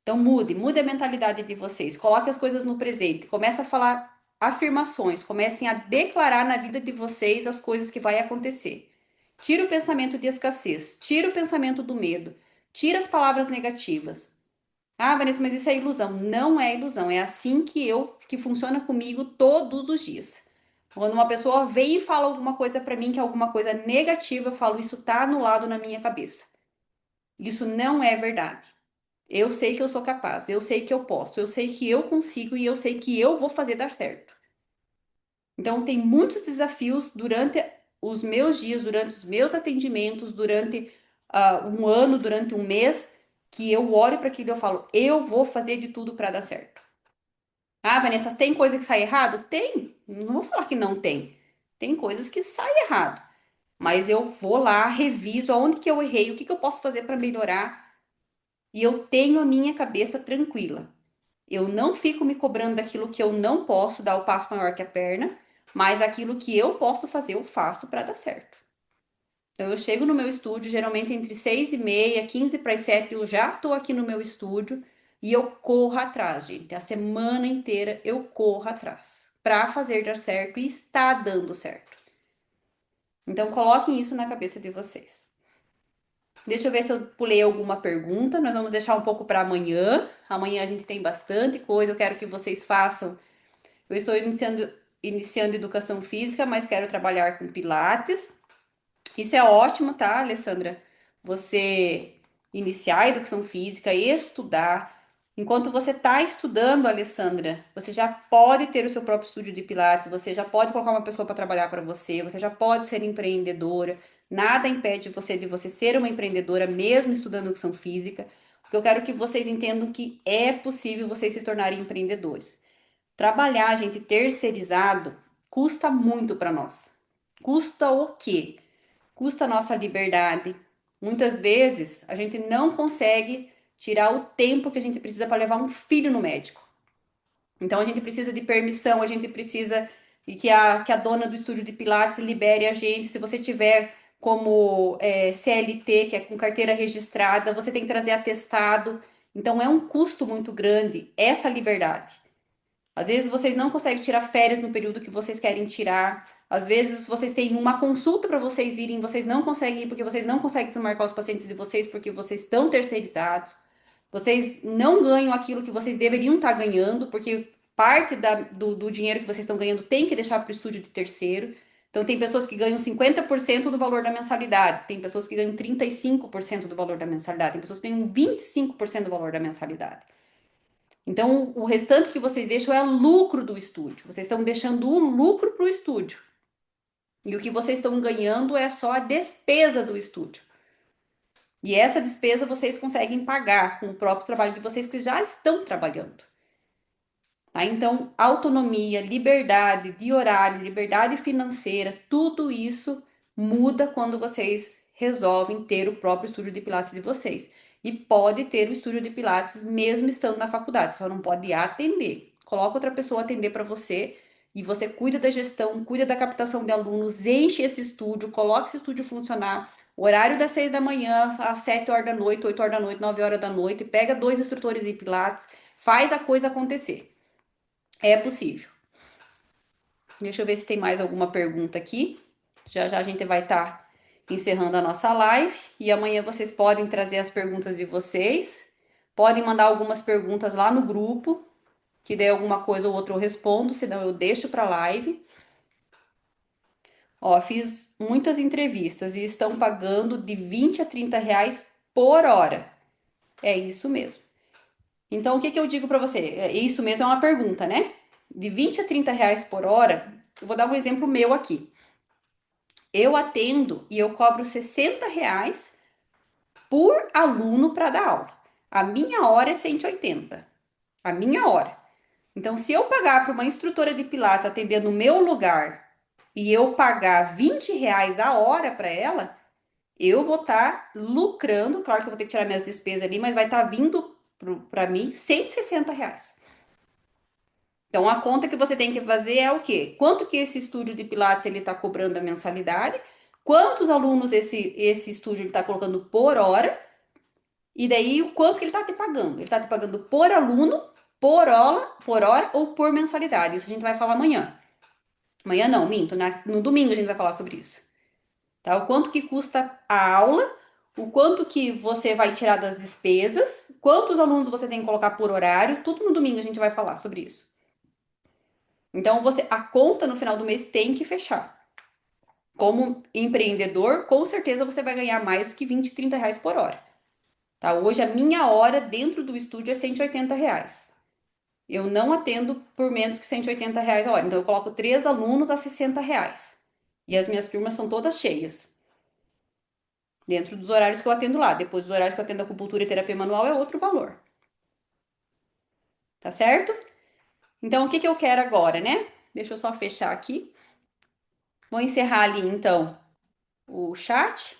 Então mude a mentalidade de vocês, coloque as coisas no presente, comece a falar afirmações, comecem a declarar na vida de vocês as coisas que vai acontecer. Tira o pensamento de escassez, tira o pensamento do medo, tira as palavras negativas. Ah, Vanessa, mas isso é ilusão. Não é ilusão, é assim que funciona comigo todos os dias. Quando uma pessoa vem e fala alguma coisa para mim que é alguma coisa negativa, eu falo isso tá anulado na minha cabeça. Isso não é verdade. Eu sei que eu sou capaz, eu sei que eu posso, eu sei que eu consigo e eu sei que eu vou fazer dar certo. Então, tem muitos desafios durante os meus dias, durante os meus atendimentos, durante um ano, durante um mês, que eu olho para aquilo e eu falo, eu vou fazer de tudo para dar certo. Ah, Vanessa, tem coisa que sai errado? Tem. Não vou falar que não tem. Tem coisas que saem errado. mas eu vou lá, reviso aonde que eu errei, o que que eu posso fazer para melhorar e eu tenho a minha cabeça tranquila. Eu não fico me cobrando daquilo que eu não posso dar o passo maior que a perna, mas aquilo que eu posso fazer, eu faço para dar certo. Então, eu chego no meu estúdio, geralmente entre 6h30, 15 para as 7, eu já estou aqui no meu estúdio e eu corro atrás, gente. A semana inteira eu corro atrás para fazer dar certo e está dando certo. Então, coloquem isso na cabeça de vocês. Deixa eu ver se eu pulei alguma pergunta. Nós vamos deixar um pouco para amanhã. Amanhã a gente tem bastante coisa. Eu quero que vocês façam. Eu estou iniciando educação física, mas quero trabalhar com pilates. Isso é ótimo, tá, Alessandra? Você iniciar a educação física, estudar. Enquanto você está estudando, Alessandra, você já pode ter o seu próprio estúdio de Pilates, você já pode colocar uma pessoa para trabalhar para você, você já pode ser empreendedora. Nada impede você de você ser uma empreendedora, mesmo estudando educação física, porque eu quero que vocês entendam que é possível vocês se tornarem empreendedores. Trabalhar, gente, terceirizado custa muito para nós. Custa o quê? Custa a nossa liberdade. Muitas vezes a gente não consegue tirar o tempo que a gente precisa para levar um filho no médico. Então a gente precisa de permissão, a gente precisa que a dona do estúdio de Pilates libere a gente. Se você tiver como CLT, que é com carteira registrada, você tem que trazer atestado. Então é um custo muito grande essa liberdade. Às vezes vocês não conseguem tirar férias no período que vocês querem tirar. Às vezes vocês têm uma consulta para vocês irem, vocês não conseguem ir porque vocês não conseguem desmarcar os pacientes de vocês porque vocês estão terceirizados. Vocês não ganham aquilo que vocês deveriam estar ganhando, porque parte do dinheiro que vocês estão ganhando tem que deixar para o estúdio de terceiro. Então, tem pessoas que ganham 50% do valor da mensalidade, tem pessoas que ganham 35% do valor da mensalidade, tem pessoas que ganham 25% do valor da mensalidade. Então, o restante que vocês deixam é lucro do estúdio. Vocês estão deixando o lucro para o estúdio. E o que vocês estão ganhando é só a despesa do estúdio. E essa despesa vocês conseguem pagar com o próprio trabalho de vocês que já estão trabalhando. Tá? Então, autonomia, liberdade de horário, liberdade financeira, tudo isso muda quando vocês resolvem ter o próprio estúdio de Pilates de vocês. E pode ter o estúdio de Pilates mesmo estando na faculdade, só não pode atender. Coloca outra pessoa atender para você e você cuida da gestão, cuida da captação de alunos, enche esse estúdio, coloca esse estúdio funcionar. Horário das 6 da manhã às 7 horas da noite, 8 horas da noite, 9 horas da noite, pega dois instrutores de Pilates, faz a coisa acontecer. É possível. Deixa eu ver se tem mais alguma pergunta aqui. Já já a gente vai estar encerrando a nossa live e amanhã vocês podem trazer as perguntas de vocês. Podem mandar algumas perguntas lá no grupo, que der alguma coisa ou outra eu respondo, senão eu deixo para live. Ó, fiz muitas entrevistas e estão pagando de 20 a 30 reais por hora. É isso mesmo. Então, o que que eu digo para você? Isso mesmo é uma pergunta, né? De 20 a 30 reais por hora, eu vou dar um exemplo meu aqui. Eu atendo e eu cobro 60 reais por aluno para dar aula. A minha hora é 180. A minha hora. Então, se eu pagar para uma instrutora de Pilates atender no meu lugar e eu pagar 20 reais a hora para ela, eu vou estar lucrando. Claro que eu vou ter que tirar minhas despesas ali, mas vai estar vindo para mim 160 reais. Então, a conta que você tem que fazer é o quê? Quanto que esse estúdio de Pilates ele está cobrando a mensalidade? Quantos alunos esse estúdio ele está colocando por hora? E daí, o quanto que ele está te pagando? Ele está te pagando por aluno, por hora ou por mensalidade? Isso a gente vai falar amanhã. Amanhã não, minto. No domingo a gente vai falar sobre isso. Tá? O quanto que custa a aula, o quanto que você vai tirar das despesas, quantos alunos você tem que colocar por horário, tudo no domingo a gente vai falar sobre isso. Então, a conta no final do mês tem que fechar. Como empreendedor, com certeza você vai ganhar mais do que 20, 30 reais por hora. Tá? Hoje a minha hora dentro do estúdio é 180 reais. Eu não atendo por menos que 180 reais a hora. Então eu coloco 3 alunos a 60 reais. E as minhas turmas são todas cheias. Dentro dos horários que eu atendo lá. Depois dos horários que eu atendo acupuntura e terapia manual é outro valor. Tá certo? Então o que que eu quero agora, né? Deixa eu só fechar aqui. Vou encerrar ali então o chat.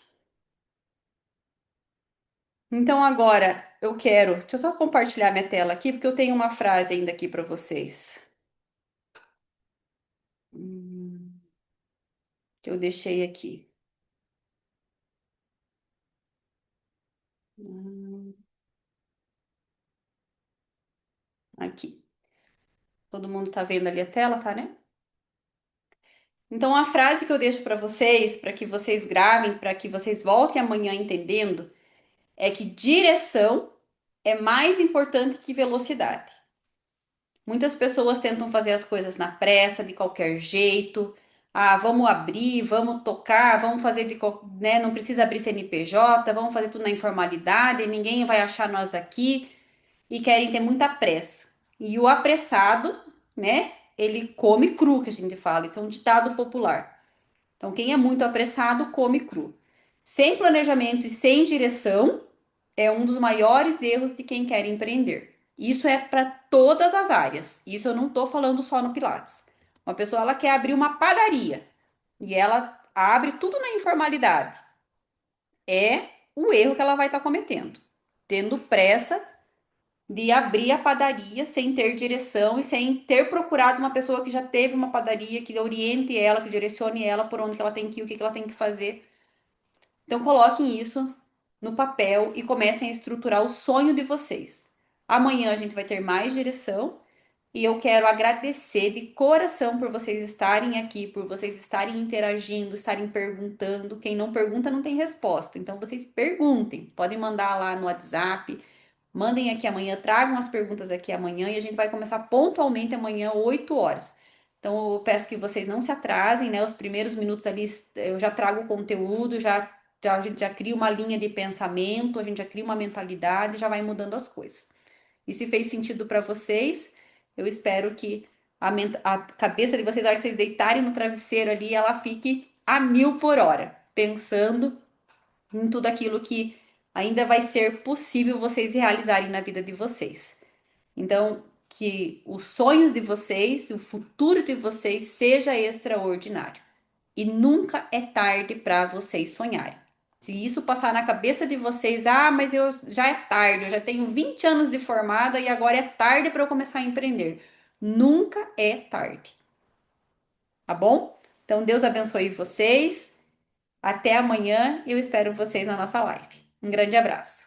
Então agora eu quero, deixa eu só compartilhar minha tela aqui, porque eu tenho uma frase ainda aqui para vocês. Hum, que eu deixei aqui. Hum, aqui. Todo mundo tá vendo ali a tela, tá, né? Então a frase que eu deixo para que vocês gravem, para que vocês voltem amanhã entendendo, é que direção é mais importante que velocidade. Muitas pessoas tentam fazer as coisas na pressa, de qualquer jeito. Ah, vamos abrir, vamos tocar, vamos fazer né, não precisa abrir CNPJ, vamos fazer tudo na informalidade, ninguém vai achar nós aqui e querem ter muita pressa. E o apressado, né, ele come cru, que a gente fala, isso é um ditado popular. Então, quem é muito apressado come cru. Sem planejamento e sem direção, é um dos maiores erros de quem quer empreender. Isso é para todas as áreas. Isso eu não estou falando só no Pilates. Uma pessoa ela quer abrir uma padaria e ela abre tudo na informalidade. É o erro que ela vai estar cometendo, tendo pressa de abrir a padaria sem ter direção e sem ter procurado uma pessoa que já teve uma padaria, que oriente ela, que direcione ela por onde que ela tem que ir, o que que ela tem que fazer. Então, coloquem isso no papel e comecem a estruturar o sonho de vocês. Amanhã a gente vai ter mais direção e eu quero agradecer de coração por vocês estarem aqui, por vocês estarem interagindo, estarem perguntando. Quem não pergunta não tem resposta. Então, vocês perguntem. Podem mandar lá no WhatsApp. Mandem aqui amanhã, tragam as perguntas aqui amanhã e a gente vai começar pontualmente amanhã, 8 horas. Então, eu peço que vocês não se atrasem, né? Os primeiros minutos ali eu já trago o conteúdo, a gente já cria uma linha de pensamento, a gente já cria uma mentalidade, já vai mudando as coisas. E se fez sentido para vocês, eu espero que a cabeça de vocês, na hora que vocês deitarem no travesseiro ali, ela fique a 1000 por hora, pensando em tudo aquilo que ainda vai ser possível vocês realizarem na vida de vocês. Então, que os sonhos de vocês, o futuro de vocês seja extraordinário. E nunca é tarde para vocês sonharem. Se isso passar na cabeça de vocês, ah, mas eu já é tarde, eu já tenho 20 anos de formada e agora é tarde para eu começar a empreender. Nunca é tarde, tá bom? Então, Deus abençoe vocês. Até amanhã. Eu espero vocês na nossa live. Um grande abraço.